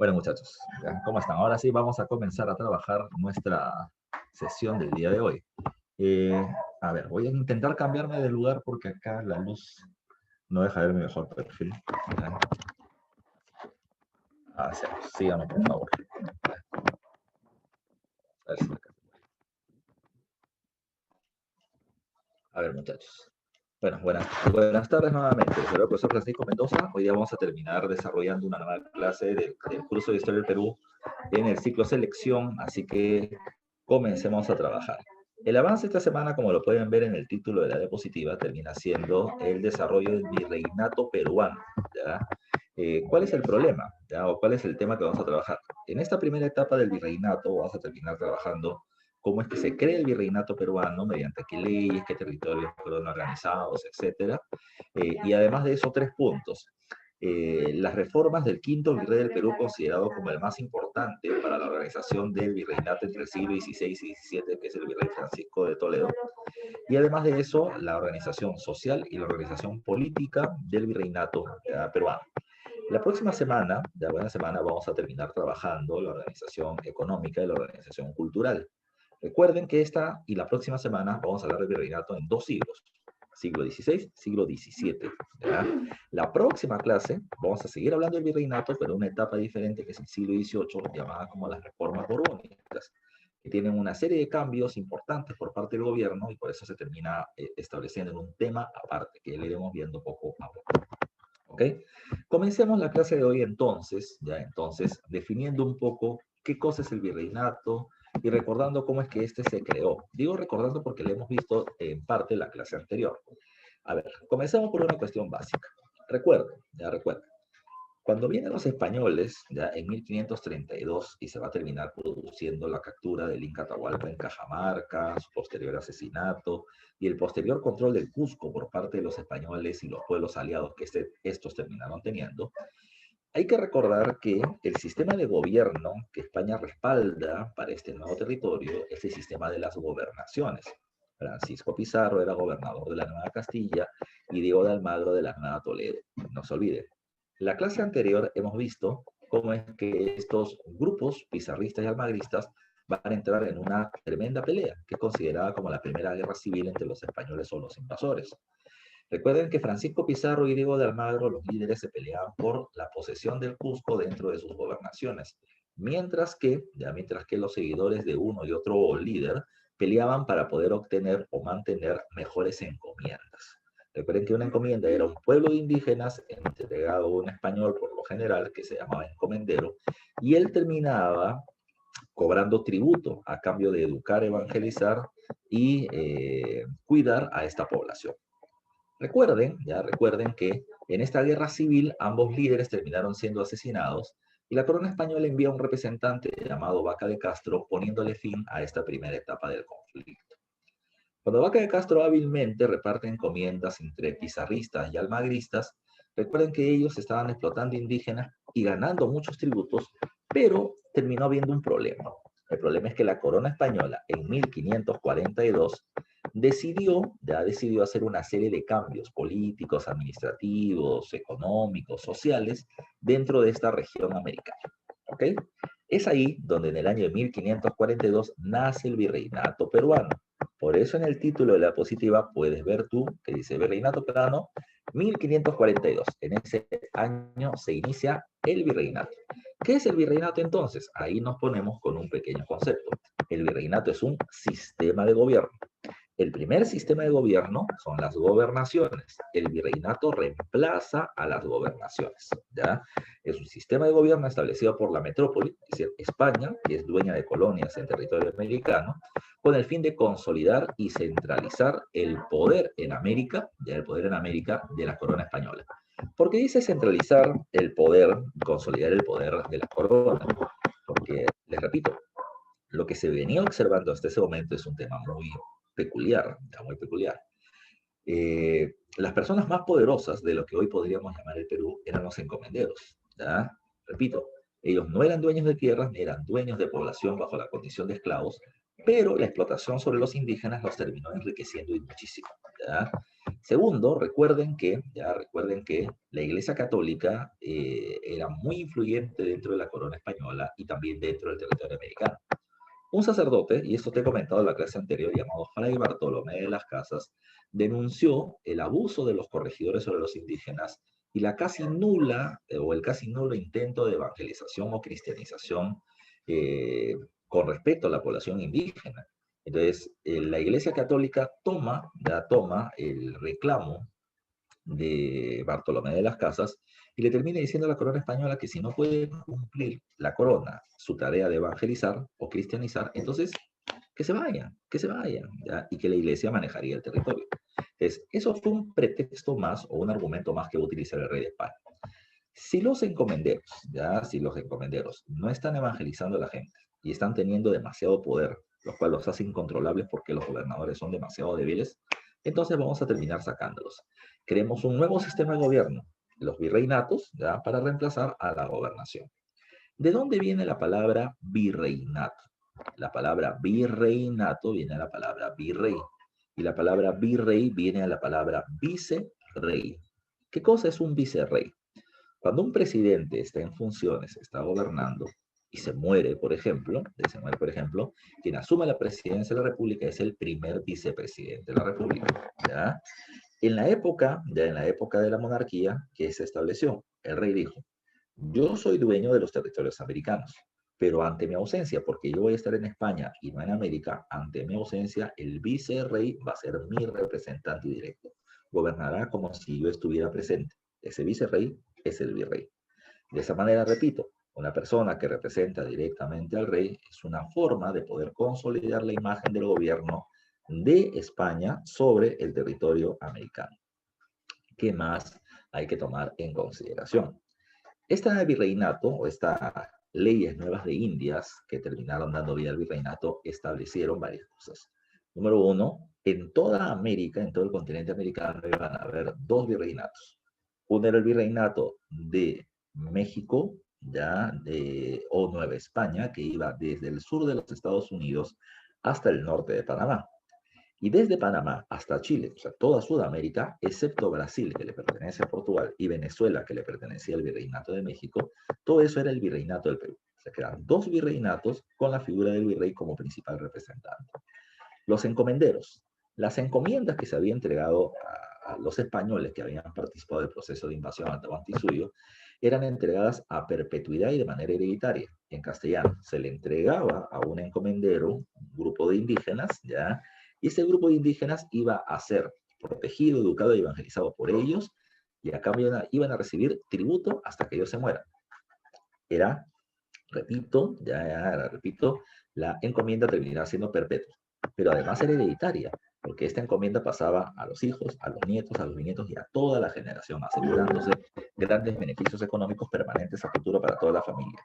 Bueno, muchachos, ¿ya? ¿Cómo están? Ahora sí vamos a comenzar a trabajar nuestra sesión del día de hoy. Eh, a ver, voy a intentar cambiarme de lugar porque acá la luz no deja ver mi mejor perfil. ¿Ya? Síganme, por favor. A ver, a ver, muchachos. Bueno, buenas tardes nuevamente. Soy el profesor Francisco Mendoza. Hoy día vamos a terminar desarrollando una nueva clase del curso de Historia del Perú en el ciclo selección, así que comencemos a trabajar. El avance esta semana, como lo pueden ver en el título de la diapositiva, termina siendo el desarrollo del virreinato peruano. ¿Ya? ¿Cuál es el problema? ¿Ya? ¿O cuál es el tema que vamos a trabajar? En esta primera etapa del virreinato vamos a terminar trabajando cómo es que se crea el virreinato peruano, mediante qué leyes, qué territorios fueron organizados, etcétera. Y además de eso, tres puntos. Las reformas del quinto virrey del Perú, considerado como el más importante para la organización del virreinato entre el siglo XVI y XVII, que es el virrey Francisco de Toledo. Y además de eso, la organización social y la organización política del virreinato peruano. La próxima semana, de buena semana, vamos a terminar trabajando la organización económica y la organización cultural. Recuerden que esta y la próxima semana vamos a hablar del virreinato en dos siglos, siglo XVI, siglo XVII. ¿Ya? La próxima clase vamos a seguir hablando del virreinato, pero en una etapa diferente que es el siglo XVIII, llamada como las reformas borbónicas, que tienen una serie de cambios importantes por parte del gobierno y por eso se termina estableciendo en un tema aparte, que le iremos viendo poco a poco. ¿Ok? Comencemos la clase de hoy entonces, definiendo un poco qué cosa es el virreinato y recordando cómo es que este se creó. Digo recordando porque lo hemos visto en parte en la clase anterior. A ver, comencemos por una cuestión básica. Recuerden, cuando vienen los españoles, ya en 1532, y se va a terminar produciendo la captura del Inca Atahualpa en Cajamarca, su posterior asesinato y el posterior control del Cusco por parte de los españoles y los pueblos aliados que estos terminaron teniendo, hay que recordar que el sistema de gobierno que España respalda para este nuevo territorio es el sistema de las gobernaciones. Francisco Pizarro era gobernador de la Nueva Castilla y Diego de Almagro de la Nueva Toledo. No se olviden. En la clase anterior hemos visto cómo es que estos grupos pizarristas y almagristas van a entrar en una tremenda pelea, que es considerada como la primera guerra civil entre los españoles o los invasores. Recuerden que Francisco Pizarro y Diego de Almagro, los líderes, se peleaban por la posesión del Cusco dentro de sus gobernaciones, mientras que los seguidores de uno y otro líder peleaban para poder obtener o mantener mejores encomiendas. Recuerden que una encomienda era un pueblo de indígenas entregado a un español, por lo general, que se llamaba encomendero, y él terminaba cobrando tributo a cambio de educar, evangelizar y cuidar a esta población. Recuerden que en esta guerra civil ambos líderes terminaron siendo asesinados y la corona española envía un representante llamado Vaca de Castro poniéndole fin a esta primera etapa del conflicto. Cuando Vaca de Castro hábilmente reparte encomiendas entre pizarristas y almagristas, recuerden que ellos estaban explotando indígenas y ganando muchos tributos, pero terminó habiendo un problema. El problema es que la corona española en 1542 decidió hacer una serie de cambios políticos, administrativos, económicos, sociales dentro de esta región americana. ¿Ok? Es ahí donde en el año de 1542 nace el virreinato peruano. Por eso en el título de la diapositiva puedes ver tú que dice Virreinato Peruano 1542. En ese año se inicia el virreinato. ¿Qué es el virreinato entonces? Ahí nos ponemos con un pequeño concepto. El virreinato es un sistema de gobierno. El primer sistema de gobierno son las gobernaciones. El virreinato reemplaza a las gobernaciones. ¿Ya? Es un sistema de gobierno establecido por la metrópoli, es decir, España, que es dueña de colonias en territorio americano, con el fin de consolidar y centralizar el poder en América, ya el poder en América de la corona española. ¿Por qué dice centralizar el poder, consolidar el poder de la corona? Porque, les repito, lo que se venía observando hasta ese momento es un tema muy peculiar, ya muy peculiar. Las personas más poderosas de lo que hoy podríamos llamar el Perú eran los encomenderos. ¿Ya? Repito, ellos no eran dueños de tierras ni eran dueños de población bajo la condición de esclavos, pero la explotación sobre los indígenas los terminó enriqueciendo y muchísimo, ¿ya? Segundo, recuerden que la Iglesia Católica era muy influyente dentro de la corona española y también dentro del territorio americano. Un sacerdote, y esto te he comentado en la clase anterior, llamado Fray Bartolomé de las Casas, denunció el abuso de los corregidores sobre los indígenas y la casi nula o el casi nulo intento de evangelización o cristianización con respecto a la población indígena. Entonces, la Iglesia Católica toma el reclamo de Bartolomé de las Casas y le termina diciendo a la corona española que si no puede cumplir la corona su tarea de evangelizar o cristianizar, entonces que se vayan, ¿ya? Y que la iglesia manejaría el territorio. Entonces, eso fue un pretexto más o un argumento más que va a utilizar el rey de España. Si los encomenderos, si los encomenderos no están evangelizando a la gente y están teniendo demasiado poder, lo cual los hace incontrolables porque los gobernadores son demasiado débiles, entonces vamos a terminar sacándolos. Creemos un nuevo sistema de gobierno, los virreinatos, para reemplazar a la gobernación. ¿De dónde viene la palabra virreinato? La palabra virreinato viene de la palabra virrey. Y la palabra virrey viene de la palabra vicerrey. ¿Qué cosa es un vicerrey? Cuando un presidente está en funciones, está gobernando y se muere, por ejemplo, quien asume la presidencia de la República es el primer vicepresidente de la República. ¿Ya? En la época de la monarquía, ¿qué se estableció? El rey dijo, yo soy dueño de los territorios americanos, pero ante mi ausencia, porque yo voy a estar en España y no en América, ante mi ausencia, el vicerrey va a ser mi representante directo. Gobernará como si yo estuviera presente. Ese vicerrey es el virrey. De esa manera, repito, una persona que representa directamente al rey es una forma de poder consolidar la imagen del gobierno de España sobre el territorio americano. ¿Qué más hay que tomar en consideración? Esta virreinato o estas leyes nuevas de Indias que terminaron dando vida al virreinato establecieron varias cosas. Número uno, en toda América, en todo el continente americano, iban a haber dos virreinatos. Uno era el virreinato de México, o Nueva España, que iba desde el sur de los Estados Unidos hasta el norte de Panamá. Y desde Panamá hasta Chile, o sea, toda Sudamérica, excepto Brasil, que le pertenece a Portugal, y Venezuela, que le pertenecía al Virreinato de México, todo eso era el Virreinato del Perú. O sea, quedan dos virreinatos con la figura del virrey como principal representante. Los encomenderos. Las encomiendas que se habían entregado a los españoles que habían participado del proceso de invasión al Tahuantinsuyo eran entregadas a perpetuidad y de manera hereditaria. En castellano, se le entregaba a un encomendero, un grupo de indígenas, y ese grupo de indígenas iba a ser protegido, educado y evangelizado por ellos, y a cambio iban a recibir tributo hasta que ellos se mueran. Era, repito, la encomienda terminaba siendo perpetua, pero además era hereditaria, porque esta encomienda pasaba a los hijos, a los nietos, a los bisnietos y a toda la generación, asegurándose grandes beneficios económicos permanentes a futuro para toda la familia.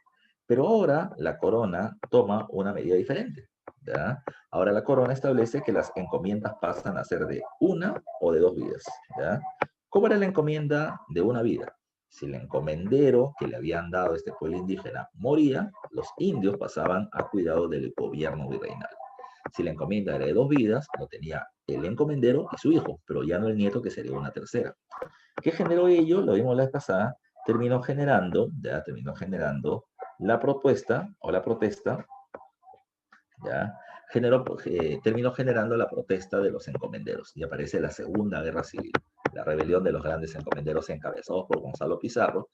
Pero ahora la corona toma una medida diferente. ¿Ya? Ahora la corona establece que las encomiendas pasan a ser de una o de dos vidas. ¿Ya? ¿Cómo era la encomienda de una vida? Si el encomendero que le habían dado a este pueblo indígena moría, los indios pasaban a cuidado del gobierno virreinal. Si la encomienda era de dos vidas, lo tenía el encomendero y su hijo, pero ya no el nieto, que sería una tercera. ¿Qué generó ello? Lo vimos la vez pasada, terminó generando la propuesta o la protesta, terminó generando la protesta de los encomenderos y aparece la Segunda Guerra Civil, la rebelión de los grandes encomenderos encabezados por Gonzalo Pizarro,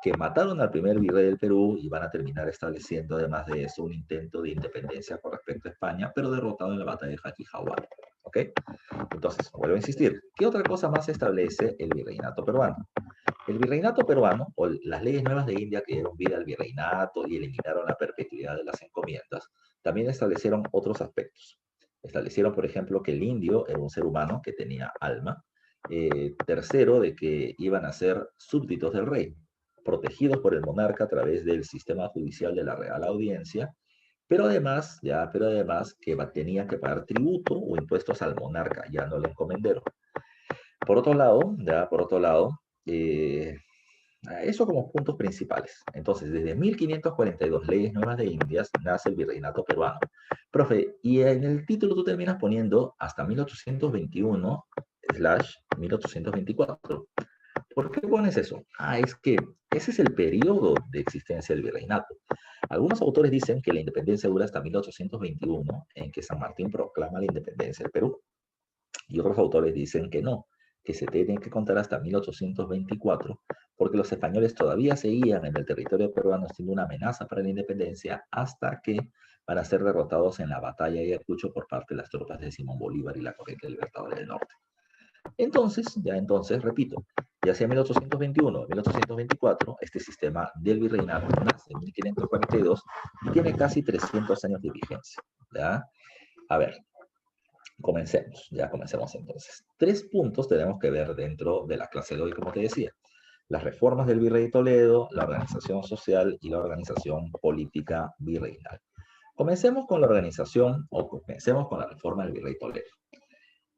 que mataron al primer virrey del Perú y van a terminar estableciendo, además de eso, un intento de independencia con respecto a España, pero derrotado en la batalla de Jaquijahuara. ¿Ok? Entonces, vuelvo a insistir, ¿qué otra cosa más establece el virreinato peruano? El virreinato peruano, o las leyes nuevas de India que dieron vida al virreinato y eliminaron la perpetuidad de las encomiendas, también establecieron otros aspectos. Establecieron, por ejemplo, que el indio era un ser humano que tenía alma. Tercero, de que iban a ser súbditos del rey, protegidos por el monarca a través del sistema judicial de la Real Audiencia, pero además que tenían que pagar tributo o impuestos al monarca, ya no al encomendero. Por otro lado, Eso como puntos principales. Entonces, desde 1542, leyes nuevas de Indias, nace el virreinato peruano. Profe, y en el título tú terminas poniendo hasta 1821/1824. ¿Por qué pones eso? Es que ese es el periodo de existencia del virreinato. Algunos autores dicen que la independencia dura hasta 1821, en que San Martín proclama la independencia del Perú. Y otros autores dicen que no, que se tiene que contar hasta 1824, porque los españoles todavía seguían en el territorio peruano siendo una amenaza para la independencia hasta que van a ser derrotados en la batalla de Ayacucho por parte de las tropas de Simón Bolívar y la corriente libertadora del norte. Entonces, repito, ya sea 1821 o 1824, este sistema del virreinato nace en 1542 y tiene casi 300 años de vigencia. ¿Ya? A ver, comencemos entonces. 3 puntos tenemos que ver dentro de la clase de hoy, como te decía. Las reformas del virrey Toledo, la organización social y la organización política virreinal. Comencemos con la organización o comencemos con la reforma del virrey Toledo.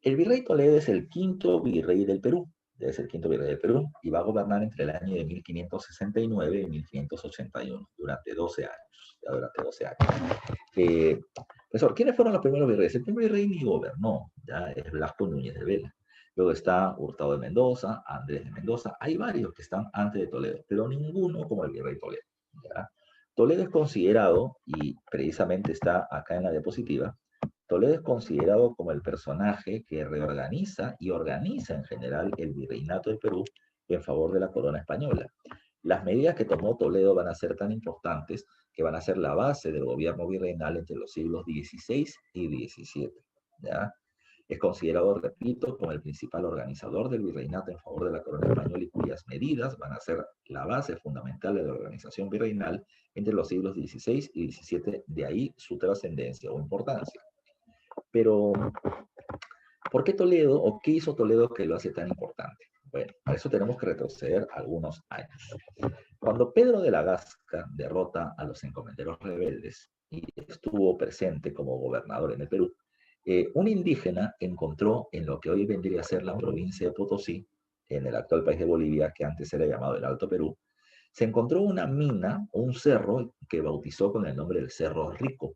El virrey Toledo es el quinto virrey del Perú, es el quinto virrey del Perú y va a gobernar entre el año de 1569 y 1581, durante 12 años. Ya durante 12 años. Profesor, ¿quiénes fueron los primeros virreyes? El primer virrey ni gobernó, ya es Blasco Núñez de Vela. Luego está Hurtado de Mendoza, Andrés de Mendoza. Hay varios que están antes de Toledo, pero ninguno como el virrey Toledo. ¿Ya? Toledo es considerado, y precisamente está acá en la diapositiva, Toledo es considerado como el personaje que reorganiza y organiza en general el virreinato del Perú en favor de la corona española. Las medidas que tomó Toledo van a ser tan importantes que van a ser la base del gobierno virreinal entre los siglos XVI y XVII. ¿Ya? Es considerado, repito, como el principal organizador del virreinato en favor de la corona española y cuyas medidas van a ser la base fundamental de la organización virreinal entre los siglos XVI y XVII, de ahí su trascendencia o importancia. Pero, ¿por qué Toledo o qué hizo Toledo que lo hace tan importante? Bueno, para eso tenemos que retroceder algunos años. Cuando Pedro de la Gasca derrota a los encomenderos rebeldes y estuvo presente como gobernador en el Perú, un indígena encontró en lo que hoy vendría a ser la provincia de Potosí, en el actual país de Bolivia, que antes era llamado el Alto Perú, se encontró una mina, un cerro que bautizó con el nombre del Cerro Rico.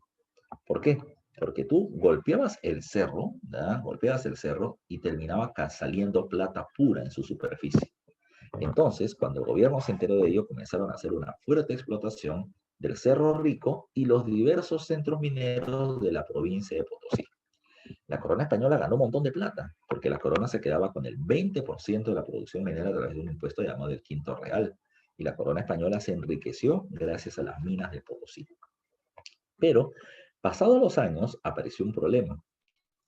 ¿Por qué? Porque tú golpeabas el cerro, ¿verdad? Golpeabas el cerro y terminaba saliendo plata pura en su superficie. Entonces, cuando el gobierno se enteró de ello, comenzaron a hacer una fuerte explotación del Cerro Rico y los diversos centros mineros de la provincia de Potosí. La corona española ganó un montón de plata, porque la corona se quedaba con el 20% de la producción minera a través de un impuesto llamado el Quinto Real, y la corona española se enriqueció gracias a las minas de Potosí. Pero, pasados los años, apareció un problema.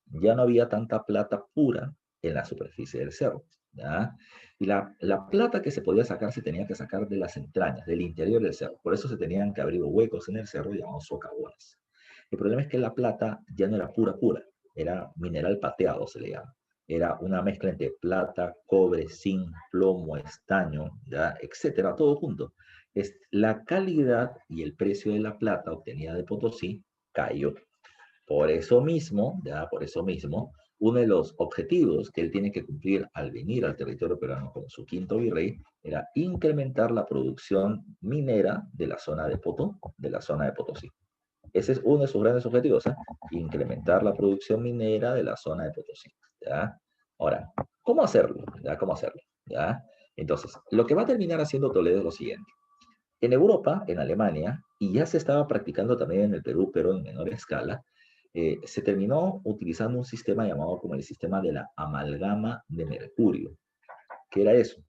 Ya no había tanta plata pura en la superficie del cerro. ¿Ya? Y la plata que se podía sacar se tenía que sacar de las entrañas, del interior del cerro. Por eso se tenían que abrir huecos en el cerro llamados socavones. El problema es que la plata ya no era pura, pura. Era mineral pateado, se le llama. Era una mezcla entre plata, cobre, zinc, plomo, estaño, ¿ya? Etcétera, todo junto. La calidad y el precio de la plata obtenida de Potosí cayó. Por eso mismo, uno de los objetivos que él tiene que cumplir al venir al territorio peruano como su quinto virrey era incrementar la producción minera de la zona de Potosí. Ese es uno de sus grandes objetivos, ¿eh? Incrementar la producción minera de la zona de Potosí. ¿Ya? Ahora, ¿cómo hacerlo? ¿Ya? ¿Cómo hacerlo? ¿Ya? Entonces, lo que va a terminar haciendo Toledo es lo siguiente. En Europa, en Alemania, y ya se estaba practicando también en el Perú, pero en menor escala, se terminó utilizando un sistema llamado como el sistema de la amalgama de mercurio. ¿Qué era eso?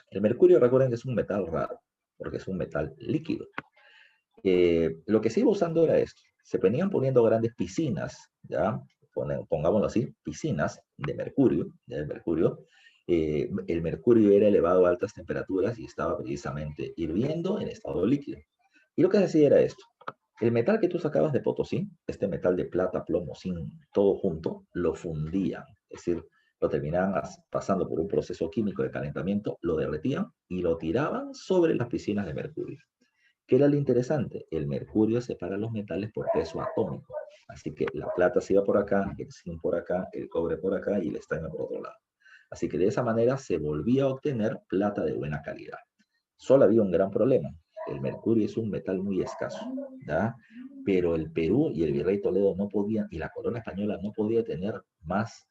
El mercurio, recuerden que es un metal raro, porque es un metal líquido. Lo que se iba usando era esto. Se venían poniendo grandes piscinas, ¿ya? Pongámoslo así, piscinas de mercurio, ¿ya? El mercurio era elevado a altas temperaturas y estaba precisamente hirviendo en estado líquido. Y lo que se hacía era esto. El metal que tú sacabas de Potosí, este metal de plata, plomo, zinc, todo junto, lo fundían. Es decir, lo terminaban pasando por un proceso químico de calentamiento, lo derretían y lo tiraban sobre las piscinas de mercurio. ¿Qué era lo interesante? El mercurio separa los metales por peso atómico. Así que la plata se iba por acá, el zinc por acá, el cobre por acá y el estaño por otro lado. Así que de esa manera se volvía a obtener plata de buena calidad. Solo había un gran problema. El mercurio es un metal muy escaso, ¿ya? Pero el Perú y el virrey Toledo no podían, y la corona española no podía tener más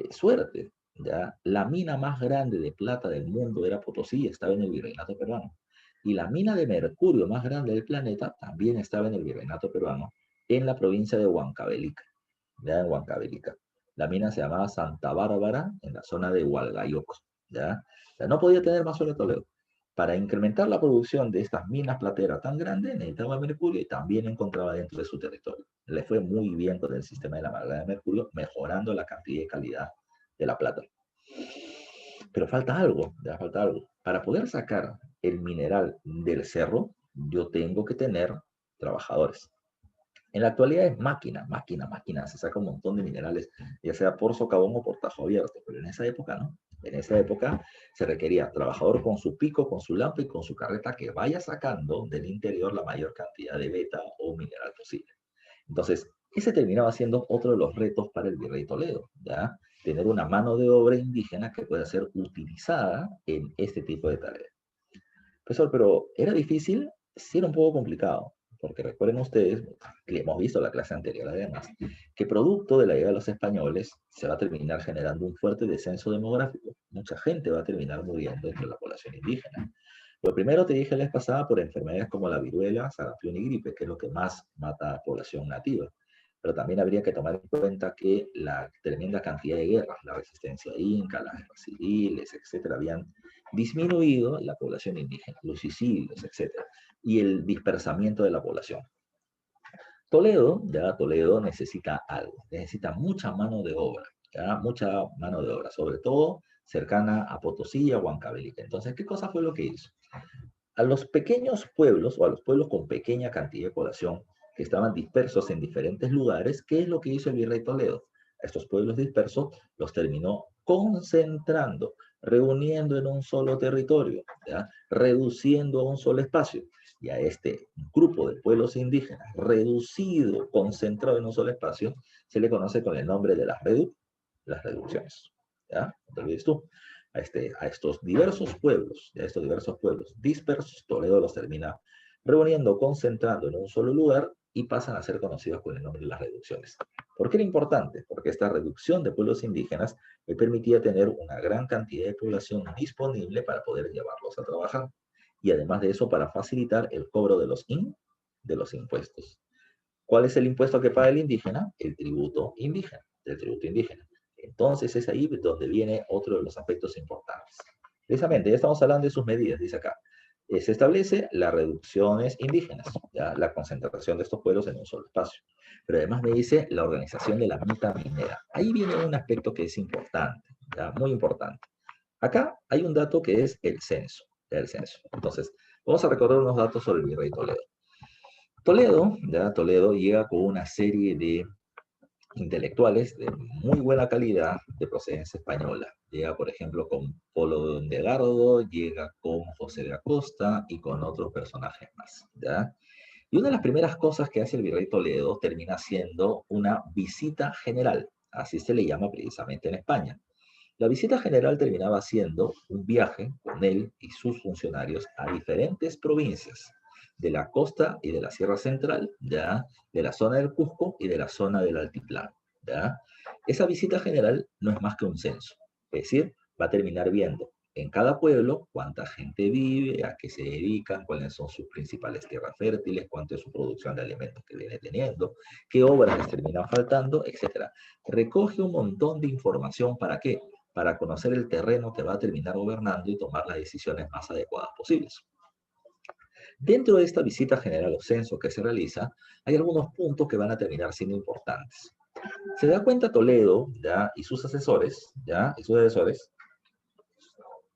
suerte, ¿ya? La mina más grande de plata del mundo era Potosí, estaba en el virreinato peruano. Y la mina de mercurio más grande del planeta también estaba en el virreinato peruano, en la provincia de Huancavelica, ¿ya? En Huancavelica. La mina se llamaba Santa Bárbara, en la zona de Hualgayoco, ¿ya? O sea, no podía tener más suerte Toledo. Para incrementar la producción de estas minas plateras tan grandes, necesitaba mercurio y también encontraba dentro de su territorio. Le fue muy bien con el sistema de la amargura de mercurio, mejorando la cantidad y calidad de la plata. Pero falta algo, ya falta algo. Para poder sacar el mineral del cerro, yo tengo que tener trabajadores. En la actualidad es máquina. Se saca un montón de minerales, ya sea por socavón o por tajo abierto, pero en esa época no. En esa época se requería trabajador con su pico, con su lampa y con su carreta que vaya sacando del interior la mayor cantidad de beta o mineral posible. Entonces, ese terminaba siendo otro de los retos para el virrey Toledo, ¿ya? Tener una mano de obra indígena que pueda ser utilizada en este tipo de tareas. Profesor, pero ¿era difícil? Sí, era un poco complicado, porque recuerden ustedes, que hemos visto la clase anterior además, que producto de la llegada de los españoles se va a terminar generando un fuerte descenso demográfico. Mucha gente va a terminar muriendo entre la población indígena. Lo primero te dije la vez pasada por enfermedades como la viruela, sarampión y gripe, que es lo que más mata a la población nativa. Pero también habría que tomar en cuenta que la tremenda cantidad de guerras, la resistencia inca, las guerras civiles, etcétera, habían disminuido la población indígena, los suicidios, etcétera, y el dispersamiento de la población. Toledo necesita algo, necesita mucha mano de obra, ¿ya? Mucha mano de obra, sobre todo cercana a Potosí y a Huancavelica. Entonces, ¿qué cosa fue lo que hizo? A los pequeños pueblos o a los pueblos con pequeña cantidad de población que estaban dispersos en diferentes lugares, ¿qué es lo que hizo el virrey Toledo? A estos pueblos dispersos los terminó concentrando, reuniendo en un solo territorio, ¿ya? Reduciendo a un solo espacio. Y a este grupo de pueblos indígenas reducido, concentrado en un solo espacio, se le conoce con el nombre de las reducciones. ¿Ya? No te olvides tú a estos diversos pueblos dispersos, Toledo los termina reuniendo, concentrando en un solo lugar y pasan a ser conocidos con el nombre de las reducciones. ¿Por qué era importante? Porque esta reducción de pueblos indígenas le permitía tener una gran cantidad de población disponible para poder llevarlos a trabajar. Y además de eso, para facilitar el cobro de los impuestos. ¿Cuál es el impuesto que paga el indígena? El tributo indígena, el tributo indígena. Entonces es ahí donde viene otro de los aspectos importantes. Precisamente, ya estamos hablando de sus medidas, dice acá. Se establece las reducciones indígenas, ¿ya? La concentración de estos pueblos en un solo espacio. Pero además me dice la organización de la mita minera. Ahí viene un aspecto que es importante, ¿ya? Muy importante. Acá hay un dato que es el censo, ¿ya? El censo. Entonces, vamos a recordar unos datos sobre el virrey Toledo. Toledo llega con una serie de intelectuales de muy buena calidad de procedencia española. Llega, por ejemplo, con Polo de Gardo, llega con José de Acosta y con otros personajes más, ¿ya? Y una de las primeras cosas que hace el virrey Toledo termina siendo una visita general, así se le llama precisamente en España. La visita general terminaba siendo un viaje con él y sus funcionarios a diferentes provincias de la costa y de la Sierra Central, ¿ya? De la zona del Cusco y de la zona del Altiplano, ¿ya? Esa visita general no es más que un censo, es decir, va a terminar viendo en cada pueblo cuánta gente vive, a qué se dedican, cuáles son sus principales tierras fértiles, cuánto es su producción de alimentos que viene teniendo, qué obras les terminan faltando, etcétera. Recoge un montón de información para qué, para conocer el terreno que va a terminar gobernando y tomar las decisiones más adecuadas posibles. Dentro de esta visita general o censo que se realiza, hay algunos puntos que van a terminar siendo importantes. Se da cuenta Toledo, ¿ya? Y sus asesores, ¿ya? Y sus asesores.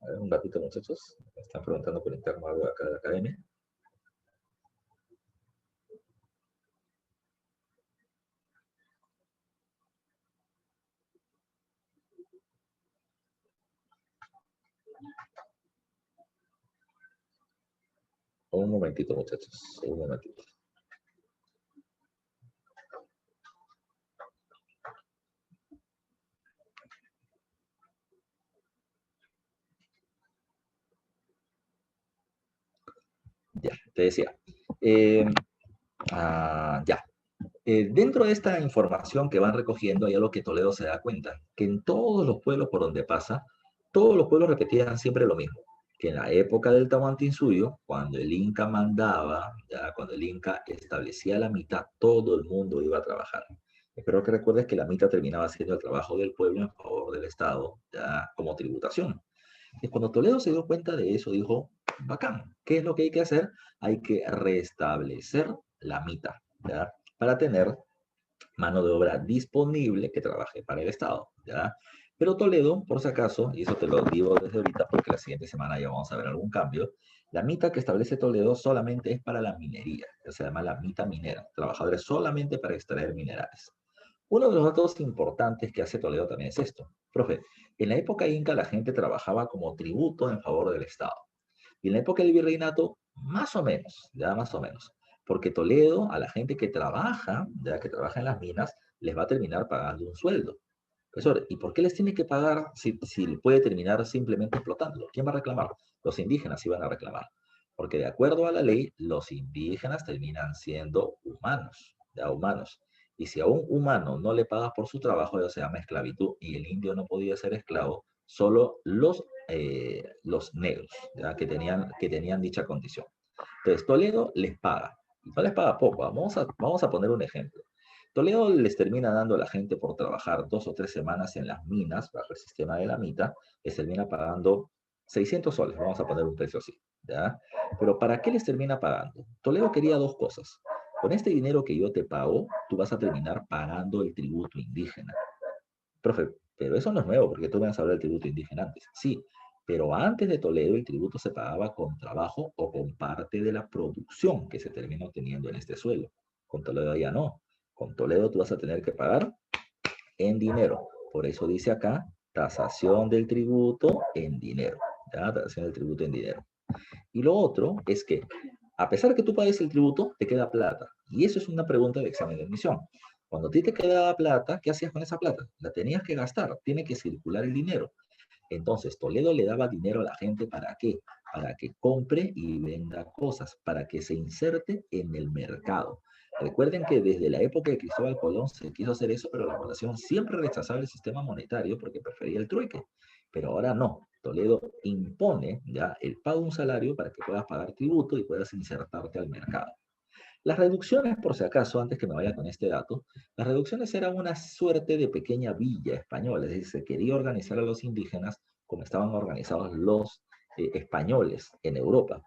A ver, un ratito, muchachos. Me están preguntando por interno algo acá de la academia. Un momentito, muchachos. Un momentito. Ya, te decía. Eh, ya. Dentro de esta información que van recogiendo, hay algo que Toledo se da cuenta, que en todos los pueblos por donde pasa, todos los pueblos repetían siempre lo mismo, que en la época del Tahuantinsuyo, cuando el Inca mandaba, ya, cuando el Inca establecía la mita, todo el mundo iba a trabajar. Espero que recuerdes que la mita terminaba haciendo el trabajo del pueblo en favor del Estado, ya, como tributación. Y cuando Toledo se dio cuenta de eso, dijo, bacán, ¿qué es lo que hay que hacer? Hay que restablecer la mita, ¿ya? Para tener mano de obra disponible que trabaje para el Estado, ¿ya? Pero Toledo, por si acaso, y eso te lo digo desde ahorita porque la siguiente semana ya vamos a ver algún cambio, la mita que establece Toledo solamente es para la minería, que se llama la mita minera, trabajadores solamente para extraer minerales. Uno de los datos importantes que hace Toledo también es esto. Profe, en la época inca la gente trabajaba como tributo en favor del Estado. Y en la época del virreinato, más o menos, ya más o menos. Porque Toledo, a la gente que trabaja, ya que trabaja en las minas, les va a terminar pagando un sueldo. Profesor, ¿y por qué les tiene que pagar si puede terminar simplemente explotándolo? ¿Quién va a reclamar? Los indígenas iban a reclamar. Porque de acuerdo a la ley, los indígenas terminan siendo humanos, ya humanos. Y si a un humano no le pagas por su trabajo, eso se llama esclavitud. Y el indio no podía ser esclavo, solo los negros, ¿ya? Que tenían dicha condición. Entonces, Toledo les paga. Y no les paga poco. Vamos a poner un ejemplo. Toledo les termina dando a la gente por trabajar 2 o 3 semanas en las minas, bajo el sistema de la mita, les termina pagando 600 soles, vamos a poner un precio así, ¿ya? Pero ¿para qué les termina pagando? Toledo quería dos cosas. Con este dinero que yo te pago, tú vas a terminar pagando el tributo indígena. Profe, pero eso no es nuevo, porque tú me vas a hablar del tributo indígena antes. Sí, pero antes de Toledo el tributo se pagaba con trabajo o con parte de la producción que se termina obteniendo en este suelo. Con Toledo ya no. Con Toledo tú vas a tener que pagar en dinero. Por eso dice acá, tasación del tributo en dinero. ¿Ya? Tasación del tributo en dinero. Y lo otro es que, a pesar de que tú pagues el tributo, te queda plata. Y eso es una pregunta de examen de admisión. Cuando a ti te quedaba plata, ¿qué hacías con esa plata? La tenías que gastar, tiene que circular el dinero. Entonces, Toledo le daba dinero a la gente ¿para qué? Para que compre y venda cosas, para que se inserte en el mercado. Recuerden que desde la época de Cristóbal Colón se quiso hacer eso, pero la población siempre rechazaba el sistema monetario porque prefería el trueque. Pero ahora no. Toledo impone ya el pago de un salario para que puedas pagar tributo y puedas insertarte al mercado. Las reducciones, por si acaso, antes que me vaya con este dato, las reducciones eran una suerte de pequeña villa española, es decir, se quería organizar a los indígenas como estaban organizados los españoles en Europa.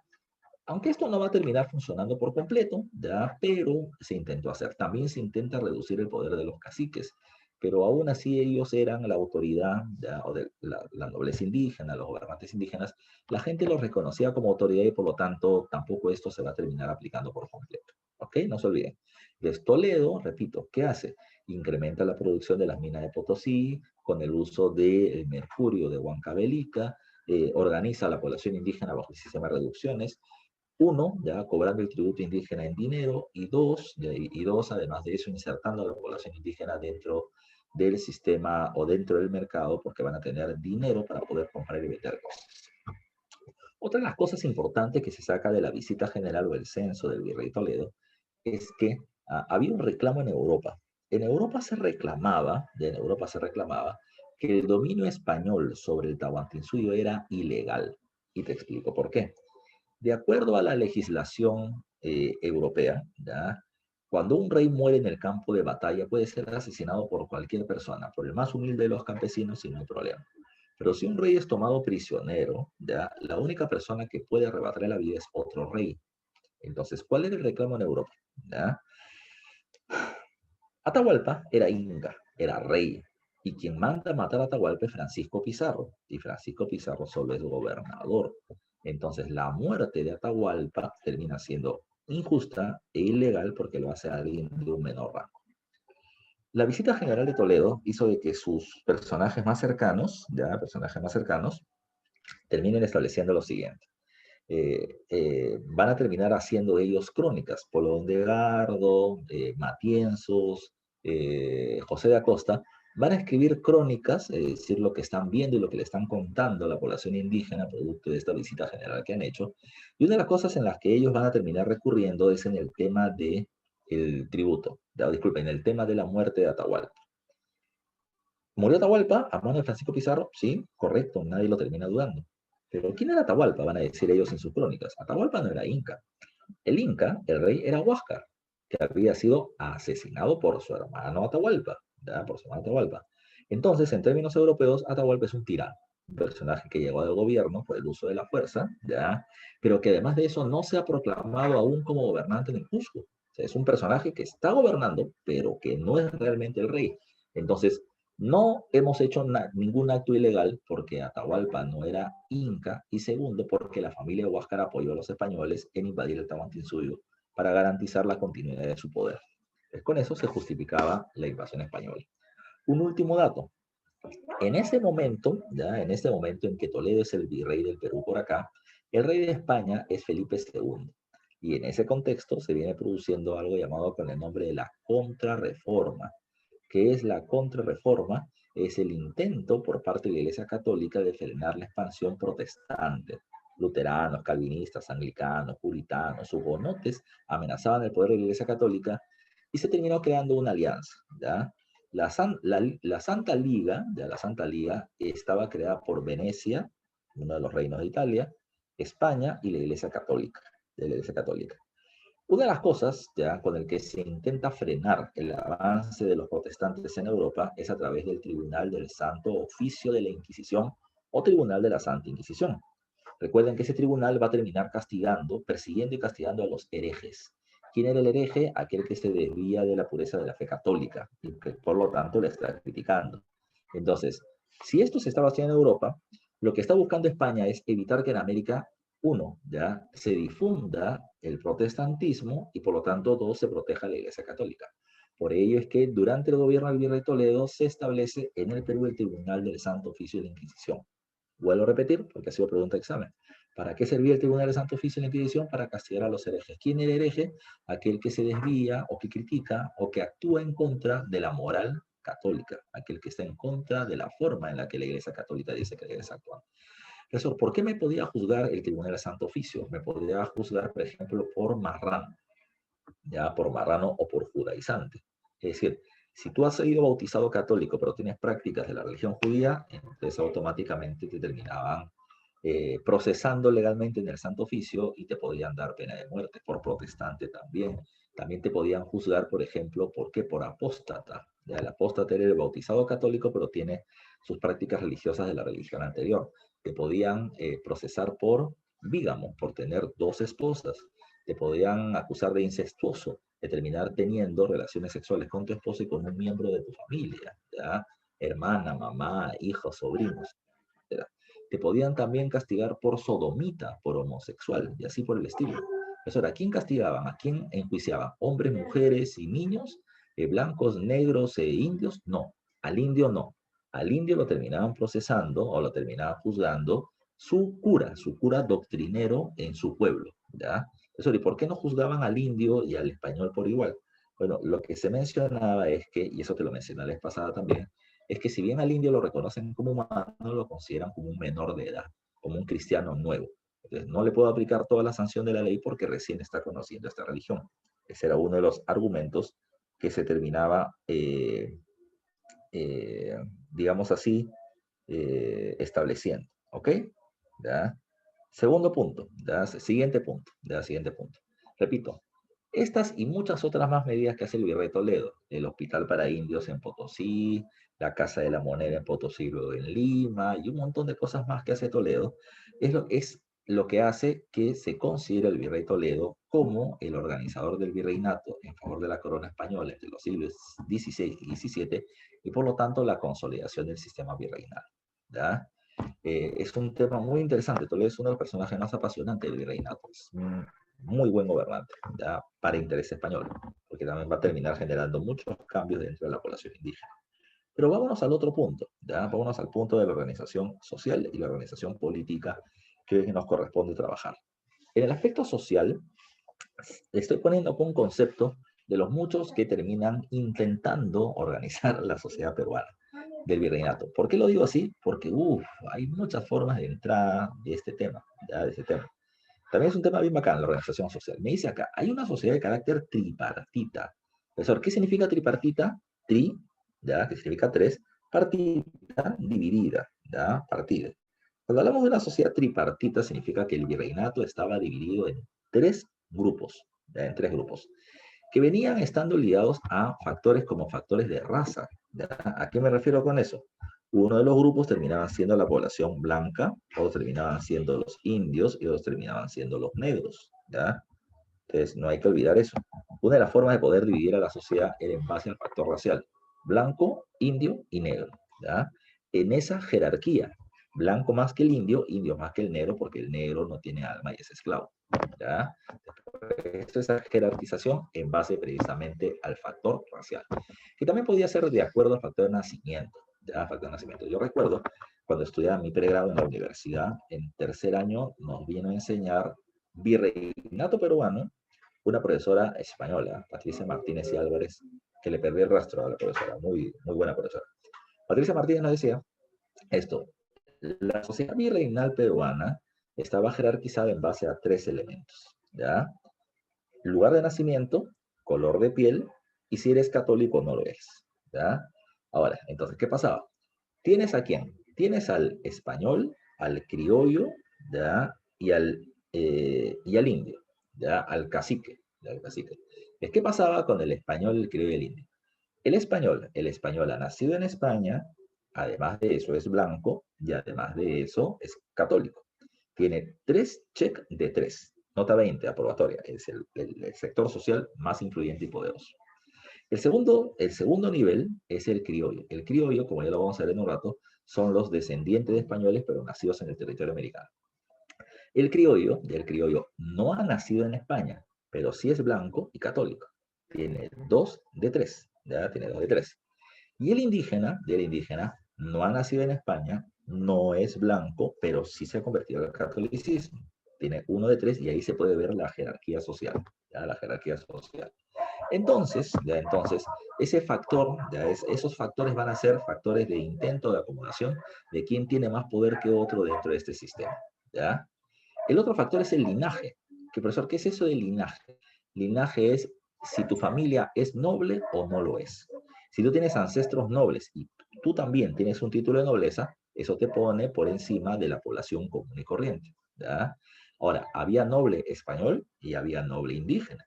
Aunque esto no va a terminar funcionando por completo, ¿ya? Pero se intentó hacer. También se intenta reducir el poder de los caciques, pero aún así ellos eran la autoridad, ¿ya? O de la nobleza indígena, los gobernantes indígenas. La gente los reconocía como autoridad y por lo tanto tampoco esto se va a terminar aplicando por completo. ¿Ok? No se olviden. Entonces, Toledo, repito, ¿qué hace? Incrementa la producción de las minas de Potosí con el uso del mercurio de Huancavelica, organiza a la población indígena bajo el sistema de reducciones, uno, ya cobrando el tributo indígena en dinero, y dos, además de eso, insertando a la población indígena dentro del sistema o dentro del mercado, porque van a tener dinero para poder comprar y vender cosas. Otra de las cosas importantes que se saca de la visita general o el censo del virrey Toledo es que había un reclamo en Europa. En Europa se reclamaba que el dominio español sobre el Tahuantinsuyo era ilegal. Y te explico por qué. De acuerdo a la legislación europea, ¿ya? Cuando un rey muere en el campo de batalla puede ser asesinado por cualquier persona, por el más humilde de los campesinos sin un problema. Pero si un rey es tomado prisionero, ¿ya? La única persona que puede arrebatarle la vida es otro rey. Entonces, ¿cuál era el reclamo en Europa? ¿Ya? Atahualpa era inca, era rey, y quien manda a matar a Atahualpa es Francisco Pizarro, y Francisco Pizarro solo es gobernador. Entonces, la muerte de Atahualpa termina siendo injusta e ilegal porque lo hace alguien de un menor rango. La visita general de Toledo hizo de que sus personajes más cercanos, terminen estableciendo lo siguiente. Van a terminar haciendo ellos crónicas. Polón de Gardo, Matienzos, José de Acosta van a escribir crónicas, es decir, lo que están viendo y lo que le están contando a la población indígena, producto de esta visita general que han hecho. Y una de las cosas en las que ellos van a terminar recurriendo es en el tema del tributo, disculpen, en el tema de la muerte de Atahualpa. ¿Murió Atahualpa a mano de Francisco Pizarro? Sí, correcto, nadie lo termina dudando. Pero ¿quién era Atahualpa? Van a decir ellos en sus crónicas. Atahualpa no era inca. El inca, el rey, era Huáscar, que había sido asesinado por su hermano Atahualpa, ¿ya? Por su hermano Atahualpa. Entonces, en términos europeos, Atahualpa es un tirano, un personaje que llegó al gobierno por el uso de la fuerza, ¿ya? Pero que además de eso no se ha proclamado aún como gobernante en el Cusco. O sea, es un personaje que está gobernando, pero que no es realmente el rey. Entonces, no hemos hecho ningún acto ilegal porque Atahualpa no era inca y segundo porque la familia Huáscar apoyó a los españoles en invadir el Tahuantinsuyo para garantizar la continuidad de su poder. Con eso se justificaba la invasión española. Un último dato. En ese momento, ya en este momento en que Toledo es el virrey del Perú por acá, el rey de España es Felipe II. Y en ese contexto se viene produciendo algo llamado con el nombre de la Contrarreforma. ¿Qué es la Contrarreforma? Es el intento por parte de la Iglesia Católica de frenar la expansión protestante. Luteranos, calvinistas, anglicanos, puritanos, hugonotes amenazaban el poder de la Iglesia Católica y se terminó creando una alianza, ¿ya? La Santa Liga, la Santa Liga estaba creada por Venecia, uno de los reinos de Italia, España y la Iglesia Católica, de la Iglesia Católica. Una de las cosas ya con el que se intenta frenar el avance de los protestantes en Europa es a través del Tribunal del Santo Oficio de la Inquisición o Tribunal de la Santa Inquisición. Recuerden que ese tribunal va a terminar castigando, persiguiendo y castigando a los herejes. ¿Quién era el hereje? Aquel que se desvía de la pureza de la fe católica y que por lo tanto le está criticando. Entonces, si esto se estaba haciendo en Europa, lo que está buscando España es evitar que en América, uno, ya se difunda el protestantismo y por lo tanto, dos, se proteja la Iglesia Católica. Por ello es que durante el gobierno del virrey Toledo se establece en el Perú el Tribunal del Santo Oficio de la Inquisición. Vuelvo a repetir, porque ha sido pregunta de examen. ¿Para qué servía el Tribunal de Santo Oficio en la Inquisición? Para castigar a los herejes. ¿Quién era hereje? Aquel que se desvía o que critica o que actúa en contra de la moral católica, aquel que está en contra de la forma en la que la Iglesia Católica dice que debe actuar. Profesor, ¿por qué me podía juzgar el Tribunal de Santo Oficio? Me podría juzgar, por ejemplo, por marrano, ya por marrano o por judaizante. Es decir, si tú has sido bautizado católico, pero tienes prácticas de la religión judía, entonces automáticamente te terminaban procesando legalmente en el Santo Oficio y te podían dar pena de muerte por protestante también. También te podían juzgar, por ejemplo, ¿por qué? Por apóstata. Ya, el apóstata era el bautizado católico, pero tiene sus prácticas religiosas de la religión anterior. Te podían procesar por bígamo, por tener dos esposas. Te podían acusar de incestuoso, de terminar teniendo relaciones sexuales con tu esposo y con un miembro de tu familia, ¿ya? Hermana, mamá, hijos, sobrinos, etc. Te podían también castigar por sodomita, por homosexual, y así por el estilo. Eso era, ¿a quién castigaban? ¿A quién enjuiciaban? ¿Hombres, mujeres y niños? ¿Blancos, negros e indios? No, al indio no. Al indio lo terminaban procesando o lo terminaban juzgando su cura doctrinero en su pueblo, ¿ya? Eso, ¿y por qué no juzgaban al indio y al español por igual? Bueno, lo que se mencionaba es que, y eso te lo mencioné la vez pasada también, es que si bien al indio lo reconocen como humano, lo consideran como un menor de edad, como un cristiano nuevo. Entonces, no le puedo aplicar toda la sanción de la ley porque recién está conociendo esta religión. Ese era uno de los argumentos que se terminaba, digamos así, estableciendo. ¿Ok? ¿Ya? Segundo punto, ¿ya? Siguiente punto, ¿ya? Siguiente punto. Repito, estas y muchas otras más medidas que hace el virrey Toledo, el hospital para indios en Potosí, la Casa de la Moneda en Potosí, luego en Lima, y un montón de cosas más que hace Toledo, es lo que hace que se considere el virrey Toledo como el organizador del virreinato en favor de la corona española entre los siglos XVI y XVII, y por lo tanto la consolidación del sistema virreinal. ¿Ya? Es un tema muy interesante. Toledo es uno de los personajes más apasionantes del virreinato. Es un muy buen gobernante, ¿ya? Para interés español, porque también va a terminar generando muchos cambios dentro de la población indígena. Pero vámonos al otro punto, ¿ya? Vámonos al punto de la organización social y la organización política que nos corresponde trabajar. En el aspecto social, estoy poniendo un concepto de los muchos que terminan intentando organizar la sociedad peruana. del virreinato. ¿Por qué lo digo así? Porque, hay muchas formas de entrada de este tema, ya, de este tema. También es un tema bien bacán, la organización social. Me dice acá, hay una sociedad de carácter tripartita. Profesor, ¿qué significa tripartita? Tri, ya, que significa tres, partita, dividida, ya, partida. Cuando hablamos de una sociedad tripartita, significa que el virreinato estaba dividido en tres grupos, ya, en tres grupos, que venían estando ligados a factores como factores de raza. ¿Ya? ¿A qué me refiero con eso? Uno de los grupos terminaban siendo la población blanca, otros terminaban siendo los indios y otros terminaban siendo los negros. ¿Ya? Entonces, no hay que olvidar eso. Una de las formas de poder dividir a la sociedad era en base al factor racial. Blanco, indio y negro. ¿Ya? En esa jerarquía, blanco más que el indio más que el negro, porque el negro no tiene alma y es esclavo. ¿Ya? Esto es la jerarquización en base precisamente al factor racial, que también podía ser de acuerdo al factor de nacimiento. ¿Ya? Factor de nacimiento. Yo recuerdo cuando estudiaba mi pregrado en la universidad, en tercer año nos vino a enseñar virreinato peruano una profesora española, Patricia Martínez y Álvarez, que le perdí el rastro a la profesora, muy, muy buena profesora. Patricia Martínez nos decía esto: la sociedad virreinal peruana estaba jerarquizada en base a tres elementos, ¿ya? Lugar de nacimiento, color de piel, y si eres católico no lo eres, ¿ya? Ahora, entonces, ¿qué pasaba? ¿Tienes a quién? Tienes al español, al criollo, ¿ya? Y al indio, ¿ya? Al cacique, ¿ya? Al cacique. ¿Qué pasaba con el español, el criollo y el indio? El español ha nacido en España, además de eso es blanco y además de eso es católico. Tiene 3 check de 3. Nota 20, aprobatoria. Es el sector social más influyente y poderoso. El segundo nivel es el criollo. El criollo, como ya lo vamos a ver en un rato, son los descendientes de españoles, pero nacidos en el territorio americano. El criollo no ha nacido en España, pero sí es blanco y católico. Tiene 2 de 3. ¿Ya? Tiene 2 de 3. Y el indígena no ha nacido en España, no es blanco, pero sí se ha convertido al catolicismo. Tiene 1 de 3 y ahí se puede ver la jerarquía social. ¿Ya? La jerarquía social. Entonces, ese factor, esos factores van a ser factores de intento de acomodación de quién tiene más poder que otro dentro de este sistema. ¿Ya? El otro factor es el linaje. Profesor, ¿qué es eso del linaje? Linaje es si tu familia es noble o no lo es. Si tú tienes ancestros nobles y tú también tienes un título de nobleza, eso te pone por encima de la población común y corriente. ¿Ya? Ahora, había noble español y había noble indígena.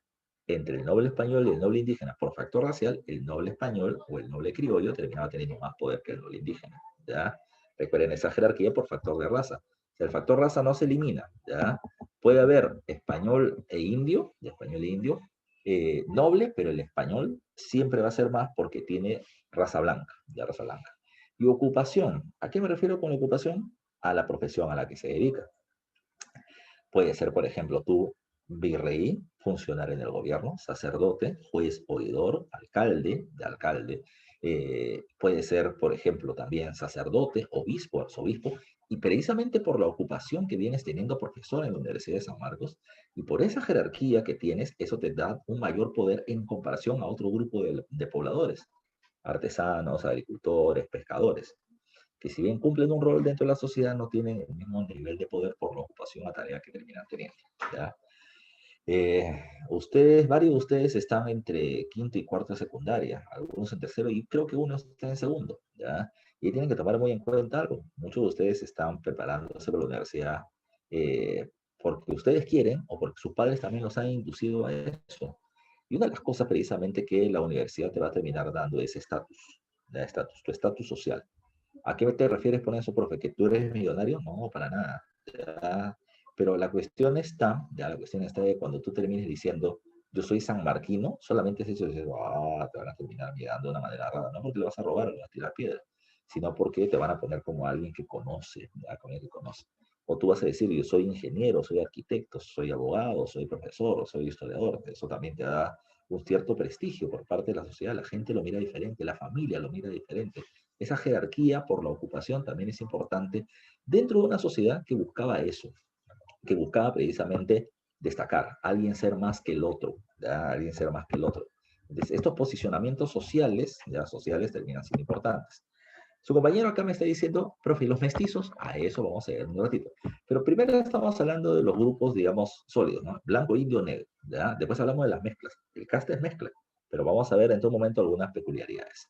Entre el noble español y el noble indígena, por factor racial, el noble español o el noble criollo terminaba teniendo más poder que el noble indígena. ¿Ya? Recuerden esa jerarquía por factor de raza. El factor raza no se elimina, ¿ya? Puede haber español e indio, noble, pero el español siempre va a ser más porque tiene raza blanca, ya raza blanca. Y ocupación, ¿a qué me refiero con ocupación? A la profesión a la que se dedica. Puede ser, por ejemplo, tú, virrey, funcionario en el gobierno, sacerdote, juez, oidor, alcalde. Puede ser, por ejemplo, también sacerdote, obispo, arzobispo, y precisamente por la ocupación que vienes teniendo profesor en la Universidad de San Marcos, y por esa jerarquía que tienes, eso te da un mayor poder en comparación a otro grupo de pobladores, artesanos, agricultores, pescadores, que si bien cumplen un rol dentro de la sociedad, no tienen el mismo nivel de poder por la ocupación a tarea que terminan teniendo. ¿Ya? Varios de ustedes están entre quinto y cuarto de secundaria, algunos en tercero y creo que uno está en segundo. ¿Ya? Y tienen que tomar muy en cuenta algo. Muchos de ustedes están preparándose para la universidad porque ustedes quieren o porque sus padres también los han inducido a eso. Y una de las cosas precisamente que la universidad te va a terminar dando es estatus, tu estatus social. ¿A qué te refieres con eso, profe? ¿Que tú eres millonario? No, para nada. Ya. Pero la cuestión está de cuando tú termines diciendo, yo soy sanmarquino, solamente es eso, dices, te van a terminar mirando de una manera rara, no porque le vas a robar o le vas a tirar piedra, sino porque te van a poner como alguien que conoce, ¿ya? Como alguien que conoce. O tú vas a decir, yo soy ingeniero, soy arquitecto, soy abogado, soy profesor, soy historiador. Eso también te da un cierto prestigio por parte de la sociedad. La gente lo mira diferente, la familia lo mira diferente. Esa jerarquía por la ocupación también es importante dentro de una sociedad que buscaba eso, que buscaba precisamente destacar, alguien ser más que el otro, ¿ya? Alguien ser más que el otro. Entonces, estos posicionamientos sociales, ya sociales, terminan siendo importantes. Su compañero acá me está diciendo, profe, ¿y los mestizos? A eso vamos a ir en un ratito. Pero primero estamos hablando de los grupos, digamos, sólidos, ¿no? Blanco, indio, negro, ¿ya? Después hablamos de las mezclas. El casta es mezcla, pero vamos a ver en todo momento algunas peculiaridades.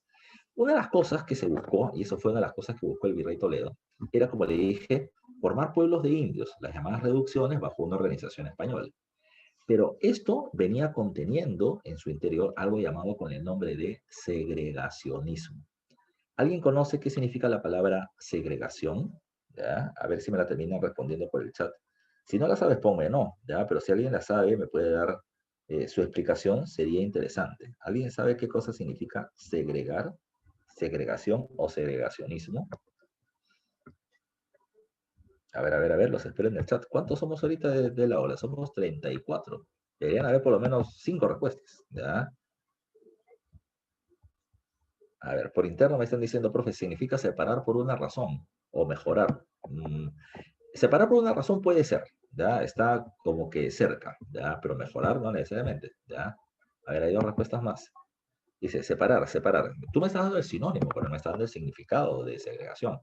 Una de las cosas que se buscó, y eso fue una de las cosas que buscó el virrey Toledo, era, como le dije, formar pueblos de indios, las llamadas reducciones bajo una organización española. Pero esto venía conteniendo en su interior algo llamado con el nombre de segregacionismo. ¿Alguien conoce qué significa la palabra segregación? ¿Ya? A ver si me la terminan respondiendo por el chat. Si no la sabes, ponme no, ¿ya? Pero si alguien la sabe, me puede dar su explicación, sería interesante. ¿Alguien sabe qué cosa significa segregar, segregación o segregacionismo? A ver, los espero en el chat. ¿Cuántos somos ahorita de la ola? Somos 34. Deberían haber por lo menos 5 respuestas, ¿ya? A ver, por interno me están diciendo, profe, significa separar por una razón o mejorar. Separar por una razón puede ser, ¿ya? Está como que cerca, ¿ya? Pero mejorar no necesariamente, ¿ya? A ver, hay dos respuestas más. Dice, separar, separar. Tú me estás dando el sinónimo, pero no me estás dando el significado de segregación.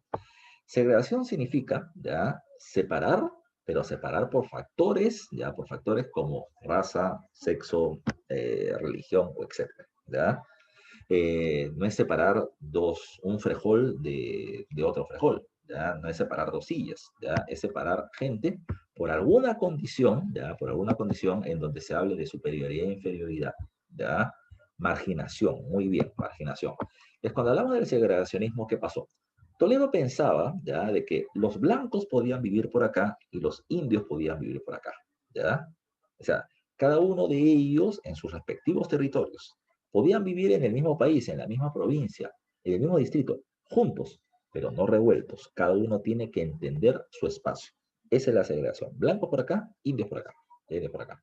Segregación significa, ¿ya? Separar, pero separar por factores, ¿ya? Por factores como raza, sexo, religión, etcétera, ¿ya? No es separar un frejol de otro frejol, ¿ya? No es separar dos sillas, ¿ya? Es separar gente por alguna condición, ¿ya? Por alguna condición en donde se hable de superioridad e inferioridad, ¿ya? Marginación, muy bien, marginación. Es cuando hablamos del segregacionismo, ¿qué pasó? Toledo pensaba, ¿ya? De que los blancos podían vivir por acá y los indios podían vivir por acá, ¿ya? O sea, cada uno de ellos en sus respectivos territorios. Podían vivir en el mismo país, en la misma provincia, en el mismo distrito, juntos, pero no revueltos. Cada uno tiene que entender su espacio. Esa es la segregación. Blancos por acá, indios por acá, indios por acá.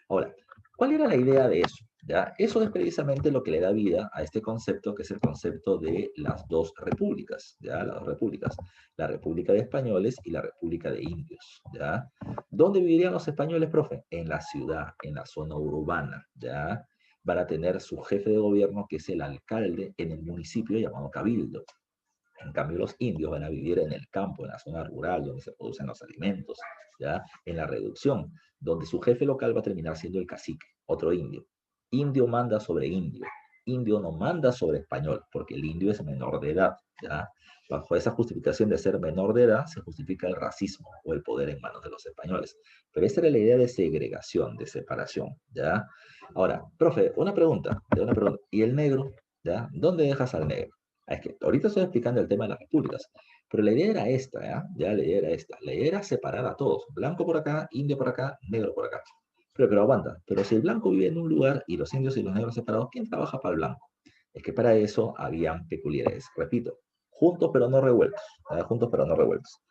Ahora, ¿cuál era la idea de eso? ¿Ya? Eso es precisamente lo que le da vida a este concepto, que es el concepto de las dos repúblicas, ¿ya? Las dos repúblicas, la República de Españoles y la República de Indios, ¿ya? ¿Dónde vivirían los españoles, profe? En la ciudad, en la zona urbana, ¿ya? Van a tener su jefe de gobierno, que es el alcalde en el municipio llamado cabildo. En cambio, los indios van a vivir en el campo, en la zona rural, donde se producen los alimentos, ¿ya? En la reducción, donde su jefe local va a terminar siendo el cacique, otro indio. Indio manda sobre indio. Indio no manda sobre español, porque el indio es menor de edad, ¿ya? Bajo esa justificación de ser menor de edad, se justifica el racismo o el poder en manos de los españoles. Pero esa era la idea de segregación, de separación, ¿ya? Ahora, profe, una pregunta. ¿Y el negro? ¿Ya? ¿Dónde dejas al negro? Es que ahorita estoy explicando el tema de las repúblicas, pero la idea era esta, ¿ya? Ya la idea era esta. La idea era separar a todos, blanco por acá, indio por acá, negro por acá. Pero aguanta, pero si el blanco vive en un lugar y los indios y los negros separados, ¿quién trabaja para el blanco? Es que para eso habían peculiaridades. Repito, juntos pero no revueltos, ¿ya? Juntos pero no revueltos.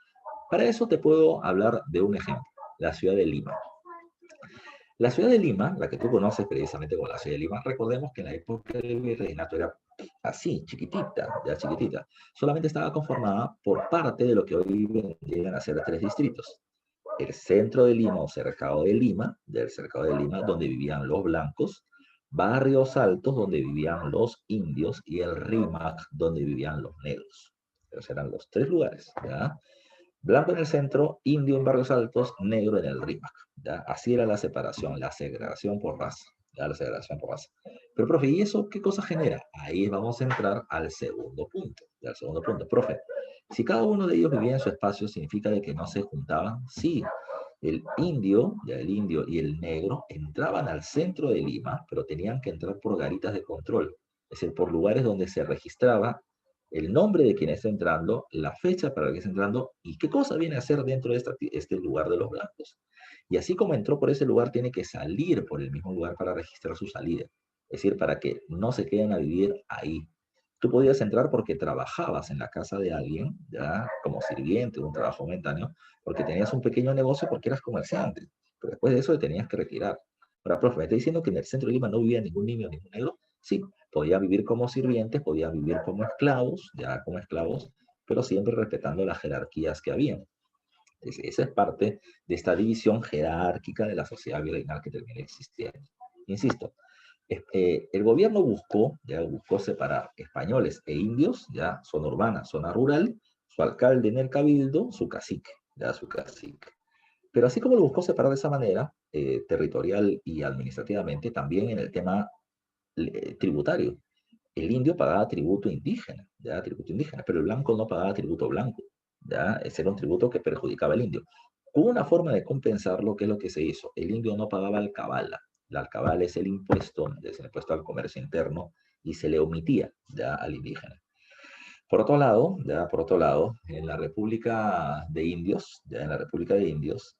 Para eso te puedo hablar de un ejemplo, la ciudad de Lima. La ciudad de Lima, la que tú conoces precisamente como la ciudad de Lima, recordemos que en la época del virreinato era así, chiquitita, ya chiquitita. Solamente estaba conformada por parte de lo que hoy llegan a ser tres distritos. El centro de Lima o cercado de Lima, del cercado de Lima, donde vivían los blancos, Barrios Altos, donde vivían los indios, y el Rímac, donde vivían los negros. Esos eran los tres lugares, ¿ya? Blanco en el centro, indio en Barrios Altos, negro en el Rímac. ¿Ya? Así era la separación, la segregación por raza. ¿Ya? La segregación por raza. Pero, profe, ¿y eso qué cosa genera? Ahí vamos a entrar al segundo punto. ¿Ya? Al segundo punto, profe. Si cada uno de ellos vivía en su espacio, ¿significa de que no se juntaban? Sí. El indio, ya el indio y el negro entraban al centro de Lima, pero tenían que entrar por garitas de control, es decir, por lugares donde se registraba el nombre de quien está entrando, la fecha para la que está entrando y qué cosa viene a hacer dentro de este lugar de los blancos. Y así como entró por ese lugar, tiene que salir por el mismo lugar para registrar su salida. Es decir, para que no se queden a vivir ahí. Tú podías entrar porque trabajabas en la casa de alguien, ya como sirviente, un trabajo momentáneo, porque tenías un pequeño negocio, porque eras comerciante. Pero después de eso te tenías que retirar. Ahora, profe, ¿me está diciendo que en el centro de Lima no vivía ningún niño, ningún negro? Sí, podían vivir como sirvientes, podían vivir como esclavos, ya como esclavos, pero siempre respetando las jerarquías que habían. Esa es parte de esta división jerárquica de la sociedad virreinal que termina existiendo. Insisto, El gobierno buscó separar españoles e indios, ya, zona urbana, zona rural, su alcalde en el cabildo, su cacique, ya, su cacique. Pero así como lo buscó separar de esa manera, territorial y administrativamente, también en el tema tributario. El indio pagaba tributo indígena, ya, tributo indígena, pero el blanco no pagaba tributo blanco, ya, ese era un tributo que perjudicaba al indio. Hubo una forma de compensarlo, que es lo que se hizo. El indio no pagaba alcabala. La alcabala es el impuesto al comercio interno, y se le omitía ya al indígena. Por otro lado, en la República de Indios, ya en la República de Indios,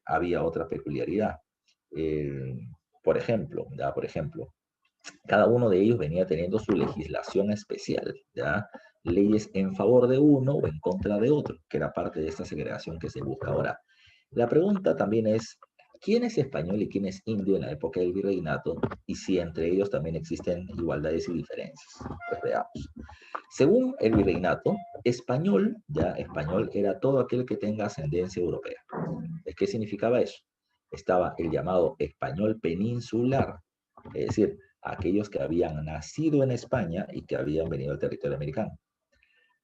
había otra peculiaridad. Eh, por ejemplo, cada uno de ellos venía teniendo su legislación especial, ¿ya? Leyes en favor de uno o en contra de otro, que era parte de esta segregación que se busca ahora. La pregunta también es, ¿quién es español y quién es indio en la época del virreinato? Y si entre ellos también existen igualdades y diferencias. Pues veamos. Según el virreinato, español era todo aquel que tenga ascendencia europea. ¿Qué significaba eso? Estaba el llamado español peninsular, es decir, aquellos que habían nacido en España y que habían venido al territorio americano.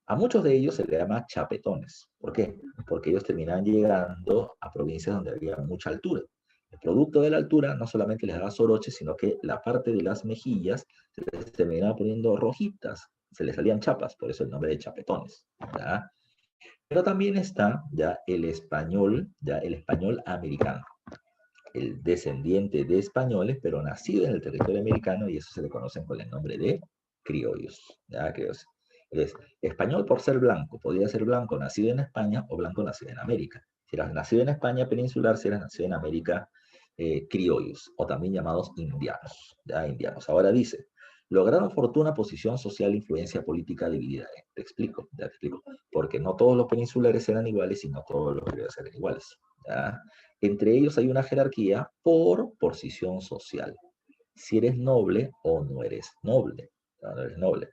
A muchos de ellos se les llama chapetones. ¿Por qué? Porque ellos terminaban llegando a provincias donde había mucha altura. El producto de la altura no solamente les daba soroche, sino que la parte de las mejillas se les terminaba poniendo rojitas, se les salían chapas, por eso el nombre de chapetones. ¿Ya? Pero también está ya el español americano, el descendiente de españoles, pero nacido en el territorio americano, y eso se le conocen con el nombre de criollos. ¿Ya? Criollos. Entonces, español por ser blanco, podía ser blanco nacido en España o blanco nacido en América. Si eras nacido en España peninsular, si eras nacido en América, criollos, o también llamados indianos. ¿Ya? Indianos. Ahora dice, lograron fortuna, posición social, influencia política dividida. Te explico, ya te explico. Porque no todos los peninsulares eran iguales y no todos los criollos eran iguales. ¿Ya? Entre ellos hay una jerarquía por posición social. Si eres noble o no eres noble. No eres noble.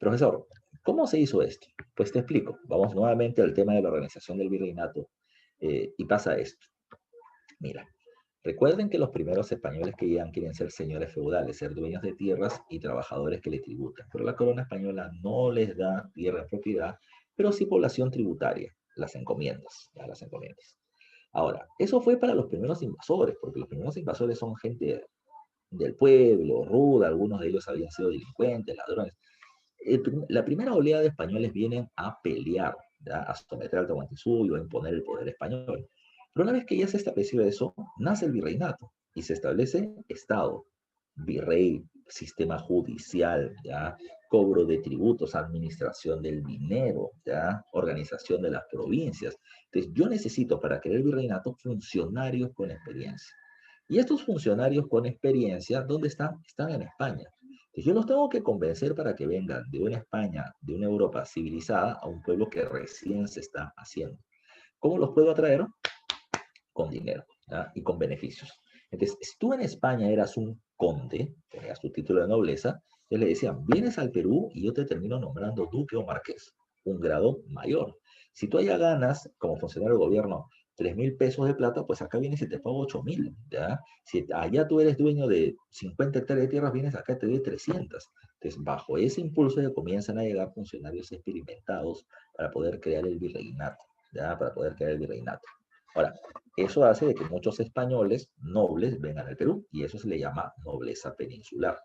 Profesor, ¿cómo se hizo esto? Pues te explico. Vamos nuevamente al tema de la organización del virreinato, y pasa esto. Mira, recuerden que los primeros españoles que llegan quieren ser señores feudales, ser dueños de tierras y trabajadores que le tributan. Pero la corona española no les da tierra en propiedad, pero sí población tributaria, las encomiendas, ya las encomiendas. Ahora, eso fue para los primeros invasores, porque los primeros invasores son gente del pueblo, ruda, algunos de ellos habían sido delincuentes, ladrones. La primera oleada de españoles vienen a pelear, ¿ya? A someter al Tahuantinsuyo, a imponer el poder español. Pero una vez que ya se estableció eso, nace el virreinato y se establece Estado, virrey, sistema judicial, ¿ya? Cobro de tributos, administración del dinero, ¿ya? Organización de las provincias. Entonces, yo necesito para crear el virreinato funcionarios con experiencia. Y estos funcionarios con experiencia, ¿dónde están? Están en España. Entonces, yo los tengo que convencer para que vengan de una España, de una Europa civilizada, a un pueblo que recién se está haciendo. ¿Cómo los puedo atraer? Con dinero, ¿ya? Y con beneficios. Entonces, si tú en España eras un conde, tenías tu título de nobleza, entonces le decían, vienes al Perú y yo te termino nombrando duque o marqués, un grado mayor. Si tú allá ganas, como funcionario del gobierno, 3.000 pesos de plata, pues acá vienes y te pago 8.000, ¿ya? Si allá tú eres dueño de 50 hectáreas de tierras, vienes acá y te doy 300. Entonces, bajo ese impulso ya comienzan a llegar funcionarios experimentados para poder crear el virreinato, ¿ya? Para poder crear el virreinato. Ahora, eso hace de que muchos españoles nobles vengan al Perú, y eso se le llama nobleza peninsular.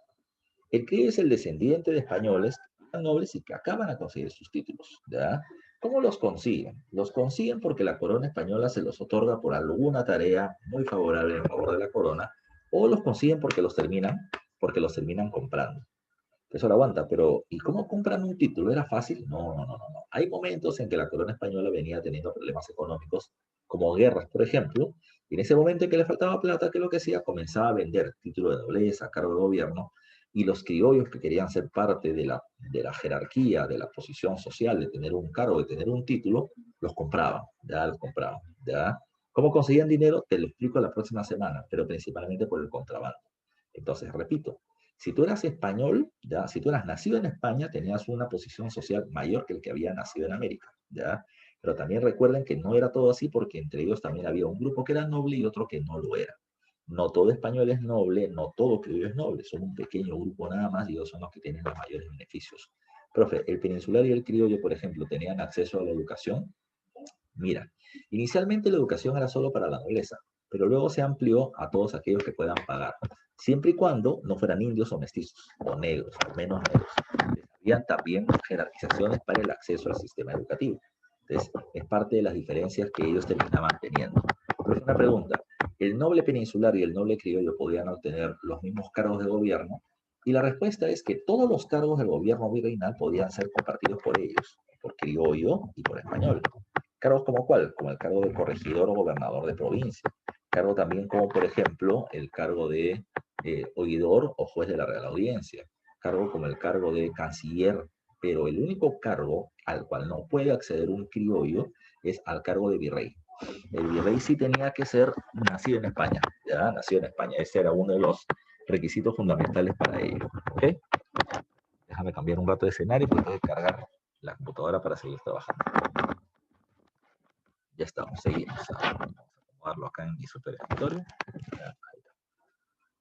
El que es el descendiente de españoles tan nobles y que acaban a conseguir sus títulos, ¿ya? ¿Cómo los consiguen? Los consiguen porque la corona española se los otorga por alguna tarea muy favorable en favor de la corona, o los consiguen porque los terminan comprando. Eso lo aguanta, pero ¿y cómo compran un título? ¿Era fácil? No, no, no, no, no. Hay momentos en que la corona española venía teniendo problemas económicos, como guerras, por ejemplo, y en ese momento en que le faltaba plata, ¿qué es lo que hacía? Comenzaba a vender título de nobleza, cargo de gobierno, y los criollos que querían ser parte de la jerarquía, de la posición social, de tener un cargo, de tener un título, los compraban, ya los compraban, ya. ¿Cómo conseguían dinero? Te lo explico la próxima semana, pero principalmente por el contrabando. Entonces, repito, si tú eras español, ¿ya? Si tú eras nacido en España, tenías una posición social mayor que el que había nacido en América, ¿ya? Pero también recuerden que no era todo así, porque entre ellos también había un grupo que era noble y otro que no lo era, No todo español es noble, no todo criollo es noble, son un pequeño grupo nada más y ellos son los que tienen los mayores beneficios. Profe, ¿el peninsular y el criollo, por ejemplo, tenían acceso a la educación? Mira, inicialmente la educación era solo para la nobleza, pero luego se amplió a todos aquellos que puedan pagar, siempre y cuando no fueran indios o mestizos, o negros, o menos negros. Había también jerarquizaciones para el acceso al sistema educativo. Entonces, es parte de las diferencias que ellos terminaban teniendo. Pero es una pregunta, ¿el noble peninsular y el noble criollo podían obtener los mismos cargos de gobierno? Y la respuesta es que todos los cargos del gobierno virreinal podían ser compartidos por ellos, por criollo y por español. Cargos como cuál, como el cargo de corregidor o gobernador de provincia. Cargo también como, por ejemplo, el cargo de oidor o juez de la Real Audiencia. Cargo como el cargo de canciller, pero el único cargo al cual no puede acceder un criollo es al cargo de virrey. El virrey sí tenía que ser nacido en España, ya nacido en España. Ese era uno de los requisitos fundamentales para ello. ¿Ok? Déjame cambiar un rato de escenario porque tengo que cargar la computadora para seguir trabajando. Ya estamos, seguimos. Vamos a acomodarlo acá en mi super escritorio.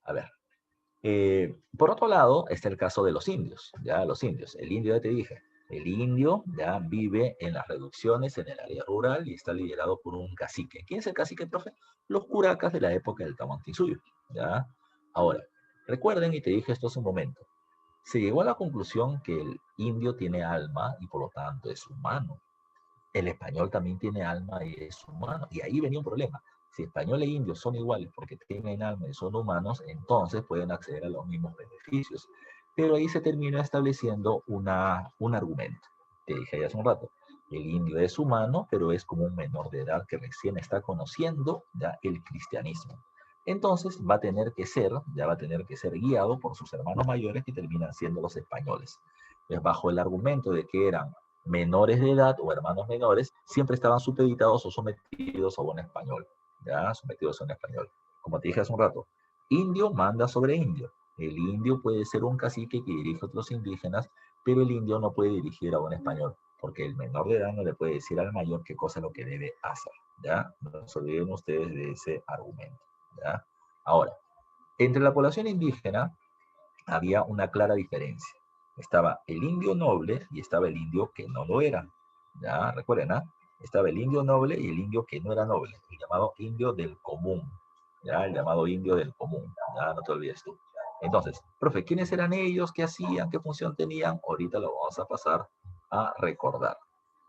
A ver. Por otro lado, está el caso de los indios. Ya los indios. El indio, ya te dije. El indio ya vive en las reducciones en el área rural y está liderado por un cacique. ¿Quién es el cacique, profe? Los curacas de la época del Tahuantinsuyo. ¿Ya? Ahora, recuerden, y te dije esto hace un momento, se llegó a la conclusión que el indio tiene alma y por lo tanto es humano. El español también tiene alma y es humano. Y ahí venía un problema. Si español e indio son iguales porque tienen alma y son humanos, entonces pueden acceder a los mismos beneficios. Pero ahí se termina estableciendo un argumento. Te dije ya hace un rato. El indio es humano, pero es como un menor de edad que recién está conociendo ya el cristianismo. Entonces ya va a tener que ser guiado por sus hermanos mayores que terminan siendo los españoles. Es bajo el argumento de que eran menores de edad o hermanos menores siempre estaban supeditados o sometidos a un español, ¿ya? Sometidos a un español. Como te dije hace un rato, indio manda sobre indio. El indio puede ser un cacique que dirige a otros indígenas, pero el indio no puede dirigir a un español, porque el menor de edad no le puede decir al mayor qué cosa es lo que debe hacer, ¿ya? No se olviden ustedes de ese argumento, ¿ya? Ahora, entre la población indígena había una clara diferencia. Estaba el indio noble y estaba el indio que no lo era. Ya, recuerden, ¿ah? Estaba el indio noble y el indio que no era noble, el llamado indio del común. Ya, el llamado indio del común. Ya, no te olvides tú. Entonces, profe, ¿quiénes eran ellos? ¿Qué hacían? ¿Qué función tenían? Ahorita lo vamos a pasar a recordar.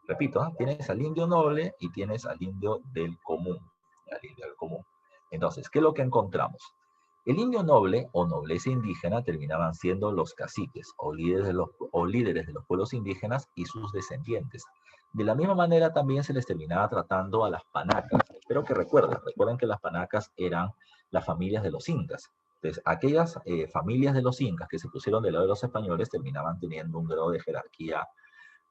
Repito, ¿ah? Tienes al indio noble y tienes al indio del común. Al indio del común. Entonces, ¿qué es lo que encontramos? El indio noble o nobleza indígena terminaban siendo los caciques o líderes de los pueblos indígenas y sus descendientes. De la misma manera también se les terminaba tratando a las panacas. Espero que recuerden que las panacas eran las familias de los incas. Entonces, aquellas familias de los incas que se pusieron del lado de los españoles terminaban teniendo un grado de jerarquía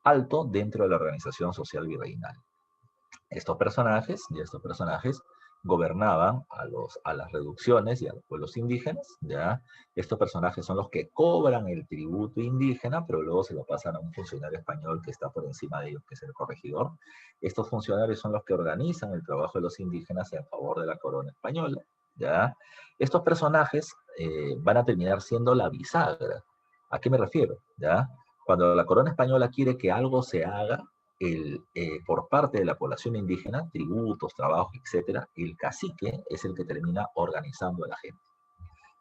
alto dentro de la organización social virreinal. Estos personajes gobernaban a las reducciones y a los pueblos indígenas, ¿ya? Estos personajes son los que cobran el tributo indígena, pero luego se lo pasan a un funcionario español que está por encima de ellos, que es el corregidor. Estos funcionarios son los que organizan el trabajo de los indígenas en favor de la corona española, ¿ya? Estos personajes van a terminar siendo la bisagra. ¿A qué me refiero? ¿Ya? Cuando la corona española quiere que algo se haga, por parte de la población indígena, tributos, trabajos, etcétera, el cacique es el que termina organizando a la gente.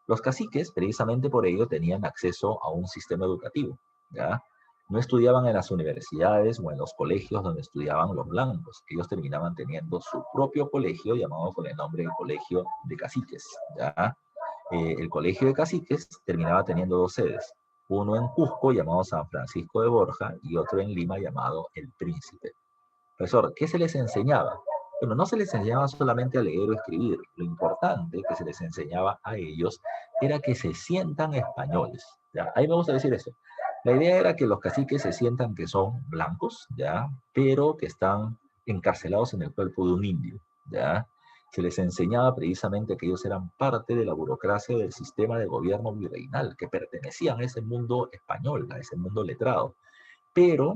Los caciques, precisamente por ello, tenían acceso a un sistema educativo, ¿ya? No estudiaban en las universidades o en los colegios donde estudiaban los blancos. Ellos terminaban teniendo su propio colegio, llamado con el nombre de Colegio de Caciques, ¿ya? El Colegio de Caciques terminaba teniendo dos sedes, uno en Cusco llamado San Francisco de Borja y otro en Lima llamado El Príncipe. Profesor, ¿qué se les enseñaba? Bueno, no se les enseñaba solamente a leer o escribir, lo importante que se les enseñaba a ellos era que se sientan españoles, ¿ya? Ahí me gusta decir eso. La idea era que los caciques se sientan que son blancos, ¿ya? Pero que están encarcelados en el cuerpo de un indio, ¿ya? Se les enseñaba precisamente que ellos eran parte de la burocracia del sistema de gobierno virreinal, que pertenecían a ese mundo español, a ese mundo letrado, pero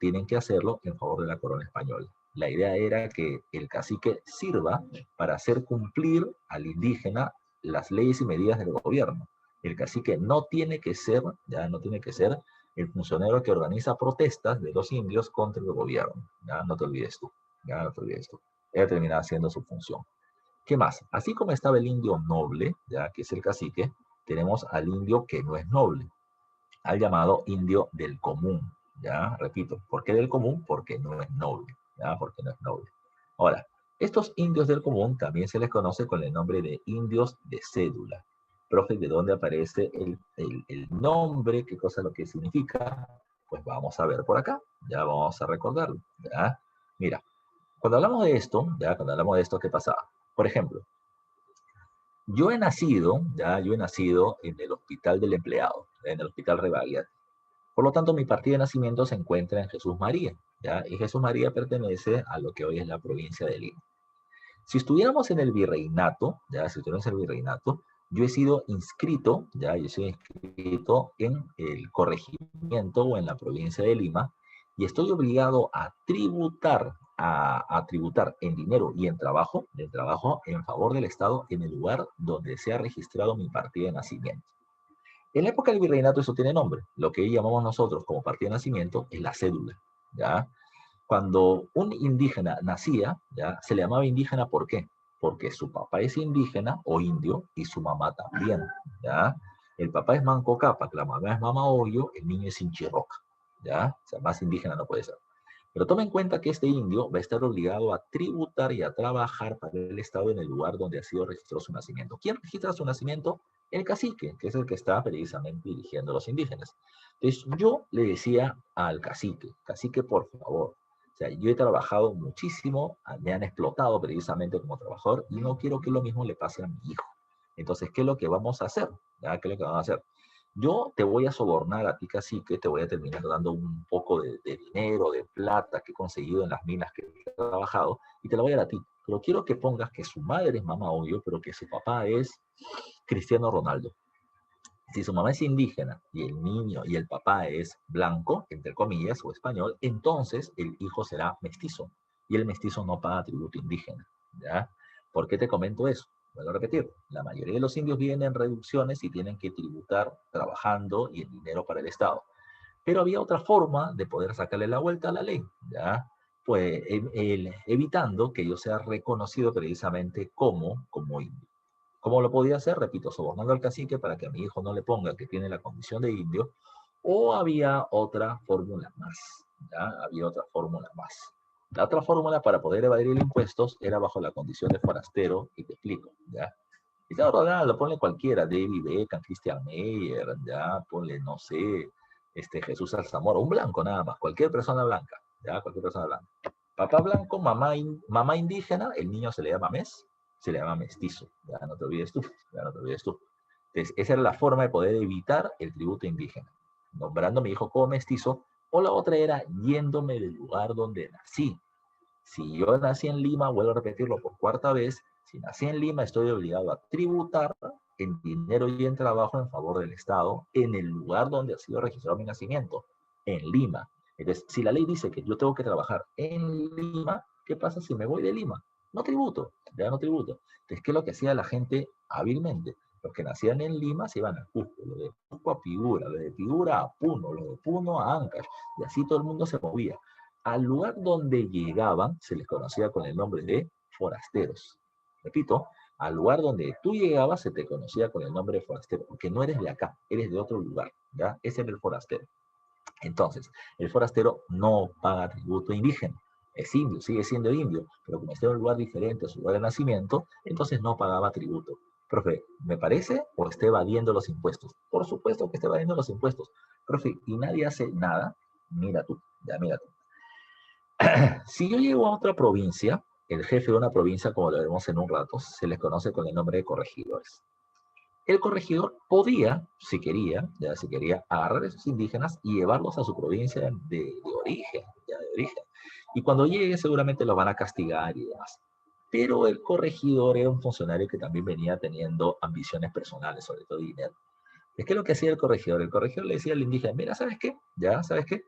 tienen que hacerlo en favor de la corona española. La idea era que el cacique sirva para hacer cumplir al indígena las leyes y medidas del gobierno. El cacique no tiene que ser, ya no tiene que ser el funcionario que organiza protestas de los indios contra el gobierno. Ya no te olvides tú, ya no te olvides tú. Ella terminaba haciendo su función. ¿Qué más? Así como estaba el indio noble, ya que es el cacique, tenemos al indio que no es noble, al llamado indio del común. Ya, repito, ¿por qué del común? Porque no es noble, ya, porque no es noble. Ahora, estos indios del común también se les conoce con el nombre de indios de cédula. Profe, ¿de dónde aparece el nombre? ¿Qué cosa es lo que significa? Pues vamos a ver por acá, ya vamos a recordarlo. ¿Ya? Mira, cuando hablamos de esto, ya, cuando hablamos de esto, ¿qué pasaba? Por ejemplo, yo he nacido en el Hospital del Empleado, en el Hospital Rebagliat. Por lo tanto, mi partida de nacimiento se encuentra en Jesús María, ¿ya? Y Jesús María pertenece a lo que hoy es la provincia de Lima. Si estuviéramos en el virreinato, ¿ya? Si estuviéramos en el virreinato, yo he sido inscrito, ¿ya? Yo he sido inscrito en el corregimiento o en la provincia de Lima y estoy obligado a tributar, a tributar en dinero y en trabajo en favor del Estado en el lugar donde se ha registrado mi partida de nacimiento. En la época del virreinato eso tiene nombre. Lo que llamamos nosotros como partida de nacimiento es la cédula, ¿ya? Cuando un indígena nacía, ¿ya? Se le llamaba indígena, ¿por qué? Porque su papá es indígena o indio y su mamá también, ¿ya? El papá es Manco Cápac, la mamá es Mama Oyo, el niño es Inchirroca, ¿ya? O sea, más indígena no puede ser. Pero toma en cuenta que este indio va a estar obligado a tributar y a trabajar para el Estado en el lugar donde ha sido registrado su nacimiento. ¿Quién registra su nacimiento? El cacique, que es el que está precisamente dirigiendo a los indígenas. Entonces yo le decía al cacique, cacique, por favor, o sea, yo he trabajado muchísimo, me han explotado precisamente como trabajador y no quiero que lo mismo le pase a mi hijo. Entonces, ¿qué es lo que vamos a hacer? ¿Ya? ¿Qué es lo que vamos a hacer? Yo te voy a sobornar a ti, cacique, te voy a terminar dando un poco de dinero, de plata que he conseguido en las minas que he trabajado, y te la voy a dar a ti. Pero quiero que pongas que su madre es Mama Oyo, pero que su papá es Cristiano Ronaldo. Si su mamá es indígena y el niño y el papá es blanco, entre comillas, o español, entonces el hijo será mestizo. Y el mestizo no paga tributo indígena. ¿Ya? ¿Por qué te comento eso? Vuelvo a repetir, la mayoría de los indios viven en reducciones y tienen que tributar trabajando y en dinero para el Estado. Pero había otra forma de poder sacarle la vuelta a la ley, ¿ya? Pues evitando que yo sea reconocido precisamente como indio. ¿Cómo lo podía hacer? Repito, sobornando al cacique para que a mi hijo no le ponga que tiene la condición de indio, o había otra fórmula más, ¿ya? Había otra fórmula más. La otra fórmula para poder evadir el impuestos era bajo la condición de forastero, y te explico, ¿ya? Y claro, lo ponle cualquiera, David Beckham, Christian Meyer, ya, ponle, no sé, Jesús Alzamora, un blanco nada más, cualquier persona blanca, ya, cualquier persona blanca. Papá blanco, mamá indígena, el niño se le llama se le llama mestizo, ya no te olvides tú, ya no te olvides tú. Entonces, esa era la forma de poder evitar el tributo indígena, nombrando a mi hijo como mestizo, o la otra era yéndome del lugar donde nací. Si yo nací en Lima, vuelvo a repetirlo por cuarta vez, si nací en Lima estoy obligado a tributar en dinero y en trabajo en favor del Estado en el lugar donde ha sido registrado mi nacimiento, en Lima. Entonces, si la ley dice que yo tengo que trabajar en Lima, ¿qué pasa si me voy de Lima? No tributo, ya no tributo. Entonces, ¿qué es lo que hacía la gente hábilmente? Los que nacían en Lima se iban a Cusco, lo de Cusco a Piura, lo de Piura a Puno, lo de Puno a Ancash, y así todo el mundo se movía. Al lugar donde llegaban se les conocía con el nombre de forasteros. Repito, al lugar donde tú llegabas se te conocía con el nombre de forastero, porque no eres de acá, eres de otro lugar, ¿ya? Ese era el forastero. Entonces, el forastero no paga tributo indígena. Es indio, sigue siendo indio, pero como está en un lugar diferente a su lugar de nacimiento, entonces no pagaba tributo. Profe, ¿me parece o está evadiendo los impuestos? Por supuesto que está evadiendo los impuestos. Profe, y nadie hace nada. Mira tú, ya mira tú. Si yo llego a otra provincia, el jefe de una provincia, como lo veremos en un rato, se les conoce con el nombre de corregidores. El corregidor podía, si quería, ya si quería, agarrar a esos indígenas y llevarlos a su provincia de origen, ya de origen. Y cuando llegue seguramente los van a castigar y demás. Pero el corregidor era un funcionario que también venía teniendo ambiciones personales, sobre todo dinero. Es que lo que hacía el corregidor le decía al indígena, mira, ¿sabes qué? Ya, ¿sabes qué?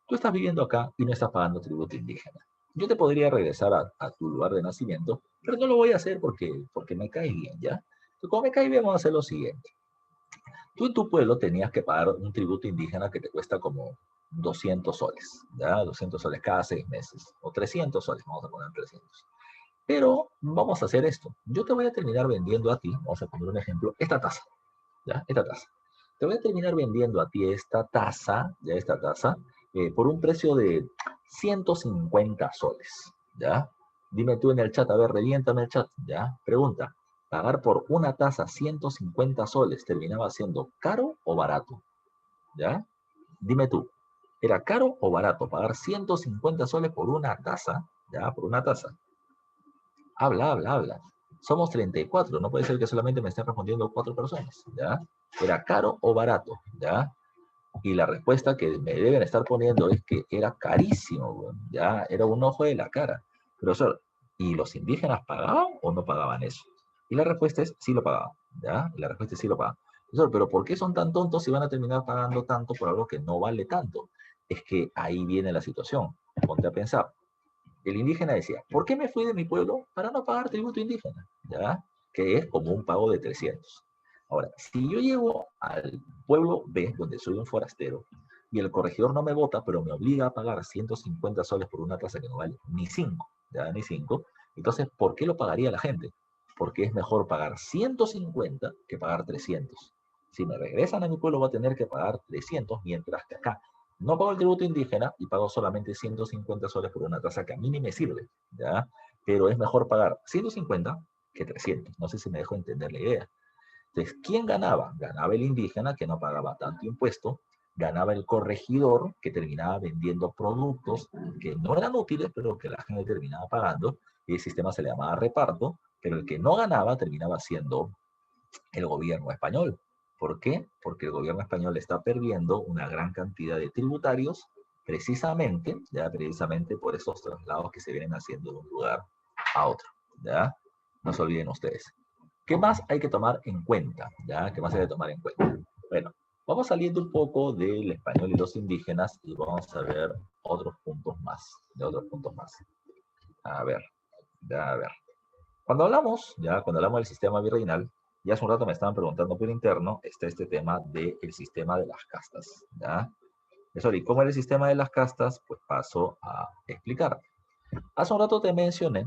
Tú estás viviendo acá y no estás pagando tributo indígena. yo te podría regresar a tu lugar de nacimiento, pero no lo voy a hacer porque me cae bien, ¿ya? Entonces, como me cae bien, vamos a hacer lo siguiente. Tú en tu pueblo tenías que pagar un tributo indígena que te cuesta como 200 soles, ¿ya? 200 soles cada 6 meses, o 300 soles, vamos a poner 300. Pero vamos a hacer esto. Yo te voy a terminar vendiendo a ti, vamos a poner un ejemplo, esta taza, ¿ya? Esta taza. Te voy a terminar vendiendo a ti esta taza, ya esta taza, por un precio de 150 soles, ¿ya? Dime tú en el chat, a ver, reviéntame el chat, ¿ya? Pregunta, ¿pagar por una taza 150 soles terminaba siendo caro o barato? ¿Ya? Dime tú, ¿era caro o barato pagar 150 soles por una taza? ¿Ya? Por una taza. Habla, habla, habla. Somos 34, no puede ser que solamente me estén respondiendo 4 personas, ¿ya? ¿Era caro o barato? ¿Ya? Y la respuesta que me deben estar poniendo es que era carísimo, ¿ya? Era un ojo de la cara. Profesor, ¿y los indígenas pagaban o no pagaban eso? Y la respuesta es sí lo pagaban, ¿ya? Y la respuesta es sí lo pagaban. Profesor, pero ¿por qué son tan tontos si van a terminar pagando tanto por algo que no vale tanto? Es que ahí viene la situación. Ponte a pensar. El indígena decía, ¿por qué me fui de mi pueblo? Para no pagar tributo indígena, ¿ya? Que es como un pago de 300. Ahora, si yo llego al pueblo B, donde soy un forastero, y el corregidor no me vota, pero me obliga a pagar 150 soles por una tasa que no vale ni 5, ¿ya? Ni 5, entonces, ¿por qué lo pagaría la gente? Porque es mejor pagar 150 que pagar 300. Si me regresan a mi pueblo, voy a tener que pagar 300, mientras que acá no pago el tributo indígena y pago solamente 150 soles por una tasa que a mí ni me sirve, ¿ya? Pero es mejor pagar 150 que 300. No sé si me dejo entender la idea. Entonces, ¿quién ganaba? Ganaba el indígena, que no pagaba tanto impuesto, ganaba el corregidor, que terminaba vendiendo productos que no eran útiles, pero que la gente terminaba pagando, y el sistema se le llamaba reparto, pero el que no ganaba terminaba siendo el gobierno español. ¿Por qué? Porque el gobierno español está perdiendo una gran cantidad de tributarios precisamente, ya precisamente por esos traslados que se vienen haciendo de un lugar a otro, ¿ya? No se olviden ustedes. ¿Qué más hay que tomar en cuenta? ¿Ya? ¿Qué más hay que tomar en cuenta? Bueno, vamos saliendo un poco del español y los indígenas y vamos a ver otros puntos más, de otros puntos más. A ver, ya a ver. Cuando hablamos del sistema virreinal, ya hace un rato me estaban preguntando por interno, está este tema del sistema de las castas, ¿ya? Eso, ¿y cómo era el sistema de las castas? Pues paso a explicar. Hace un rato te mencioné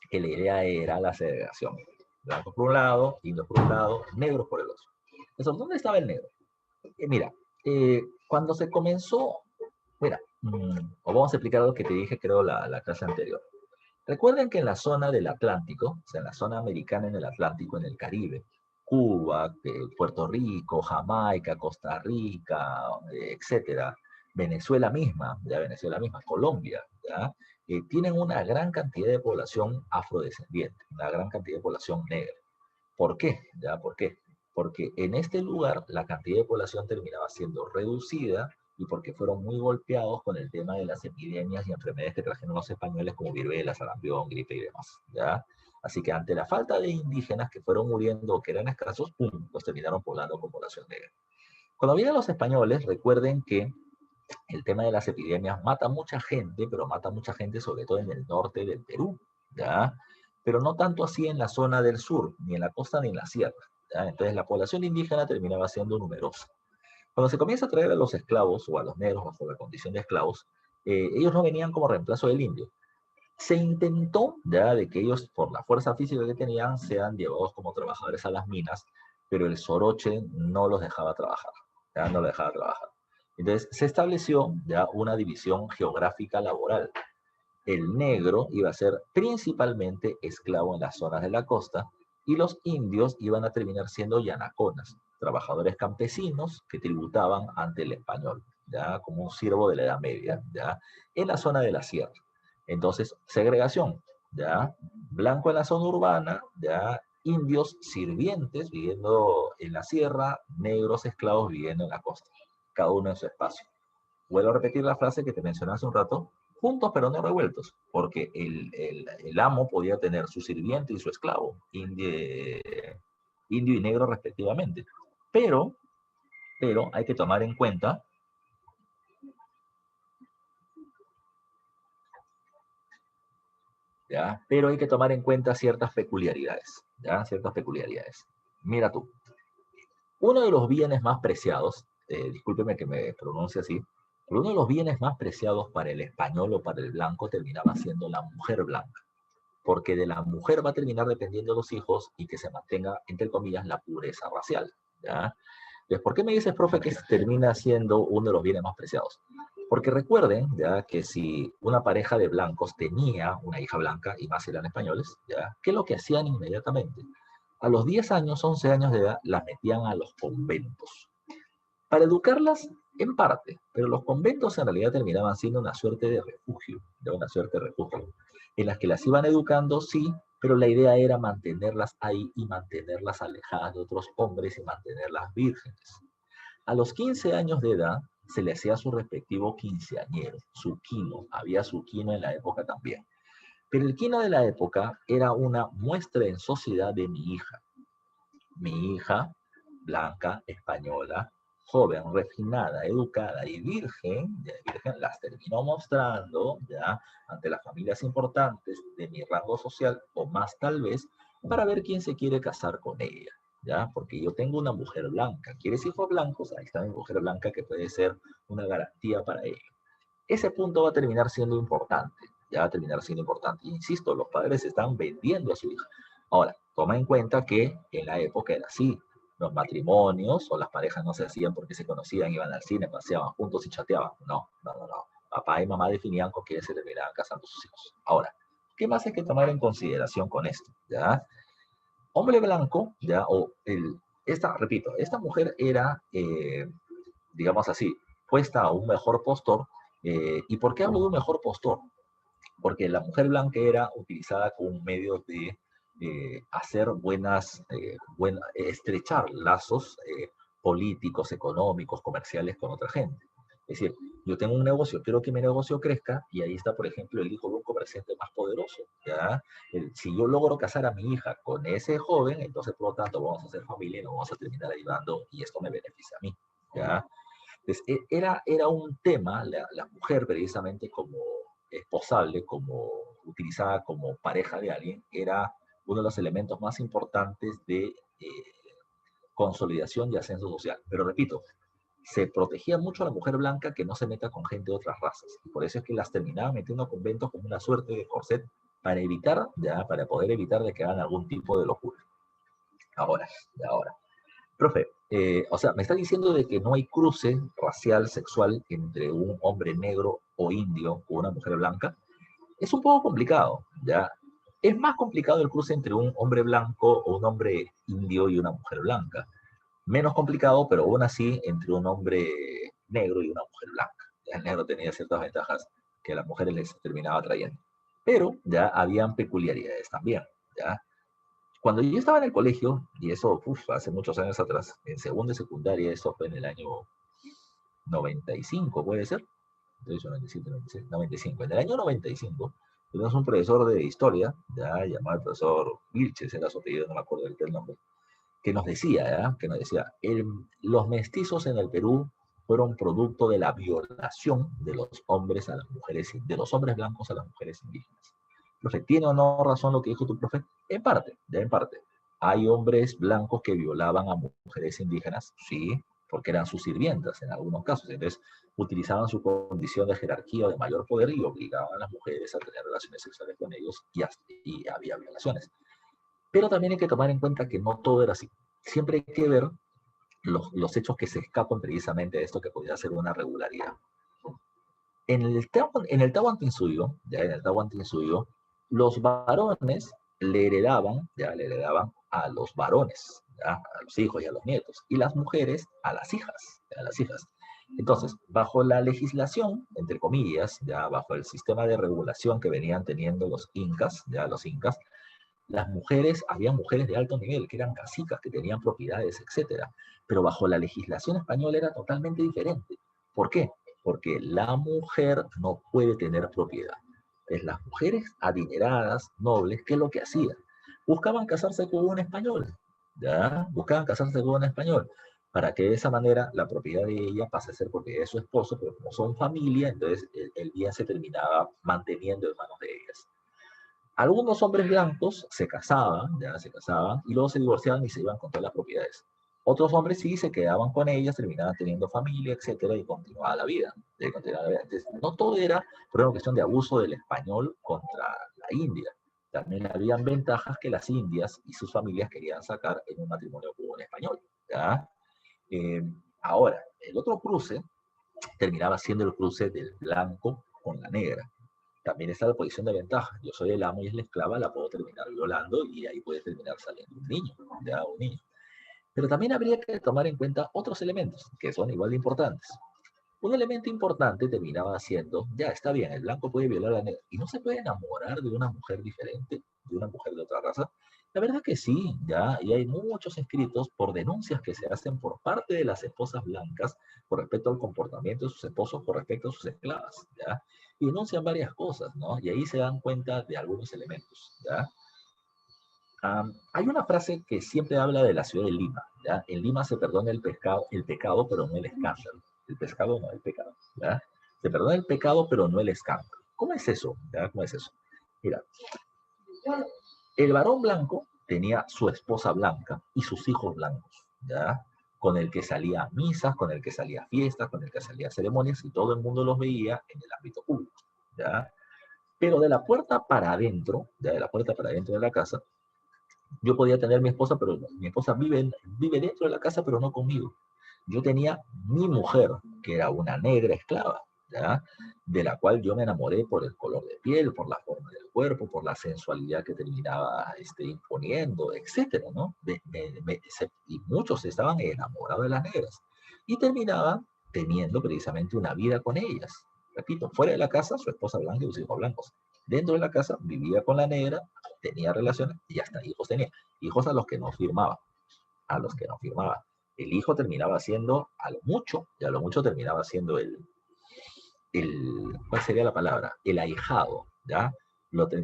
que la idea era la segregación. Blancos por un lado, indios por un lado, negros por el otro. Eso, ¿dónde estaba el negro? Mira, cuando se comenzó, mira, o vamos a explicar algo que te dije, creo, la clase anterior. Recuerden que en la zona del Atlántico, o sea, en la zona americana en el Atlántico, en el Caribe, Cuba, Puerto Rico, Jamaica, Costa Rica, etcétera, Venezuela misma, Colombia, ¿ya? Tienen una gran cantidad de población afrodescendiente, una gran cantidad de población negra. ¿Por qué? ¿Ya? ¿Por qué? Porque en este lugar la cantidad de población terminaba siendo reducida y porque fueron muy golpeados con el tema de las epidemias y enfermedades que trajeron los españoles como viruela, sarampión, gripe y demás, ¿ya? Así que ante la falta de indígenas que fueron muriendo o que eran escasos, ¡pum!, los terminaron poblando con población negra. Cuando vienen los españoles, recuerden que el tema de las epidemias mata mucha gente, pero mata mucha gente sobre todo en el norte del Perú, ¿ya? Pero no tanto así en la zona del sur, ni en la costa ni en la sierra, ¿ya? Entonces la población indígena terminaba siendo numerosa. Cuando se comienza a traer a los esclavos o a los negros bajo la condición de esclavos, ellos no venían como reemplazo del indio. Se intentó ya de que ellos, por la fuerza física que tenían, sean llevados como trabajadores a las minas, pero el soroche no los dejaba trabajar, ya no los dejaba trabajar. Entonces se estableció ya una división geográfica laboral. El negro iba a ser principalmente esclavo en las zonas de la costa y los indios iban a terminar siendo yanaconas, trabajadores campesinos que tributaban ante el español, ya como un siervo de la Edad Media, ya en la zona de la sierra. Entonces, segregación, ya blanco en la zona urbana, ya indios sirvientes viviendo en la sierra, negros esclavos viviendo en la costa, cada uno en su espacio. Vuelvo a repetir la frase que te mencioné hace un rato, juntos pero no revueltos, porque el amo podía tener su sirviente y su esclavo, indio y negro respectivamente. Pero, pero hay que tomar en cuenta ¿ya? Pero hay que tomar en cuenta ciertas peculiaridades, ¿ya? Ciertas peculiaridades. Mira tú, uno de los bienes más preciados, discúlpeme que me pronuncie así, pero uno de los bienes más preciados para el español o para el blanco terminaba siendo la mujer blanca, porque de la mujer va a terminar dependiendo los hijos y que se mantenga, entre comillas, la pureza racial, ¿ya? Entonces, ¿por qué me dices, profe, que termina siendo uno de los bienes más preciados? Porque recuerden, ya, que si una pareja de blancos tenía una hija blanca, y más si eran españoles, ya, ¿qué es lo que hacían inmediatamente? A los 10 años, 11 años de edad, las metían a los conventos para educarlas en parte, pero los conventos en realidad terminaban siendo una suerte de refugio, de una suerte de refugio, en las que las iban educando, sí, pero la idea era mantenerlas ahí y mantenerlas alejadas de otros hombres y mantenerlas vírgenes. A los 15 años de edad se le hacía su respectivo quinceañero, su quino, había su quino en la época también. Pero el quino de la época era una muestra en sociedad de mi hija, blanca, española, joven, refinada, educada y virgen, las terminó mostrando ya ante las familias importantes de mi rango social o más tal vez para ver quién se quiere casar con ella, ya, porque yo tengo una mujer blanca. ¿Quieres hijos blancos? Ahí está mi mujer blanca que puede ser una garantía para ello. Ese punto va a terminar siendo importante, ya va a terminar siendo importante. Insisto, los padres están vendiendo a su hija. Ahora, toma en cuenta que en la época era así. Los matrimonios o las parejas no se hacían porque se conocían, iban al cine, paseaban juntos y chateaban. No, no, no, no. Papá y mamá definían con quién se terminaban casando sus hijos. Ahora, ¿qué más hay que tomar en consideración con esto? ¿Ya? Hombre blanco, ¿ya? Repito, esta mujer era, digamos así, puesta a un mejor postor. ¿Y por qué hablo de un mejor postor? Porque la mujer blanca era utilizada como un medio de hacer estrechar lazos políticos, económicos, comerciales con otra gente. Es decir, yo tengo un negocio, quiero que mi negocio crezca, y ahí está, por ejemplo, el hijo de un comerciante más poderoso, ¿ya? Si yo logro casar a mi hija con ese joven, entonces, por lo tanto, vamos a hacer familia y nos vamos a terminar ayudando, y esto me beneficia a mí, ¿ya? Entonces, era un tema, la mujer precisamente como esposable, como utilizada como pareja de alguien, era uno de los elementos más importantes de consolidación y ascenso social. Pero repito, se protegía mucho a la mujer blanca que no se meta con gente de otras razas. Y por eso es que las terminaba metiendo a conventos como una suerte de corset para evitar, ya, para poder evitar de que hagan algún tipo de locura. Ahora, ahora. Profe, o sea, me está diciendo de que no hay cruce racial, sexual entre un hombre negro o indio con una mujer blanca. Es un poco complicado, ¿ya? Es más complicado el cruce entre un hombre blanco o un hombre indio y una mujer blanca. Menos complicado, pero aún así, entre un hombre negro y una mujer blanca. Ya el negro tenía ciertas ventajas que a las mujeres les terminaba trayendo. Pero ya habían peculiaridades también, ¿ya? Cuando yo estaba en el colegio, y eso hace muchos años atrás, en segundo y secundaria, eso fue en el año 95, ¿puede ser? Entonces, 97, 96, 95. En el año 95, tuvimos un profesor de historia, ya llamado el profesor Vilches, era su apellido, no me acuerdo del nombre, que nos decía, ¿ya? Que nos decía, los mestizos en el Perú fueron producto de la violación de los hombres a las mujeres, de los hombres blancos a las mujeres indígenas. Profe, ¿tiene o no razón lo que dijo tu profe? En parte, ya en parte. ¿Hay hombres blancos que violaban a mujeres indígenas? Sí, porque eran sus sirvientas en algunos casos. Entonces, utilizaban su condición de jerarquía o de mayor poder y obligaban a las mujeres a tener relaciones sexuales con ellos y había violaciones. Pero también hay que tomar en cuenta que no todo era así. Siempre hay que ver los hechos que se escapan precisamente de esto que podría ser una regularidad. En el Tahuantinsuyo, ya en el Tahuantinsuyo, los varones le heredaban a los varones, ¿ya? A los hijos y a los nietos, y las mujeres a las hijas, a las hijas. Entonces, bajo la legislación, entre comillas, ya bajo el sistema de regulación que venían teniendo los incas, las mujeres, había mujeres de alto nivel, que eran cacicas, que tenían propiedades, etcétera. Pero bajo la legislación española era totalmente diferente. ¿Por qué? Porque la mujer no puede tener propiedad. Entonces, las mujeres adineradas, nobles, ¿qué es lo que hacían? Buscaban casarse con un español, ¿ya? Buscaban casarse con un español, para que de esa manera la propiedad de ella pase a ser propiedad de su esposo, pero como son familia, entonces el bien se terminaba manteniendo en manos de ellas. Algunos hombres blancos se casaban, ya se casaban, y luego se divorciaban y se iban con todas las propiedades. Otros hombres sí se quedaban con ellas, terminaban teniendo familia, etcétera, y continuaba la vida. Entonces, no todo era por una cuestión de abuso del español contra la India. También habían ventajas que las indias y sus familias querían sacar en un matrimonio con un español. ¿Ya? Eh, Ahora, el otro cruce terminaba siendo el cruce del blanco con la negra. También está la posición de ventaja. Yo soy el amo y es la esclava, la puedo terminar violando y ahí puede terminar saliendo un niño, ya un niño. Pero también habría que tomar en cuenta otros elementos que son igual de importantes. Un elemento importante terminaba siendo, ya está bien, el blanco puede violar a la negra y no se puede enamorar de una mujer diferente, de una mujer de otra raza. La verdad que sí, ya, y hay muchos escritos por denuncias que se hacen por parte de las esposas blancas con respecto al comportamiento de sus esposos, con respecto a sus esclavas, ya, y denuncian varias cosas, ¿no? Y ahí se dan cuenta de algunos elementos, ya. Hay una frase que siempre habla de la ciudad de Lima, ¿ya? En Lima se perdona el pecado, pero no el escándalo. El pescado no el pecado, ¿ya? Se perdona el pecado, pero no el escándalo. ¿Cómo es eso? ¿Ya? ¿Cómo es eso? Mira, el varón blanco tenía su esposa blanca y sus hijos blancos, ¿ya? Con el que salía a misas, con el que salía a fiestas, con el que salía a ceremonias y todo el mundo los veía en el ámbito público, ¿ya? Pero de la puerta para adentro, ¿ya? De la puerta para adentro de la casa, yo podía tener mi esposa, pero mi esposa vive dentro de la casa, pero no conmigo. Yo tenía mi mujer, que era una negra esclava, ¿ya? De la cual yo me enamoré por el color de piel, por la forma del cuerpo, por la sensualidad que terminaba imponiendo, etcétera, ¿no? Y muchos estaban enamorados de las negras y terminaban teniendo precisamente una vida con ellas. Repito, fuera de la casa, su esposa blanca y sus hijos blancos. Dentro de la casa vivía con la negra, tenía relaciones y hasta hijos tenía. Hijos a los que no firmaba, a los que no firmaba. El hijo terminaba siendo, a lo mucho, y a lo mucho terminaba siendo ¿cuál sería la palabra? El ahijado, ¿ya?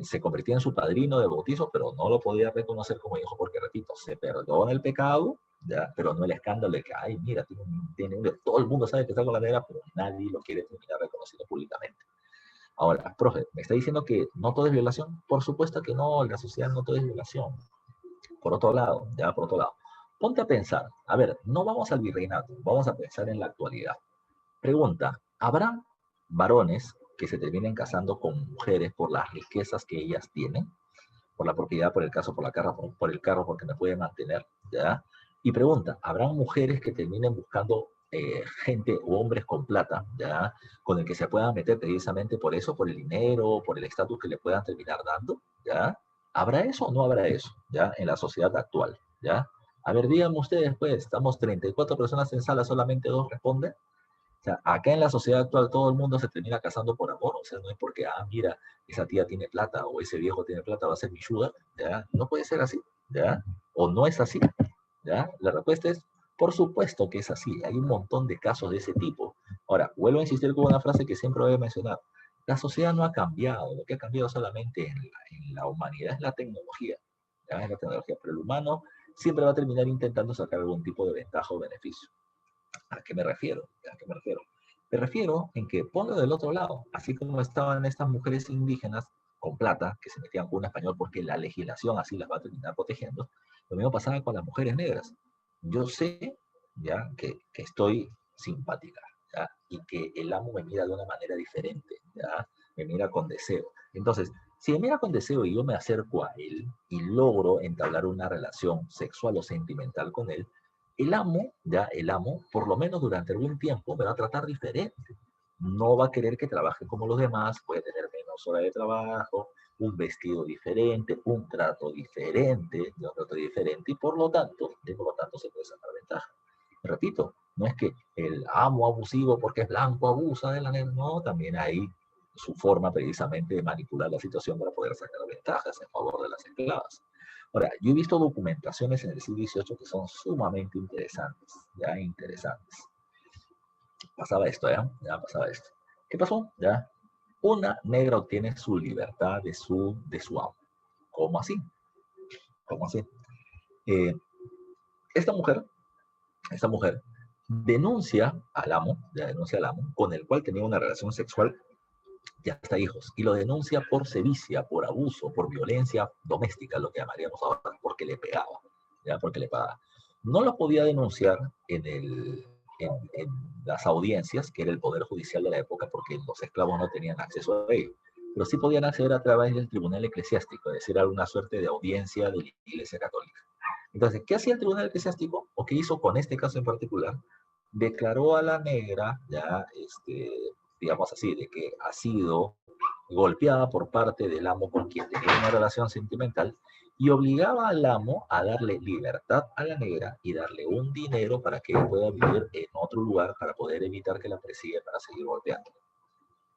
Se convertía en su padrino de bautizo, pero no lo podía reconocer como hijo porque, repito, se perdona el pecado, ¿ya? Pero no el escándalo de que, ay, mira, todo el mundo sabe que está con la negra, pero nadie lo quiere terminar reconociendo públicamente. Ahora, profe, ¿me está diciendo que no todo es violación? Por supuesto que no, en la sociedad no todo es violación. Por otro lado, ya por otro lado, ponte a pensar, a ver, no vamos al virreinato, vamos a pensar en la actualidad. Pregunta, ¿habrá varones que se terminen casando con mujeres por las riquezas que ellas tienen? Por la propiedad, por el caso, por el carro, porque me pueden mantener, ¿ya? Y pregunta, ¿habrán mujeres que terminen buscando gente o hombres con plata, ¿ya? Con el que se puedan meter precisamente por eso, por el dinero, por el estatus que le puedan terminar dando, ¿ya? ¿Habrá eso o no habrá eso, ¿ya? En la sociedad actual, ¿ya? A ver, díganme ustedes, pues, estamos 34 personas en sala, solamente dos responden. O sea, acá en la sociedad actual todo el mundo se termina casando por amor, o sea, no es porque, mira, esa tía tiene plata o ese viejo tiene plata, va a ser mi sugar, ¿ya? No puede ser así, ¿ya? O no es así, ¿ya? La respuesta es, por supuesto que es así, hay un montón de casos de ese tipo. Ahora, vuelvo a insistir con una frase que siempre voy a mencionar. La sociedad no ha cambiado, lo que ha cambiado solamente en la humanidad es la tecnología, ¿ya? Es la tecnología, pero el humano siempre va a terminar intentando sacar algún tipo de ventaja o beneficio. ¿A qué me refiero? ¿A qué me refiero? Me refiero en que ponlo del otro lado, así como estaban estas mujeres indígenas con plata que se metían con un español porque la legislación así las va a terminar protegiendo, lo mismo pasaba con las mujeres negras. Yo sé ya que estoy simpática, ¿ya? Y que el amo me mira de una manera diferente, ¿ya? Me mira con deseo. Entonces, si me mira con deseo y yo me acerco a él y logro entablar una relación sexual o sentimental con él, el amo, por lo menos durante algún tiempo, me va a tratar diferente. No va a querer que trabaje como los demás, puede tener menos horas de trabajo, un vestido diferente, un trato diferente, y por lo tanto se puede sacar ventaja. Repito, no es que el amo abusivo porque es blanco abusa de la negra, no, también hay su forma precisamente de manipular la situación para poder sacar ventajas en favor de las esclavas. Ahora, yo he visto documentaciones en el siglo XVIII que son sumamente interesantes, ya interesantes. Pasaba esto, ya pasaba esto. ¿Qué pasó? Ya, una negra obtiene su libertad de su amo. ¿Cómo así? ¿Cómo así? Eh, esta mujer, esta mujer denuncia al amo, ya denuncia al amo, con el cual tenía una relación sexual ya está hijos, y lo denuncia por sevicia, por abuso, por violencia doméstica, lo que llamaríamos ahora, porque le pegaba, ya, porque le pagaba. No lo podía denunciar en las audiencias, que era el poder judicial de la época, porque los esclavos no tenían acceso a ello, pero sí podían acceder a través del tribunal eclesiástico, es decir, alguna suerte de audiencia de la Iglesia Católica. Entonces, ¿qué hacía el tribunal eclesiástico? ¿O qué hizo con este caso en particular? Declaró a la negra, ya, digamos así, de que ha sido golpeada por parte del amo con quien tenía una relación sentimental y obligaba al amo a darle libertad a la negra y darle un dinero para que ella pueda vivir en otro lugar para poder evitar que la persiga para seguir golpeando.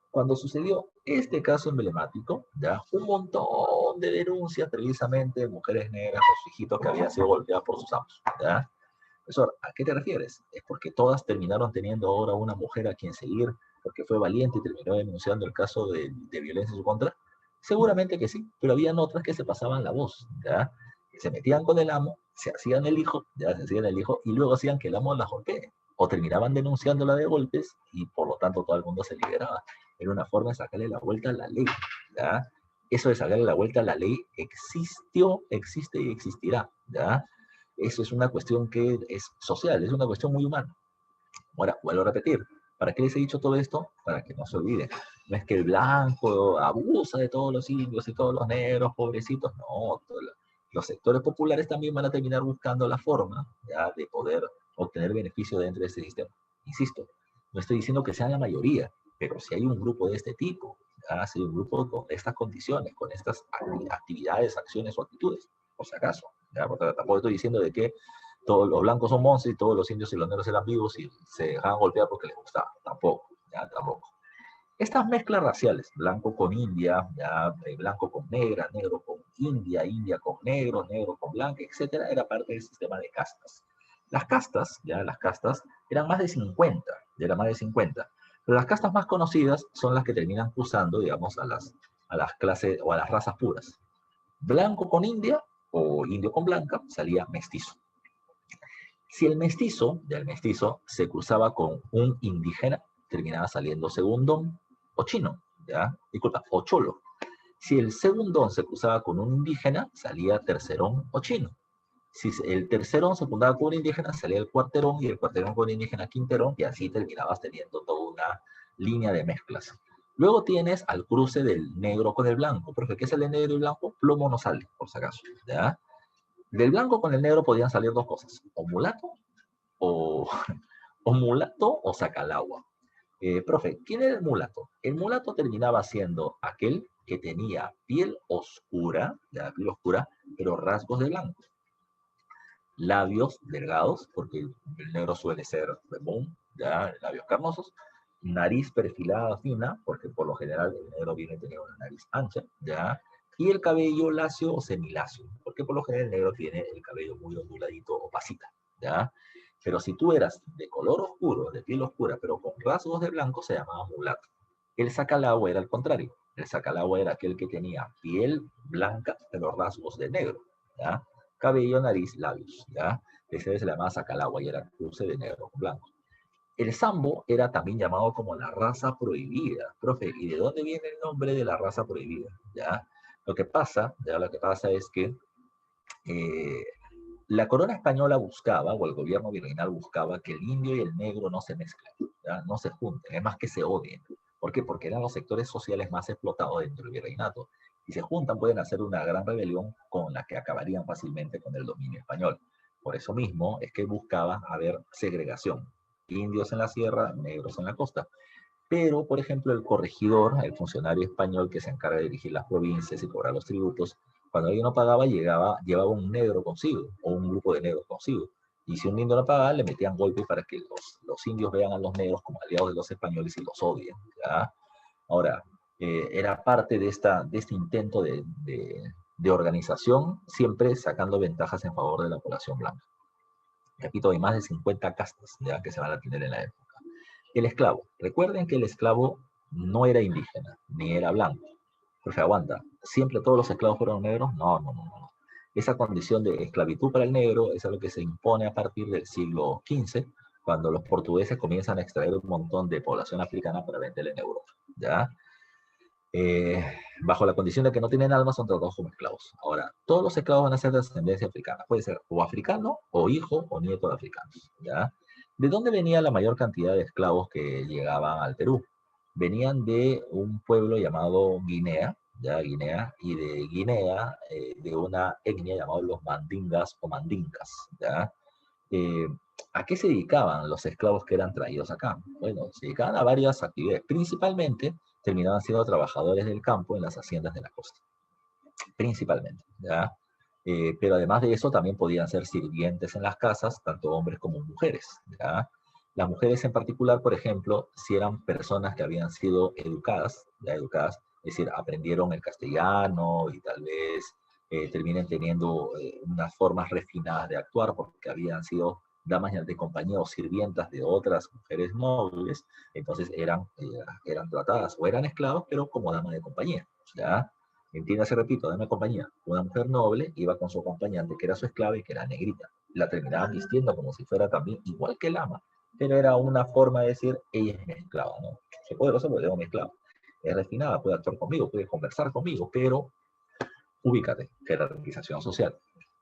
Cuando sucedió este caso emblemático, ya un montón de denuncias precisamente de mujeres negras por sus hijitos que habían sido golpeadas por sus amos, ¿ya? Profesor, ¿a qué te refieres? ¿Es porque todas terminaron teniendo ahora una mujer a quien seguir porque fue valiente y terminó denunciando el caso de violencia en su contra? Seguramente que sí, pero habían otras que se pasaban la voz, ¿ya? Que se metían con el amo, se hacían el hijo, ya se hacían el hijo, y luego hacían que el amo las golpee. O terminaban denunciándola de golpes y por lo tanto todo el mundo se liberaba. Era una forma de sacarle la vuelta a la ley, ¿ya? Eso de sacarle la vuelta a la ley existió, existe y existirá, ¿ya? Eso es una cuestión que es social, es una cuestión muy humana. Ahora, vuelvo a repetir, ¿para qué les he dicho todo esto? Para que no se olviden. No es que el blanco abusa de todos los indios y todos los negros, pobrecitos, no. Los sectores populares también van a terminar buscando la forma, ya, de poder obtener beneficio dentro de este sistema. Insisto, no estoy diciendo que sean la mayoría, pero si hay un grupo de este tipo, ya, si hay un grupo con estas condiciones, con estas actividades, acciones o actitudes, por si acaso, ya, porque tampoco estoy diciendo de que todos los blancos son monstruos y todos los indios y los negros eran vivos y se dejaban golpear porque les gustaba. Tampoco, ya, tampoco. Estas mezclas raciales, blanco con india, ya, blanco con negra, negro con india, india con negro, negro con blanca, etcétera, era parte del sistema de castas. Las castas, ya, las castas, eran más de 50, eran más de 50. Pero las castas más conocidas son las que terminan cruzando, digamos, a las clases o a las razas puras. Blanco con india o indio con blanca salía mestizo. Si el mestizo, del mestizo, se cruzaba con un indígena, terminaba saliendo segundón o chino, ¿ya? Disculpa, o cholo. Si el segundón se cruzaba con un indígena, salía tercerón o chino. Si el tercerón se juntaba con un indígena, salía el cuarterón, y el cuarterón con un indígena quinterón, y así terminabas teniendo toda una línea de mezclas. Luego tienes al cruce del negro con el blanco. Porque ¿qué es el negro y blanco? Plomo no sale, por si acaso, ¿ya? Del blanco con el negro podían salir dos cosas, o mulato o, o mulato o sacalagua. Profe, ¿quién era el mulato? El mulato terminaba siendo aquel que tenía piel oscura, ya, piel oscura, pero rasgos de blanco. Labios delgados, porque el negro suele ser boom, ya, labios carnosos. Nariz perfilada fina, porque por lo general el negro viene teniendo una nariz ancha, ya. Y el cabello lacio o semilacio, porque por lo general el negro tiene el cabello muy onduladito o pasita, ya. Pero si tú eras de color oscuro, de piel oscura, pero con rasgos de blanco, se llamaba mulato. El sacalagua era al contrario. El sacalagua era aquel que tenía piel blanca, pero rasgos de negro, ¿ya? Cabello, nariz, labios, ¿ya? Ese se le llamaba sacalagua y era cruce de negro con blanco. El sambo era también llamado como la raza prohibida, profe. ¿Y de dónde viene el nombre de la raza prohibida? ¿Ya? Lo que pasa es que eh, la corona española buscaba, o el gobierno virreinal buscaba, que el indio y el negro no se mezclen, ¿ya? No se junten, es más que se odien. ¿Por qué? Porque eran los sectores sociales más explotados dentro del virreinato. Si se juntan, pueden hacer una gran rebelión con la que acabarían fácilmente con el dominio español. Por eso mismo es que buscaba haber segregación. Indios en la sierra, negros en la costa. Pero, por ejemplo, el corregidor, el funcionario español que se encarga de dirigir las provincias y cobrar los tributos, cuando alguien no pagaba, llevaba un negro consigo, o un grupo de negros consigo. Y si un indio no pagaba, le metían golpes para que los indios vean a los negros como aliados de los españoles y los odien, ¿ya? Ahora, era parte de este intento de organización, siempre sacando ventajas en favor de la población blanca. Repito, hay más de 50 castas, ¿ya?, que se van a tener en la época. El esclavo. Recuerden que el esclavo no era indígena, ni era blanco. Pero se aguanta. ¿Siempre todos los esclavos fueron negros? No, no, no, no. Esa condición de esclavitud para el negro es algo que se impone a partir del siglo XV, cuando los portugueses comienzan a extraer un montón de población africana para venderla en Europa, ¿ya? Eh, Bajo la condición de que no tienen alma, son tratados como esclavos. Ahora, todos los esclavos van a ser de ascendencia africana. Puede ser o africano, o hijo, o nieto de africanos. ¿Ya? ¿De dónde venía la mayor cantidad de esclavos que llegaban al Perú? Venían de un pueblo llamado Guinea, ¿ya? Guinea, y de Guinea, de una etnia llamada los mandingas o mandinkas, ¿ya? Eh, ¿A qué se dedicaban los esclavos que eran traídos acá? Bueno, se dedicaban a varias actividades. Principalmente terminaban siendo trabajadores del campo en las haciendas de la costa. Principalmente, ¿ya? Pero además de eso también podían ser sirvientes en las casas, tanto hombres como mujeres, ¿ya? Las mujeres en particular, por ejemplo, si eran personas que habían sido educadas, ya educadas, es decir, aprendieron el castellano y tal vez terminen teniendo unas formas refinadas de actuar porque habían sido damas de compañía o sirvientas de otras mujeres nobles, entonces eran tratadas o eran esclavos, pero como damas de compañía, ¿ya? Entiéndase, repito, dame compañía. Una mujer noble iba con su acompañante, que era su esclava y que era negrita. La terminaban vistiendo como si fuera también igual que el ama, pero era una forma de decir, ella es mi esclava, ¿no? Soy poderosa porque tengo mi esclava. Es refinada, puede actuar conmigo, puede conversar conmigo, pero ubícate, jerarquización social.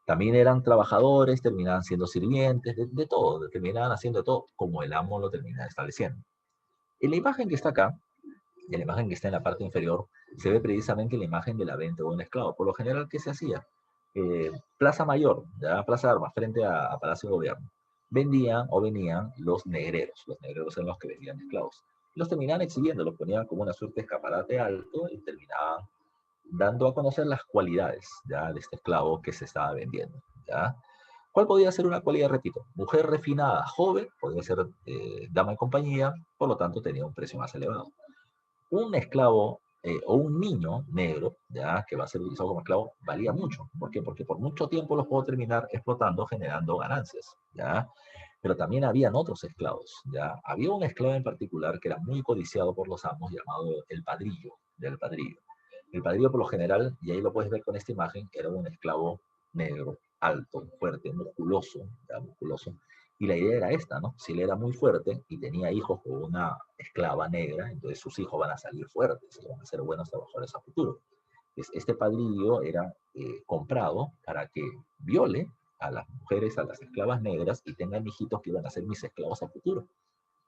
También eran trabajadores, terminaban siendo sirvientes, de todo, terminaban haciendo de todo, como el amo lo termina estableciendo. En la imagen que está acá, y la imagen que está en la parte inferior, se ve precisamente la imagen de la venta de un esclavo. Por lo general, ¿qué se hacía? Plaza Mayor, ¿ya? Plaza de Armas, frente a Palacio de Gobierno. Vendían o venían los negreros. Los negreros eran los que vendían esclavos. Los terminaban exhibiendo, los ponían como una suerte de escaparate alto y terminaban dando a conocer las cualidades, ¿ya? De este esclavo que se estaba vendiendo, ¿ya? ¿Cuál podía ser una cualidad? Repito, mujer refinada, joven, podía ser dama de compañía, por lo tanto tenía un precio más elevado. Un esclavo o un niño negro, ya que va a ser utilizado como esclavo, valía mucho. ¿Por qué? Porque por mucho tiempo los puedo terminar explotando, generando ganancias, ¿ya? Pero también habían otros esclavos, ¿ya? Había un esclavo en particular que era muy codiciado por los amos, llamado el padrillo, del padrillo. El padrillo, por lo general, y ahí lo puedes ver con esta imagen, era un esclavo negro, alto, fuerte, musculoso, ¿ya? Musculoso. Y la idea era esta, ¿no? Si él era muy fuerte y tenía hijos con una esclava negra, entonces sus hijos van a salir fuertes y van a ser buenos trabajadores a futuro. Este padrillo era comprado para que viole a las mujeres, a las esclavas negras y tengan hijitos que iban a ser mis esclavos a futuro.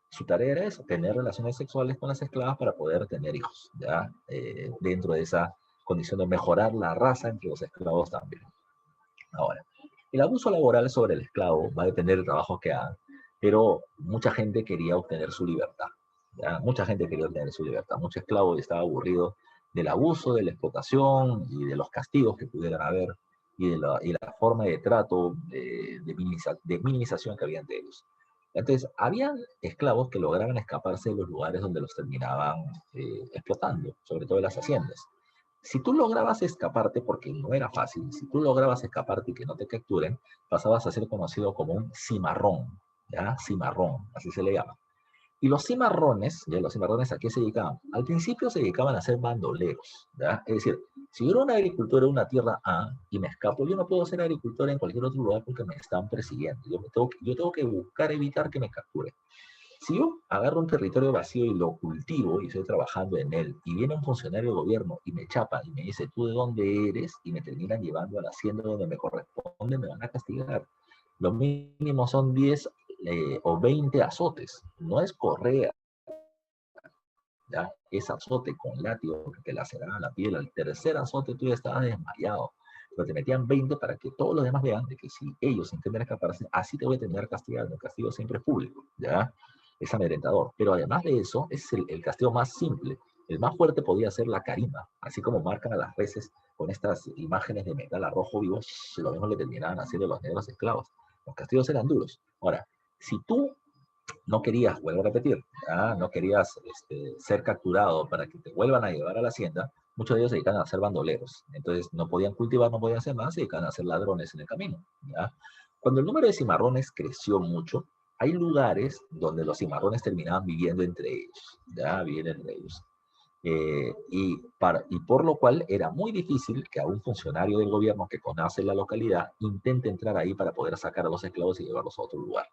Su tarea era eso, tener relaciones sexuales con las esclavas para poder tener hijos, ¿ya? Dentro de esa condición de mejorar la raza entre los esclavos también. Ahora, el abuso laboral sobre el esclavo va a depender del trabajo que haga, pero mucha gente quería obtener su libertad, ¿ya? Mucha gente quería obtener su libertad. Mucho esclavo estaba aburrido del abuso, de la explotación y de los castigos que pudieran haber y la forma de trato, de minimización que había entre ellos. Entonces, había esclavos que lograban escaparse de los lugares donde los terminaban explotando, sobre todo en las haciendas. Si tú lograbas escaparte, porque no era fácil, si tú lograbas escaparte y que no te capturen, pasabas a ser conocido como un cimarrón, ¿ya? Cimarrón, así se le llama. Y los cimarrones, ¿ya? Los cimarrones, ¿a qué se dedicaban? Al principio se dedicaban a ser bandoleros, ¿ya? Es decir, si yo era un agricultor en una tierra A y me escapo, yo no puedo ser agricultor en cualquier otro lugar porque me están persiguiendo. Yo tengo que buscar evitar que me capturen. Si yo agarro un territorio vacío y lo cultivo y estoy trabajando en él, y viene un funcionario del gobierno y me chapa y me dice, ¿tú de dónde eres? Y me terminan llevando a la hacienda donde me corresponde, me van a castigar. Lo mínimo son 10 o 20 azotes. No es correa, ¿ya? Es azote con látigo que te laceraba la piel. Al tercer azote tú ya estabas desmayado. Pero te metían 20 para que todos los demás vean de que si ellos intentan escaparse, así te voy a terminar castigando. El castigo siempre es público, ¿ya? Es amedrentador. Pero además de eso, es el castigo más simple. El más fuerte podía ser la carima, así como marcan a las reses con estas imágenes de metal a rojo vivo, lo mismo le terminaban haciendo los negros esclavos. Los castigos eran duros. Ahora, si tú no querías, vuelvo a repetir, ¿ya? No querías ser capturado para que te vuelvan a llevar a la hacienda, muchos de ellos se dedican a ser bandoleros. Entonces no podían cultivar, no podían hacer nada, se dedican a ser ladrones en el camino, ¿ya? Cuando el número de cimarrones creció mucho, hay lugares donde los cimarrones terminaban viviendo entre ellos, ¿ya? Viviendo entre ellos. Y por lo cual era muy difícil que a un funcionario del gobierno que conoce la localidad intente entrar ahí para poder sacar a los esclavos y llevarlos a otro lugar.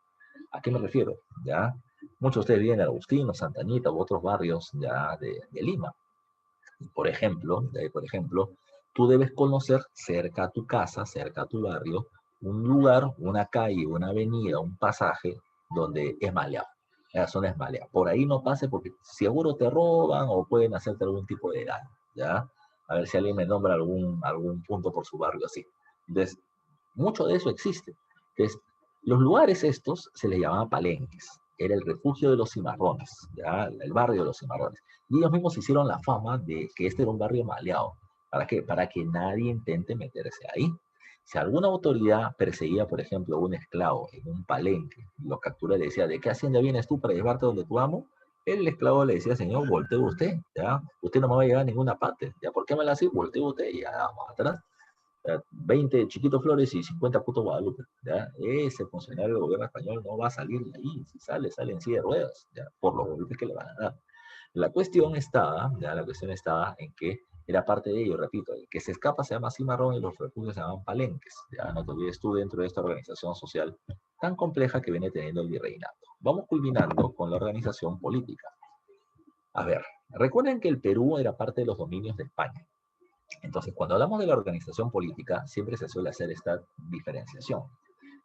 ¿A qué me refiero? ¿Ya? Muchos de ustedes viven en Agustín o Santa Anita u otros barrios ya de Lima. Por ejemplo, tú debes conocer cerca a tu casa, cerca a tu barrio, un lugar, una calle, una avenida, un pasaje donde es maleado. La zona es maleada. Por ahí no pase porque seguro te roban o pueden hacerte algún tipo de daño, ¿ya? A ver si alguien me nombra algún punto por su barrio así. Entonces, mucho de eso existe. Entonces, los lugares estos se les llamaban palenques. Era el refugio de los cimarrones, ¿ya? El barrio de los cimarrones. Y ellos mismos hicieron la fama de que este era un barrio maleado. ¿Para qué? Para que nadie intente meterse ahí. Si alguna autoridad perseguía, por ejemplo, a un esclavo en un palenque, lo captura y le decía, ¿de qué hacienda vienes tú para llevarte donde tu amo? El esclavo le decía, señor, voltee usted, ¿ya? Usted no me va a llevar a ninguna parte, ¿ya? ¿Por qué me la hace? Voltee usted y ya vamos atrás. 20 Chiquito Flores y 50 Puto Guadalupe, ¿ya? Ese funcionario del gobierno español no va a salir de ahí. Si sale, sale en silla de ruedas, ¿ya? Por los golpes que le van a dar. La cuestión estaba en que era parte de ello, repito, el que se escapa se llama cimarrón y los refugios se llaman palenques. Ya no te olvides tú dentro de esta organización social tan compleja que viene teniendo el virreinato. Vamos culminando con la organización política. A ver, recuerden que el Perú era parte de los dominios de España. Entonces, cuando hablamos de la organización política, siempre se suele hacer esta diferenciación.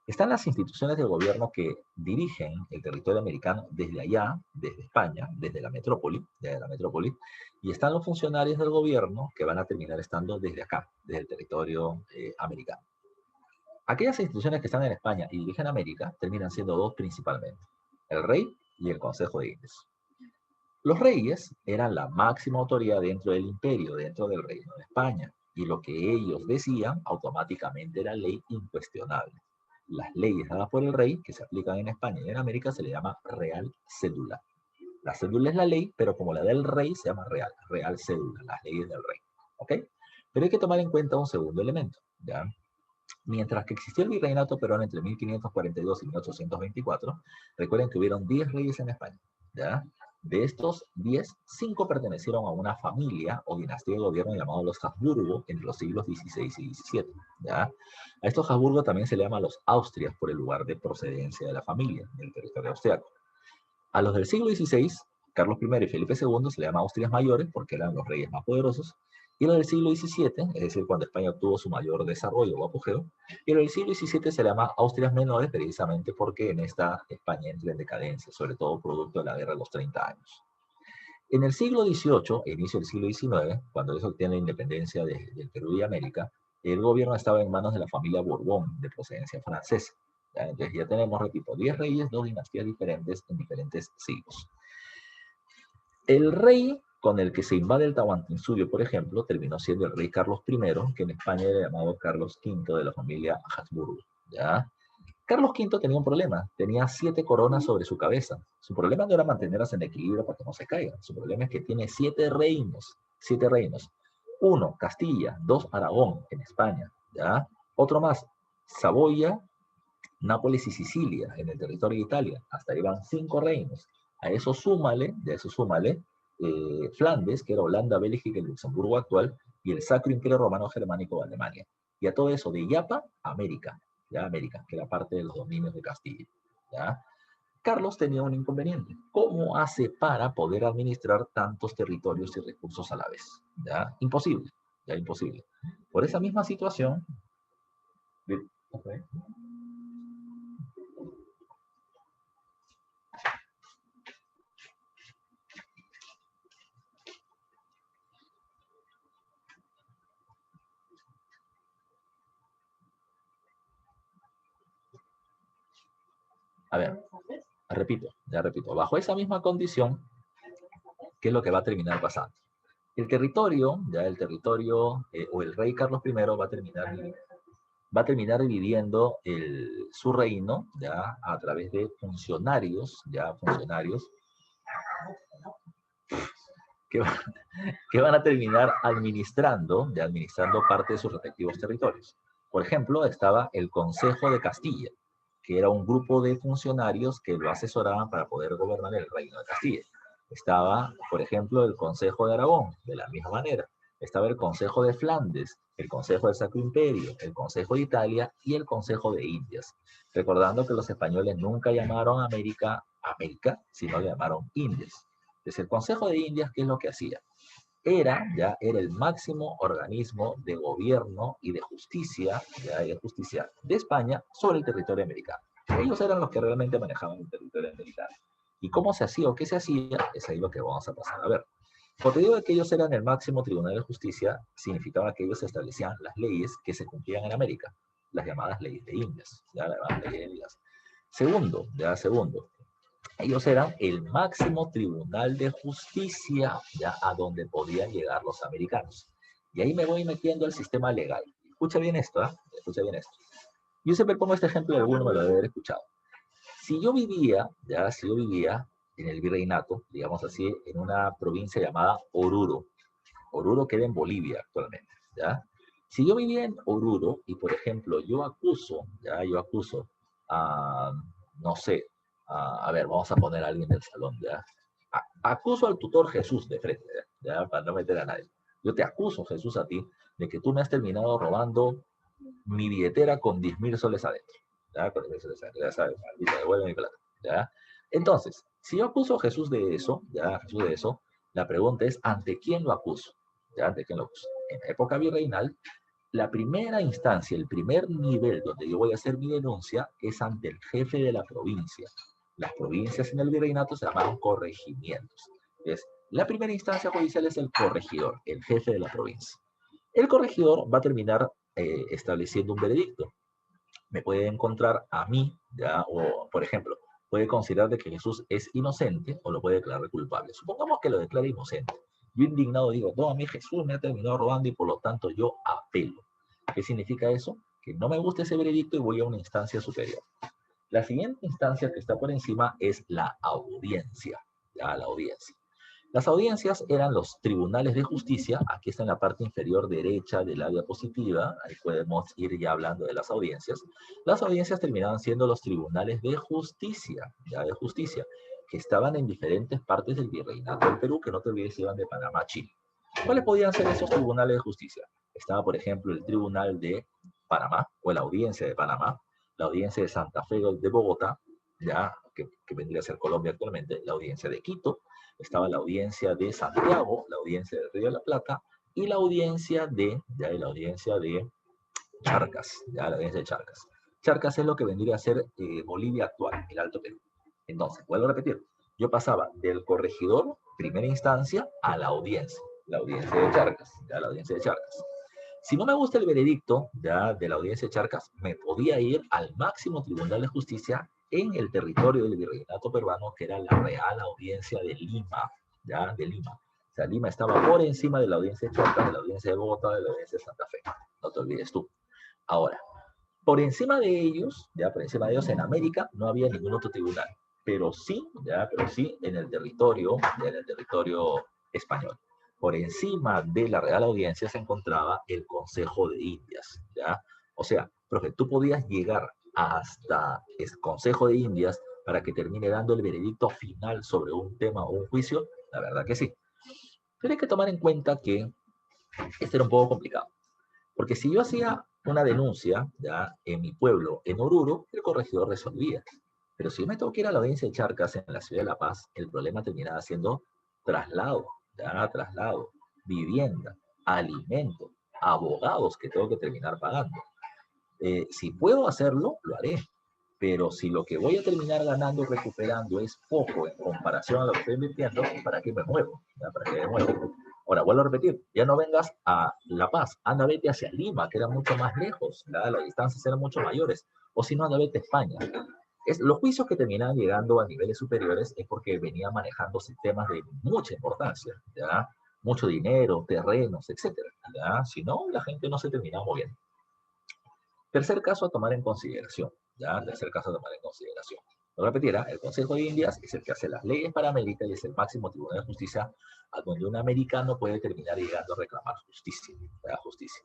Están las instituciones del gobierno que dirigen el territorio americano desde allá, desde España, desde la metrópoli, y están los funcionarios del gobierno que van a terminar estando desde acá, desde el territorio americano. Aquellas instituciones que están en España y dirigen América terminan siendo dos principalmente, el rey y el Consejo de Indias. Los reyes eran la máxima autoridad dentro del imperio, dentro del reino de España, y lo que ellos decían automáticamente era ley incuestionable. Las leyes dadas por el rey, que se aplican en España y en América, se le llama real cédula. La cédula es la ley, pero como la del rey, se llama real cédula, las leyes del rey. ¿Ok? Pero hay que tomar en cuenta un segundo elemento, ¿ya? Mientras que existió el virreinato peruano entre 1542 y 1824, recuerden que hubieron 10 reyes en España, ¿ya? De estos 10, 5 pertenecieron a una familia o dinastía de gobierno llamado los Habsburgo entre los siglos XVI y XVII, ¿ya? A estos Habsburgo también se le llama los Austrias por el lugar de procedencia de la familia, del territorio austriaco. A los del siglo XVI, Carlos I y Felipe II se le llama Austrias mayores porque eran los reyes más poderosos, y los del siglo XVII, es decir, cuando España obtuvo su mayor desarrollo o apogeo, y los del siglo XVII se le llama Austrias menores precisamente porque en esta España entra en decadencia, sobre todo producto de la guerra de los 30 años. En el siglo XVIII, e inicio del siglo XIX, cuando eso obtiene la independencia del Perú y América, el gobierno estaba en manos de la familia Borbón, de procedencia francesa. ¿Ya? Entonces ya tenemos, repito, 10 reyes, 2 dinastías diferentes en diferentes siglos. El rey con el que se invade el Tahuantinsuyo, por ejemplo, terminó siendo el rey Carlos I, que en España era llamado Carlos V de la familia Habsburgo. ¿Ya? Carlos V tenía un problema, tenía 7 coronas sobre su cabeza. Su problema no era mantenerlas en equilibrio para que no se caigan, su problema es que tiene 7 reinos, 7 reinos. 1, Castilla, 2, Aragón, en España, ¿ya? Otro más, Saboya, Nápoles y Sicilia, en el territorio de Italia. Hasta ahí van 5 reinos. A eso súmale, Flandes, que era Holanda, Bélgica y Luxemburgo actual, y el Sacro Imperio Romano Germánico de Alemania. Y a todo eso, de Yapa, América, ya América, que era parte de los dominios de Castilla. ¿Ya? Carlos tenía un inconveniente. ¿Cómo hace para poder administrar tantos territorios y recursos a la vez? ¿Ya? Imposible, ya imposible. Por esa misma situación, okay. A ver, ya repito, bajo esa misma condición, ¿qué es lo que va a terminar pasando? El territorio, o el rey Carlos I va a terminar dividiendo su reino, ya, a través de funcionarios que, que van a terminar administrando parte de sus respectivos territorios. Por ejemplo, estaba el Consejo de Castilla, que era un grupo de funcionarios que lo asesoraban para poder gobernar el reino de Castilla. Estaba, por ejemplo, el Consejo de Aragón, de la misma manera. Estaba el Consejo de Flandes, el Consejo del Sacro Imperio, el Consejo de Italia y el Consejo de Indias. Recordando que los españoles nunca llamaron a América, sino le llamaron Indias. Entonces, el Consejo de Indias, ¿qué es lo que hacía? era el máximo organismo de gobierno y de justicia, de España sobre el territorio americano. Ellos eran los que realmente manejaban el territorio americano. ¿Y cómo se hacía o qué se hacía? Es ahí lo que vamos a pasar a ver. Cuando te digo que ellos eran el máximo tribunal de justicia, significaba que ellos establecían las leyes que se cumplían en América, las llamadas leyes de Indias, ya, las llamadas leyes de Indias. Segundo, ellos eran el máximo tribunal de justicia, ya a donde podían llegar los americanos. Y ahí me voy metiendo al sistema legal. Escucha bien esto, ¿eh? Escucha bien esto. Yo siempre pongo este ejemplo y alguno me lo debe haber escuchado. Si yo vivía en el virreinato, digamos así, en una provincia llamada Oruro. Oruro queda en Bolivia actualmente, ¿ya? Si yo vivía en Oruro y, por ejemplo, yo acuso a, no sé, a ver, vamos a poner a alguien del salón, ¿ya? Acuso al tutor Jesús de frente, ¿ya? Para no meter a nadie. Yo te acuso, Jesús, a ti, de que tú me has terminado robando mi billetera con 10.000 soles adentro. ¿Ya? Con 10.000 soles adentro. Ya sabes, maldita, devuelve mi plata. ¿Ya? Entonces, si yo acuso a Jesús de eso, la pregunta es, ¿ante quién lo acuso? ¿Ya? ¿Ante quién lo acuso? En la época virreinal, la primera instancia, el primer nivel donde yo voy a hacer mi denuncia es ante el jefe de la provincia. Las provincias en el virreinato se llamaban corregimientos. Entonces, la primera instancia judicial es el corregidor, el jefe de la provincia. El corregidor va a terminar estableciendo un veredicto. Me puede encontrar a mí, ¿ya? O, por ejemplo, puede considerar de que Jesús es inocente o lo puede declarar culpable. Supongamos que lo declare inocente. Yo indignado digo, no, a mí Jesús me ha terminado robando y por lo tanto yo apelo. ¿Qué significa eso? Que no me gusta ese veredicto y voy a una instancia superior. La siguiente instancia que está por encima es la audiencia. Ya, la audiencia. Las audiencias eran los tribunales de justicia, aquí está en la parte inferior derecha de la diapositiva, ahí podemos ir ya hablando de las audiencias. Las audiencias terminaban siendo los tribunales de justicia, ya de justicia, que estaban en diferentes partes del virreinato del Perú, que no te olvides iban de Panamá a Chile. ¿Cuáles podían ser esos tribunales de justicia? Estaba, por ejemplo, el Tribunal de Panamá, o la Audiencia de Panamá, la Audiencia de Santa Fe de Bogotá, ya que vendría a ser Colombia actualmente, la Audiencia de Quito, estaba la Audiencia de Santiago, la Audiencia del Río de la Plata y la Audiencia de Charcas, ya la Audiencia de Charcas. Charcas es lo que vendría a ser Bolivia actual, el Alto Perú. Entonces, vuelvo a repetir, yo pasaba del corregidor, primera instancia, a la audiencia de Charcas, ya la audiencia de Charcas. Si no me gusta el veredicto ya de la audiencia de Charcas, me podía ir al máximo tribunal de justicia en el territorio del virreinato peruano, que era la Real Audiencia de Lima, ya de Lima. O sea, Lima estaba por encima de la audiencia de Charcas, de la audiencia de Bogotá, de la audiencia de Santa Fe. No te olvides tú. Ahora, por encima de ellos, en América no había ningún otro tribunal, pero sí en el territorio español. Por encima de la Real Audiencia se encontraba el Consejo de Indias, ¿ya? O sea, profe, tú podías llegar hasta el Consejo de Indias para que termine dando el veredicto final sobre un tema o un juicio, la verdad que sí. Pero hay que tomar en cuenta que esto era un poco complicado. Porque si yo hacía una denuncia ya en mi pueblo, en Oruro, el corregidor resolvía. Pero si yo me tengo que ir a la audiencia de Charcas en la ciudad de La Paz, el problema terminaba siendo traslado, ya, traslado, vivienda, alimento, abogados que tengo que terminar pagando. Si puedo hacerlo, lo haré. Pero si lo que voy a terminar ganando, recuperando, es poco en comparación a lo que estoy invirtiendo, ¿para qué me muevo? ¿Ya? ¿Para qué me muevo? Ahora, vuelvo a repetir, ya no vengas a La Paz, anda, vete hacia Lima, que era mucho más lejos, ¿ya? Las distancias eran mucho mayores, o si no, anda, vete a España. Los juicios que terminaban llegando a niveles superiores es porque venían manejando sistemas de mucha importancia, ¿ya? Mucho dinero, terrenos, etcétera, ¿ya? Si no, la gente no se terminaba moviendo. Tercer caso a tomar en consideración, ¿ya? Tercer caso a tomar en consideración. Lo repetirá, el Consejo de Indias es el que hace las leyes para América y es el máximo tribunal de justicia a donde un americano puede terminar llegando a reclamar justicia, ¿verdad? Justicia.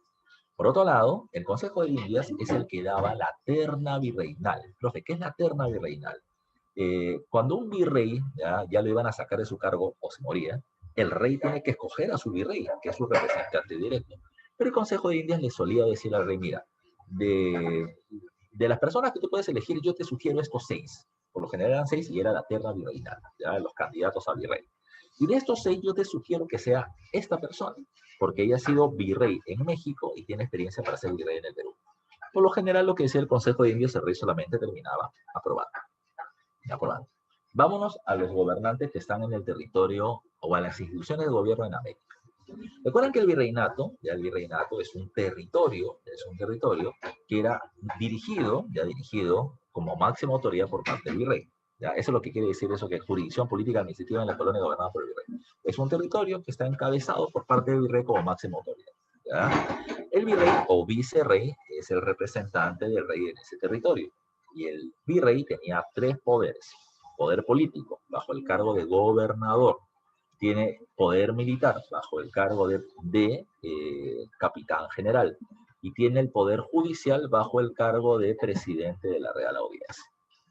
Por otro lado, el Consejo de Indias es el que daba la terna virreinal. Profe, ¿qué es la terna virreinal? Cuando un virrey ya lo iban a sacar de su cargo o se moría, el rey tiene que escoger a su virrey, que es su representante directo. Pero el Consejo de Indias le solía decir al rey, mira, de las personas que tú puedes elegir, yo te sugiero estos 6. Por lo general eran 6 y era la terna virreinal, ya los candidatos a virrey. Y de estos 6 yo te sugiero que sea esta persona, porque ella ha sido virrey en México y tiene experiencia para ser virrey en el Perú. Por lo general, lo que decía el Consejo de Indias, el rey solamente terminaba aprobando. Aprobando. Vámonos a los gobernantes que están en el territorio o a las instituciones de gobierno en América. Recuerden que el virreinato, ya el virreinato es un territorio que era dirigido como máxima autoridad por parte del virrey. ¿Ya? Eso es lo que quiere decir eso, que es jurisdicción política administrativa en la colonia gobernada por el virrey. Es un territorio que está encabezado por parte del virrey como máxima autoridad. ¿Ya? El virrey o vicerrey es el representante del rey en ese territorio. Y el virrey tenía 3 poderes. Poder político, bajo el cargo de gobernador. Tiene poder militar, bajo el cargo de capitán general. Y tiene el poder judicial bajo el cargo de presidente de la Real Audiencia.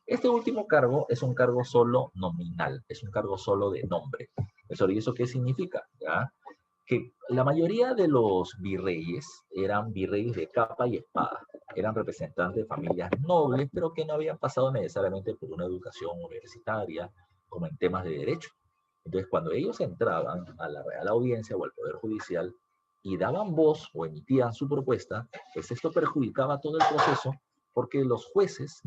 Este último cargo es un cargo solo nominal, es un cargo solo de nombre. ¿Y eso qué significa? ¿Ya? Que la mayoría de los virreyes eran virreyes de capa y espada, eran representantes de familias nobles, pero que no habían pasado necesariamente por una educación universitaria, como en temas de derecho. Entonces, cuando ellos entraban a la Real Audiencia o al Poder Judicial y daban voz o emitían su propuesta, pues esto perjudicaba todo el proceso, porque los jueces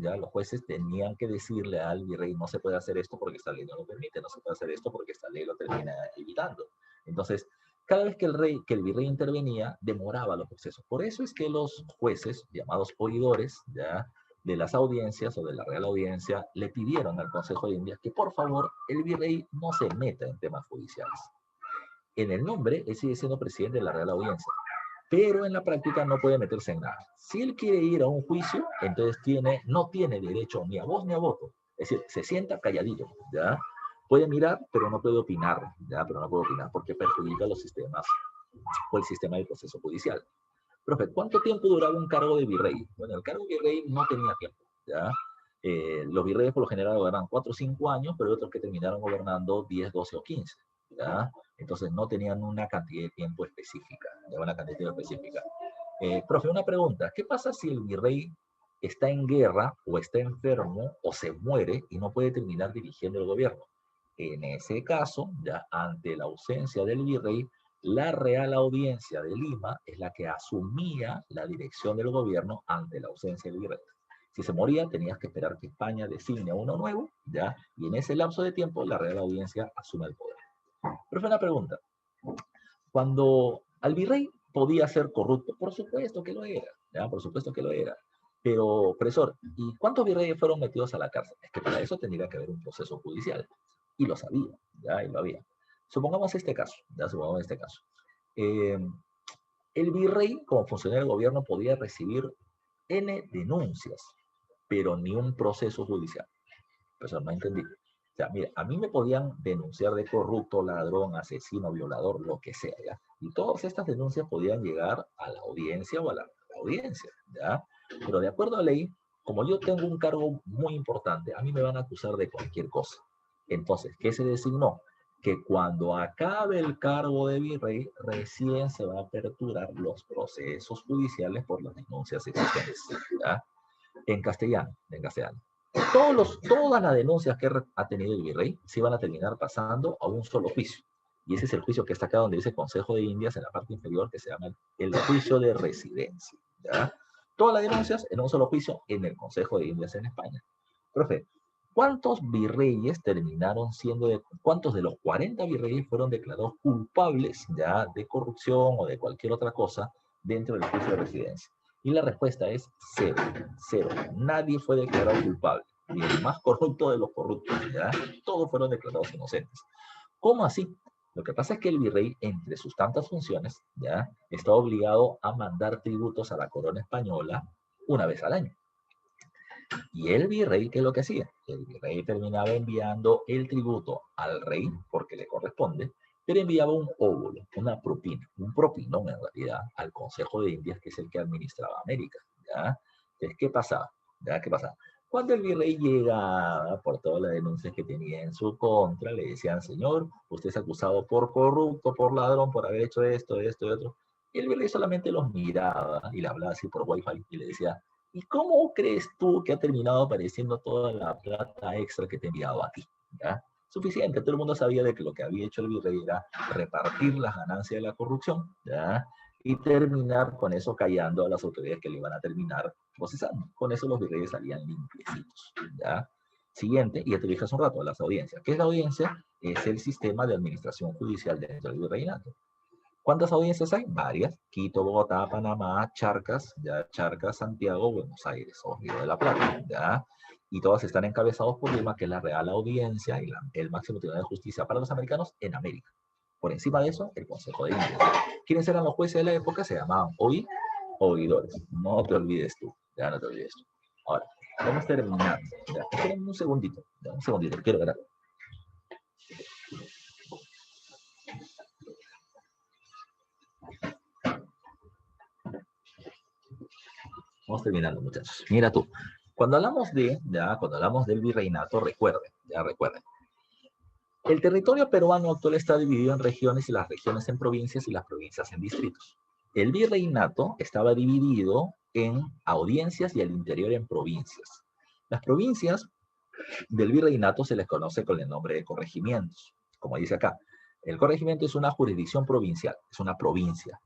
tenían que decirle al virrey, no se puede hacer esto porque esta ley no lo permite, no se puede hacer esto porque esta ley lo termina evitando. Entonces, cada vez que el virrey intervenía, demoraba los procesos. Por eso es que los jueces, llamados oidores, ¿ya?, de las audiencias o de la Real Audiencia, le pidieron al Consejo de Indias que por favor el virrey no se meta en temas judiciales. En el nombre, él sigue siendo presidente de la Real Audiencia, pero en la práctica no puede meterse en nada. Si él quiere ir a un juicio, entonces no tiene derecho ni a voz ni a voto. Es decir, se sienta calladito, ¿ya? Puede mirar, pero no puede opinar, ¿ya? Pero no puede opinar porque perjudica los sistemas o el sistema del proceso judicial. Profe, ¿cuánto tiempo duraba un cargo de virrey? Bueno, el cargo de virrey no tenía tiempo, ¿ya? Los virreyes por lo general gobernaban 4 o 5 años, pero hay otros que terminaron gobernando 10, 12 o 15, ¿ya? Entonces no tenían una cantidad de tiempo específica, ¿ya? Una cantidad de tiempo específica. Profe, una pregunta, ¿qué pasa si el virrey está en guerra o está enfermo o se muere y no puede terminar dirigiendo el gobierno? En ese caso, ya ante la ausencia del virrey, la Real Audiencia de Lima es la que asumía la dirección del gobierno ante la ausencia del virrey. Si se moría, tenías que esperar que España designe a uno nuevo, ¿ya? Y en ese lapso de tiempo, la Real Audiencia asume el poder. Pero fue una pregunta. Cuando al virrey podía ser corrupto, por supuesto que lo era, ¿ya? Por supuesto que lo era. Pero, profesor, ¿y cuántos virreyes fueron metidos a la cárcel? Es que para eso tendría que haber un proceso judicial. Y lo sabía, ¿ya? Y lo había. Supongamos este caso, ¿ya? Supongamos este caso. Eh, el virrey, como funcionario del gobierno, podía recibir N denuncias, pero ni un proceso judicial. Eso no entendí. O sea, mira, a mí me podían denunciar de corrupto, ladrón, asesino, violador, lo que sea, ¿ya? Y todas estas denuncias podían llegar a la audiencia o a la audiencia, ¿ya? Pero de acuerdo a la ley, como yo tengo un cargo muy importante, a mí me van a acusar de cualquier cosa. Entonces, ¿qué se designó? Que cuando acabe el cargo de virrey, recién se va a aperturar los procesos judiciales por las denuncias existentes, ¿ya? En castellano. Todas las denuncias que ha tenido el virrey se van a terminar pasando a un solo juicio. Y ese es el juicio que está acá donde dice Consejo de Indias en la parte inferior, que se llama el juicio de residencia, ¿ya? Todas las denuncias en un solo juicio en el Consejo de Indias en España. Profe, ¿cuántos virreyes terminaron cuántos de los 40 virreyes fueron declarados culpables ya de corrupción o de cualquier otra cosa dentro del juicio de residencia? Y la respuesta es cero, cero. Nadie fue declarado culpable, ni el más corrupto de los corruptos, ¿ya? Todos fueron declarados inocentes. ¿Cómo así? Lo que pasa es que el virrey, entre sus tantas funciones, ¿ya?, está obligado a mandar tributos a la corona española una vez al año. Y el virrey, ¿qué es lo que hacía? El virrey terminaba enviando el tributo al rey, porque le corresponde, pero enviaba un óvulo, una propina, un propinón en realidad, al Consejo de Indias, que es el que administraba América, ¿ya? Entonces, ¿qué pasaba? ¿Ya? ¿Qué pasaba? Cuando el virrey llegaba por todas las denuncias que tenía en su contra, le decían, señor, usted es acusado por corrupto, por ladrón, por haber hecho esto, esto y otro. Y el virrey solamente los miraba y le hablaba así por wifi y le decía, ¿y cómo crees tú que ha terminado apareciendo toda la plata extra que te he enviado a ti? ¿Ya? suficiente. Todo el mundo sabía de que lo que había hecho el virrey era repartir las ganancias de la corrupción, ¿ya? Y terminar con eso callando a las autoridades que le iban a terminar procesando. Con eso los virreyes salían limpiecitos, ¿ya? Siguiente, y ya te dije hace un rato, las audiencias. ¿Qué es la audiencia? Es el sistema de administración judicial dentro del virreinato. ¿Cuántas audiencias hay? Varias. Quito, Bogotá, Panamá, Charcas, ya Charcas, Santiago, Buenos Aires o Río de la Plata, ¿ya? Y todas están encabezados por Lima, que es la Real Audiencia y el máximo tribunal de justicia para los americanos en América. Por encima de eso, el Consejo de Indias. ¿Quiénes eran los jueces de la época? Se llamaban oidores. No te olvides tú, ya no te olvides tú. Ahora, vamos terminando. Ya, esperen un segundito, ya, un segundito, quiero ver algo. Vamos terminando, muchachos. Mira tú, cuando hablamos del virreinato, recuerden, el territorio peruano actual está dividido en regiones y las regiones en provincias y las provincias en distritos. El virreinato estaba dividido en audiencias y al interior en provincias. Las provincias del virreinato se les conoce con el nombre de corregimientos. Como dice acá, el corregimiento es una jurisdicción provincial, es una provincia.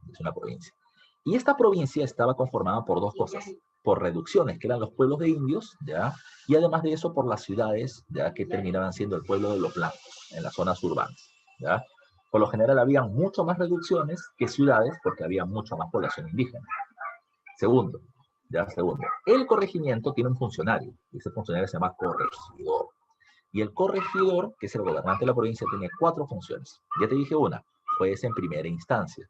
Y esta provincia estaba conformada por dos cosas, por reducciones, que eran los pueblos de indios, ¿ya? Y además de eso, por las ciudades, ya que terminaban siendo el pueblo de los blancos, en las zonas urbanas, ¿ya? Por lo general había mucho más reducciones que ciudades, porque había mucha más población indígena. Segundo, el corregimiento tiene un funcionario, y ese funcionario se llama corregidor. Y el corregidor, que es el gobernante de la provincia, tiene 4 funciones. Ya te dije una, pues en primera instancia.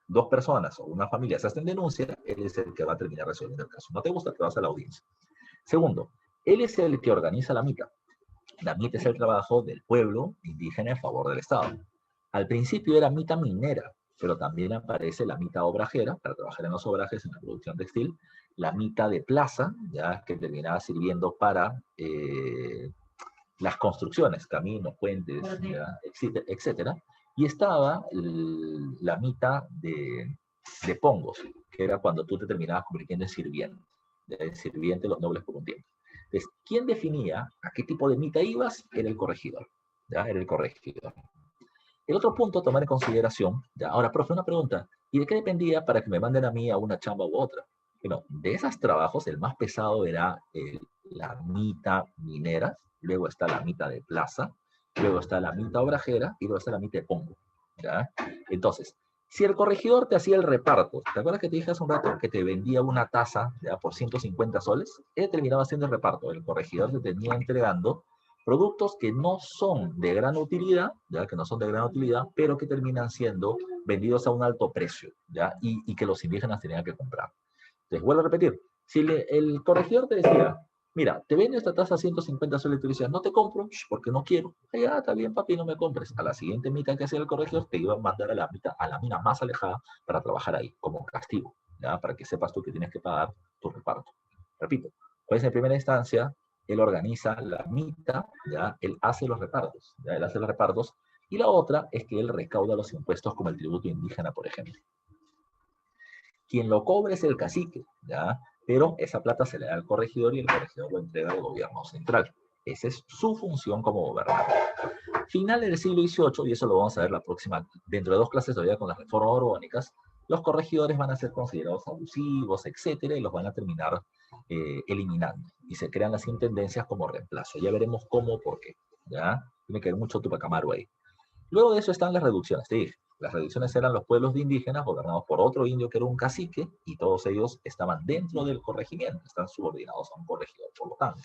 Dos personas o una familia se hacen denuncia, él es el que va a terminar resolviendo el caso. No te gusta, te vas a la audiencia. Segundo, él es el que organiza la MITA. La MITA es el trabajo del pueblo indígena en favor del Estado. Al principio era MITA minera, pero también aparece la MITA obrajera, para trabajar en los obrajes, en la producción textil, la MITA de plaza, ya que terminaba sirviendo para las construcciones, caminos, puentes, etcétera. Y estaba la mitad de pongos, que era cuando tú te terminabas convirtiendo en sirviente, de los nobles por un tiempo. Entonces, ¿quién definía a qué tipo de mitad ibas? Era el corregidor, ¿ya? Era el corregidor. El otro punto a tomar en consideración, ¿ya? Ahora, profe, una pregunta, ¿y de qué dependía para que me manden a mí a una chamba u otra? Bueno, de esos trabajos, el más pesado era la mitad minera, luego está la mitad de plaza, luego está la mitad obrajera y luego está la mitad de pongo, ¿ya? Entonces, si el corregidor te hacía el reparto, ¿te acuerdas que te dije hace un rato que te vendía una taza, ¿ya?, por 150 soles? Él terminaba haciendo el reparto, el corregidor te tenía entregando productos que no son de gran utilidad, ¿ya?, que no son de gran utilidad, pero que terminan siendo vendidos a un alto precio, ¿ya?, y que los indígenas tenían que comprar. Entonces, vuelvo a repetir, si el corregidor te decía, mira, te vendo esta taza a 150 soles, y tú decías, no te compro porque no quiero. Ya, está bien, papi, no me compres. A la siguiente mitad que hacía el corregidor te iba a mandar a la mina más alejada para trabajar ahí, como castigo, ¿ya?, para que sepas tú que tienes que pagar tu reparto. Repito, pues en primera instancia, él organiza la mitad, ¿ya?, él hace los repartos, ¿ya?, él hace los repartos, y la otra es que él recauda los impuestos como el tributo indígena, por ejemplo. Quien lo cobra es el cacique, ¿ya? Pero esa plata se le da al corregidor y el corregidor lo entrega al gobierno central. Esa es su función como gobernante. Final del siglo XVIII, y eso lo vamos a ver la próxima, dentro de 2 clases todavía con las reformas borbónicas, los corregidores van a ser considerados abusivos, etcétera, y los van a terminar eliminando. Y se crean las intendencias como reemplazo. Ya veremos cómo, por qué, ¿ya? Tiene que ver mucho Tupac Amaru ahí. Luego de eso están las reducciones, te dije. Las reducciones eran los pueblos de indígenas gobernados por otro indio que era un cacique, y todos ellos estaban dentro del corregimiento, están subordinados a un corregidor, por lo tanto.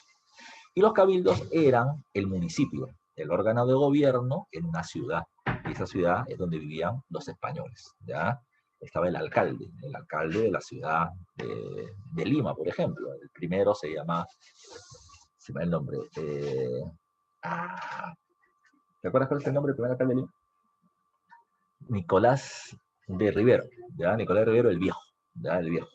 Y los cabildos eran el municipio, el órgano de gobierno en una ciudad. Y esa ciudad es donde vivían los españoles, ¿ya? Estaba el alcalde de la ciudad de Lima, por ejemplo. El primero se llama, se me va el nombre, ¿te acuerdas cuál es el nombre del primer alcalde de Lima? Nicolás de Rivero, ¿ya? Nicolás de Rivero el Viejo, ¿ya? El Viejo.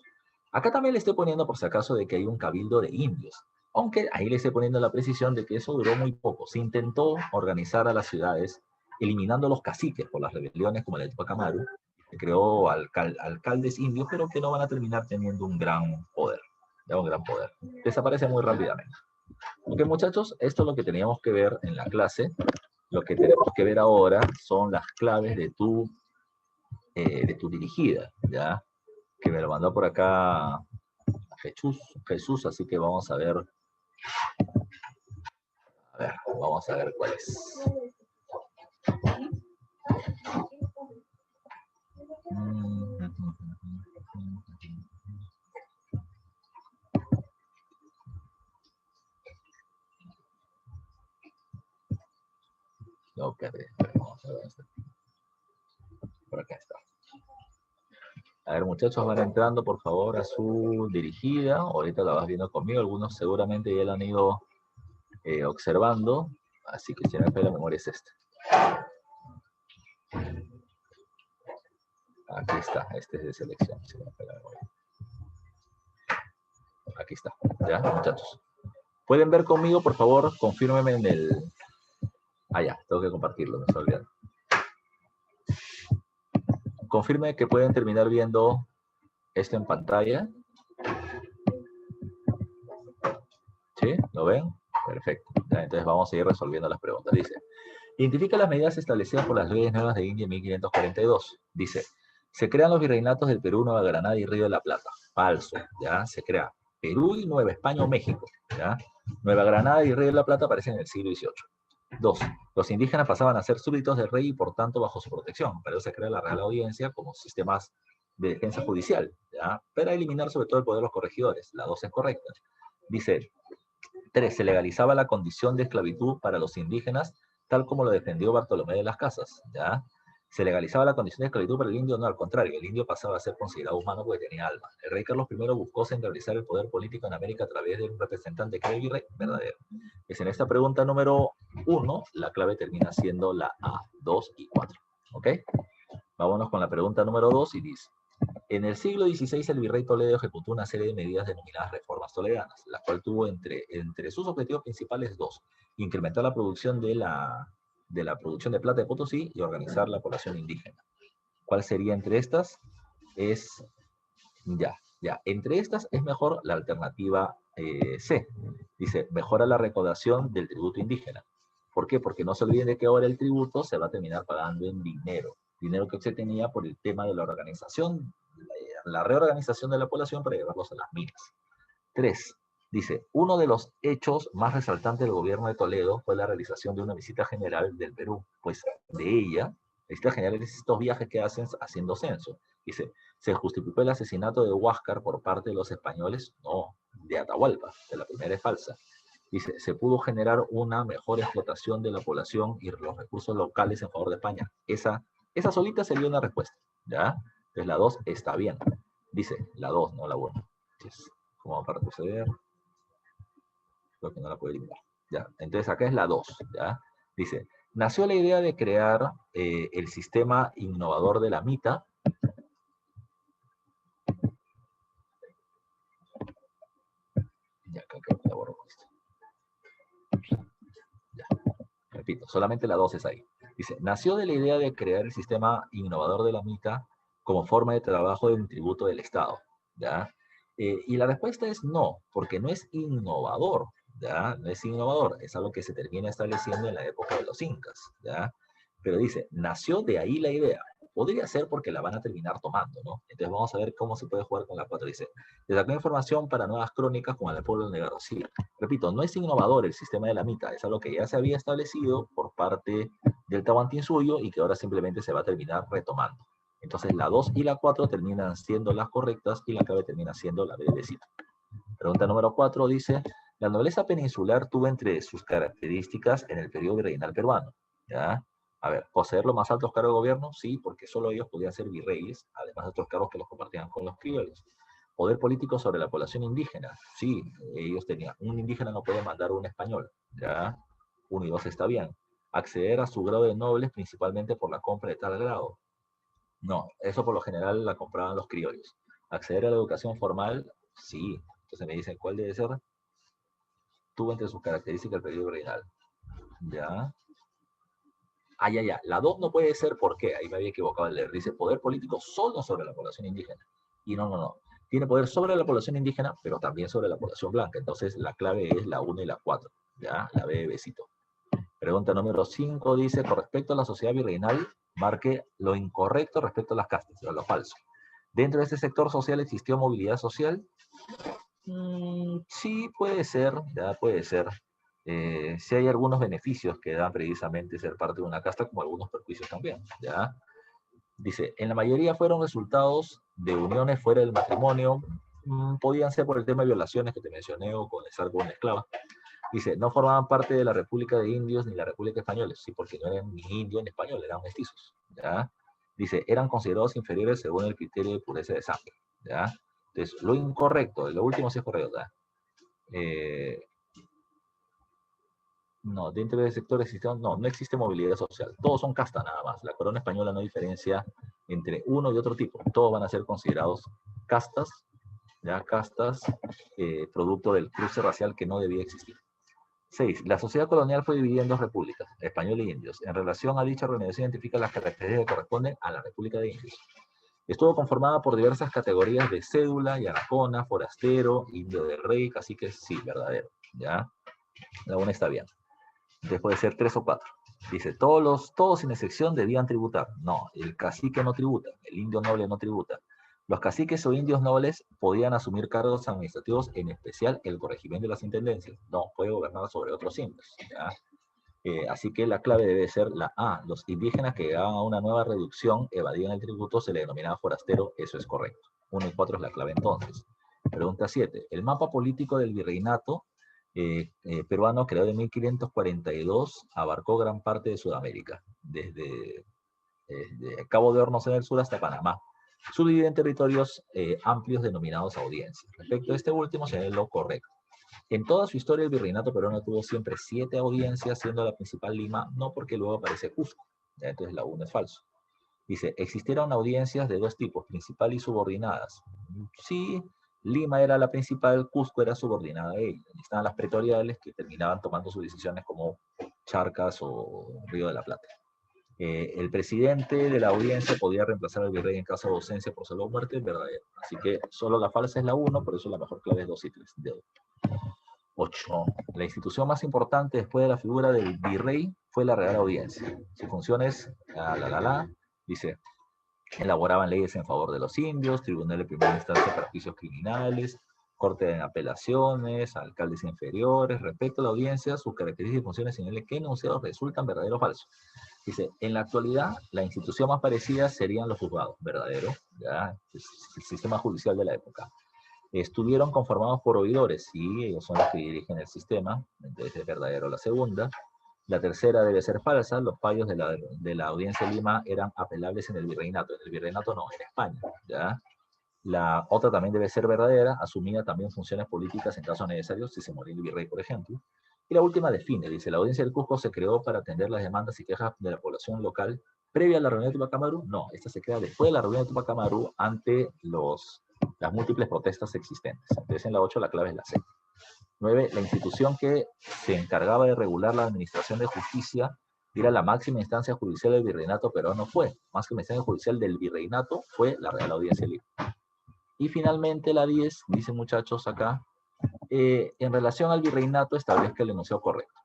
Acá también le estoy poniendo por si acaso de que hay un cabildo de indios, aunque ahí le estoy poniendo la precisión de que eso duró muy poco. Se intentó organizar a las ciudades eliminando los caciques por las rebeliones como la de Tupac Amaru, que creó alcaldes indios, pero que no van a terminar teniendo un gran poder, ¿ya? Un gran poder. Desaparece muy rápidamente. Ok, muchachos, esto es lo que teníamos que ver en la clase. Lo que tenemos que ver ahora son las claves de tu dirigida, ¿ya? Que me lo mandó por acá Jesús, así que vamos a ver cuál es. Ok, vamos a ver. Por acá está. A ver, muchachos, van entrando, por favor, a su dirigida. Ahorita la vas viendo conmigo. Algunos seguramente ya la han ido observando. Así que si no me falla la memoria es esta. Aquí está. Este es de selección. Si no me falla la memoria. Aquí está. ¿Ya, muchachos? ¿Pueden ver conmigo, por favor? Confírmenme en el... Ah, ya. Tengo que compartirlo. Me estoy olvidando. Confirme que pueden terminar viendo esto en pantalla. ¿Sí? ¿Lo ven? Perfecto. Ya, entonces vamos a ir resolviendo las preguntas. Dice, identifica las medidas establecidas por las leyes nuevas de India en 1542. Dice, se crean los virreinatos del Perú, Nueva Granada y Río de la Plata. Falso, ¿ya? Se crea Perú y Nueva España o México, ¿ya? Nueva Granada y Río de la Plata aparecen en el siglo XVIII. 2. Los indígenas pasaban a ser súbditos del rey y por tanto bajo su protección. Para eso se crea la Real Audiencia como sistemas de defensa judicial, ¿ya? Para eliminar sobre todo el poder de los corregidores. La 2 es correcta. Dice, 3. Se legalizaba la condición de esclavitud para los indígenas, tal como lo defendió Bartolomé de las Casas, ¿ya? Se legalizaba la condición de esclavitud para el indio, no, al contrario, el indio pasaba a ser considerado humano porque tenía alma. El rey Carlos I buscó centralizar el poder político en América a través de un representante que era el virrey verdadero. Es en esta pregunta número 1, la clave termina siendo la A, 2 y 4, ¿ok? Vámonos con la pregunta número 2 y dice, en el siglo XVI el virrey Toledo ejecutó una serie de medidas denominadas reformas toledanas, la cual tuvo entre sus objetivos principales dos: incrementar la producción de la producción de plata de Potosí y organizar la población indígena. ¿Cuál sería entre estas? Es, entre estas es mejor la alternativa C. Dice, mejora la recaudación del tributo indígena. ¿Por qué? Porque no se olviden de que ahora el tributo se va a terminar pagando en dinero que se tenía por el tema de la organización, la reorganización de la población para llevarlos a las minas. 3. Dice, uno de los hechos más resaltantes del gobierno de Toledo fue la realización de una visita general del Perú, pues de ella, visita general es estos viajes que hacen haciendo censo. Dice, ¿se justificó el asesinato de Huáscar por parte de los españoles? No, de Atahualpa, de la primera es falsa. Dice, ¿se pudo generar una mejor explotación de la población y los recursos locales en favor de España? Esa solita sería una respuesta, ¿ya? Entonces la 2 está bien. Dice, la 2, no la 1. ¿Cómo para proceder? Creo que no la puedo eliminar. ¿Ya? Entonces acá es la 2, ¿ya? Dice, nació la idea de crear el sistema innovador de la MITA. Ya, creo que la borro esto. Ya, repito, solamente la 2 es ahí. Dice, nació de la idea de crear el sistema innovador de la MITA como forma de trabajo de un tributo del Estado, ¿ya? Y la respuesta es no, porque no es innovador, ¿ya? No es innovador, es algo que se termina estableciendo en la época de los incas, ¿ya? Pero dice, nació de ahí la idea. Podría ser porque la van a terminar tomando, ¿no? Entonces vamos a ver cómo se puede jugar con la 4. Dice, le sacó información para nuevas crónicas como el pueblo de García. Repito, no es innovador el sistema de la MITA, es algo que ya se había establecido por parte del Tahuantinsuyo y que ahora simplemente se va a terminar retomando. Entonces la 2 y la 4 terminan siendo las correctas y la clave termina siendo la B de Cito. Pregunta número 4 dice, la nobleza peninsular tuvo entre sus características en el periodo virreinal peruano, ¿ya? A ver, poseer los más altos cargos de gobierno, sí, porque solo ellos podían ser virreyes, además de otros cargos que los compartían con los criollos. Poder político sobre la población indígena, sí, ellos tenían, un indígena no puede mandar a un español, ¿ya? 1 y 2 está bien. Acceder a su grado de nobles principalmente por la compra de tal grado. No, eso por lo general la compraban los criollos. Acceder a la educación formal, sí. Entonces me dicen, ¿cuál debe ser? Tuvo entre sus características el periodo virreinal. ¿Ya? Ya. La 2 no puede ser, ¿por qué? Ahí me había equivocado al leer. Dice, poder político solo sobre la población indígena. Y no. Tiene poder sobre la población indígena, pero también sobre la población blanca. Entonces, la clave es la 1 y la 4, ¿ya? La B de besito. Pregunta número 5 dice, con respecto a la sociedad virreinal, marque lo incorrecto respecto a las castas, o lo falso. ¿Dentro de este sector social existió movilidad social? Sí, puede ser, ya puede ser. Sí hay algunos beneficios que dan precisamente ser parte de una casta, como algunos perjuicios también, ¿ya? Dice, en la mayoría fueron resultados de uniones fuera del matrimonio, podían ser por el tema de violaciones que te mencioné o con estar con una esclava. Dice, no formaban parte de la República de Indios ni la República Española, sí, porque no eran ni indios ni españoles, eran mestizos, ¿ya? Dice, eran considerados inferiores según el criterio de pureza de sangre, ¿ya? Entonces, lo incorrecto, lo último sí es correcto, ¿ya? No, dentro del sector existe, no existe movilidad social. Todos son casta nada más. La corona española no diferencia entre uno y otro tipo. Todos van a ser considerados castas, ya castas, producto del cruce racial que no debía existir. 6. La sociedad colonial fue dividida en dos repúblicas, español y indios. En relación a dicha organización identifica las características que corresponden a la República de Indios. Estuvo conformada por diversas categorías de cédula, yanacona, forastero, indio del rey, cacique, sí, verdadero. ¿Ya? La una está bien. Después de ser 3 o 4. Dice, todos sin excepción debían tributar. No, el cacique no tributa, el indio noble no tributa. Los caciques o indios nobles podían asumir cargos administrativos, en especial el corregimiento de las intendencias. No, puede gobernar sobre otros indios. ¿Ya? Así que la clave debe ser la A. Los indígenas que llegaban a una nueva reducción evadían el tributo, se le denominaba forastero, eso es correcto. 1 y 4 es la clave entonces. Pregunta 7. El mapa político del virreinato peruano, creado en 1542, abarcó gran parte de Sudamérica, desde Cabo de Hornos en el sur hasta Panamá, subdividido en territorios amplios denominados audiencias. Respecto a este último, se ve lo correcto. En toda su historia, el virreinato peruano tuvo siempre 7 audiencias, siendo la principal Lima, no porque luego aparece Cusco. ¿Ya? Entonces la 1 es falso. Dice, existieron audiencias de dos tipos, principal y subordinadas. Sí, Lima era la principal, Cusco era subordinada a ella. Estaban las pretoriales que terminaban tomando sus decisiones como Charcas o Río de la Plata. El presidente de la audiencia podía reemplazar al virrey en caso de ausencia por salud o muerte, verdadero. Así que solo la falsa es la 1, por eso la mejor clave es 2 y 3. 8. La institución más importante después de la figura del virrey fue la Real Audiencia. Su función es, dice, elaboraban leyes en favor de los indios, tribunal de primera instancia para juicios criminales, corte de apelaciones, alcaldes inferiores. Respecto a la audiencia, sus características y funciones señalan que enunciados resultan verdadero o falso. Dice, en la actualidad, la institución más parecida serían los juzgados, verdadero, ya, es el sistema judicial de la época. Estuvieron conformados por oidores, sí, ellos son los que dirigen el sistema, entonces es verdadero la segunda. La tercera debe ser falsa, los fallos de la audiencia de Lima eran apelables en el virreinato no, en España, ¿ya? La otra también debe ser verdadera, asumía también funciones políticas en caso necesario, si se moría el virrey, por ejemplo. Y la última define, dice, la audiencia del Cusco se creó para atender las demandas y quejas de la población local previa a la reunión de Tupac Amaru. No, esta se crea después de la reunión de Tupac Amaru ante las múltiples protestas existentes. Entonces en la 8 la clave es la C. 9. La institución que se encargaba de regular la administración de justicia era la máxima instancia judicial del virreinato, pero no fue. Máxima instancia judicial del virreinato fue la Real Audiencia de Lima. Y finalmente la 10, dicen muchachos acá, en relación al virreinato establezca el enunciado correcto.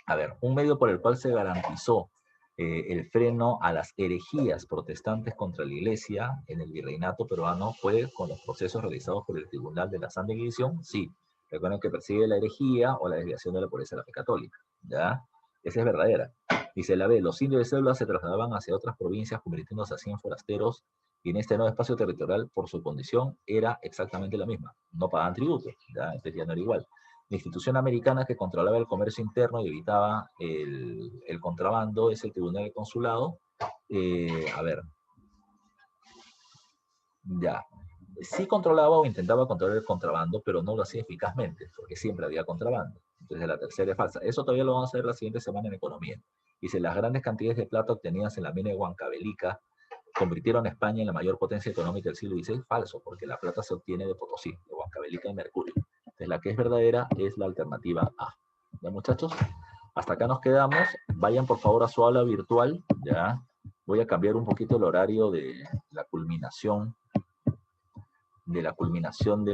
A ver, un medio por el cual se garantizó el freno a las herejías protestantes contra la iglesia en el virreinato peruano fue con los procesos realizados por el Tribunal de la Santa Inquisición, sí. Recuerden que persigue la herejía o la desviación de la pureza de la fe católica, ¿ya? Esa es verdadera. Dice la B, los indios de cédula se trasladaban hacia otras provincias convirtiéndose así en forasteros y en este nuevo espacio territorial por su condición era exactamente la misma. No pagaban tributo, ¿ya? Entonces ya no era igual. La institución americana que controlaba el comercio interno y evitaba el contrabando es el Tribunal del Consulado. A ver, ya. Sí controlaba o intentaba controlar el contrabando, pero no lo hacía eficazmente, porque siempre había contrabando. Entonces la tercera es falsa. Eso todavía lo vamos a ver la siguiente semana en economía. Dice, las grandes cantidades de plata obtenidas en la mina de Huancavelica convirtieron a España en la mayor potencia económica del siglo XVI. Falso, porque la plata se obtiene de Potosí, de Huancavelica y Mercurio. Entonces la que es verdadera es la alternativa A. ¿Ya, muchachos? Hasta acá nos quedamos. Vayan por favor a su aula virtual. Ya voy a cambiar un poquito el horario de la culminación de la culminación del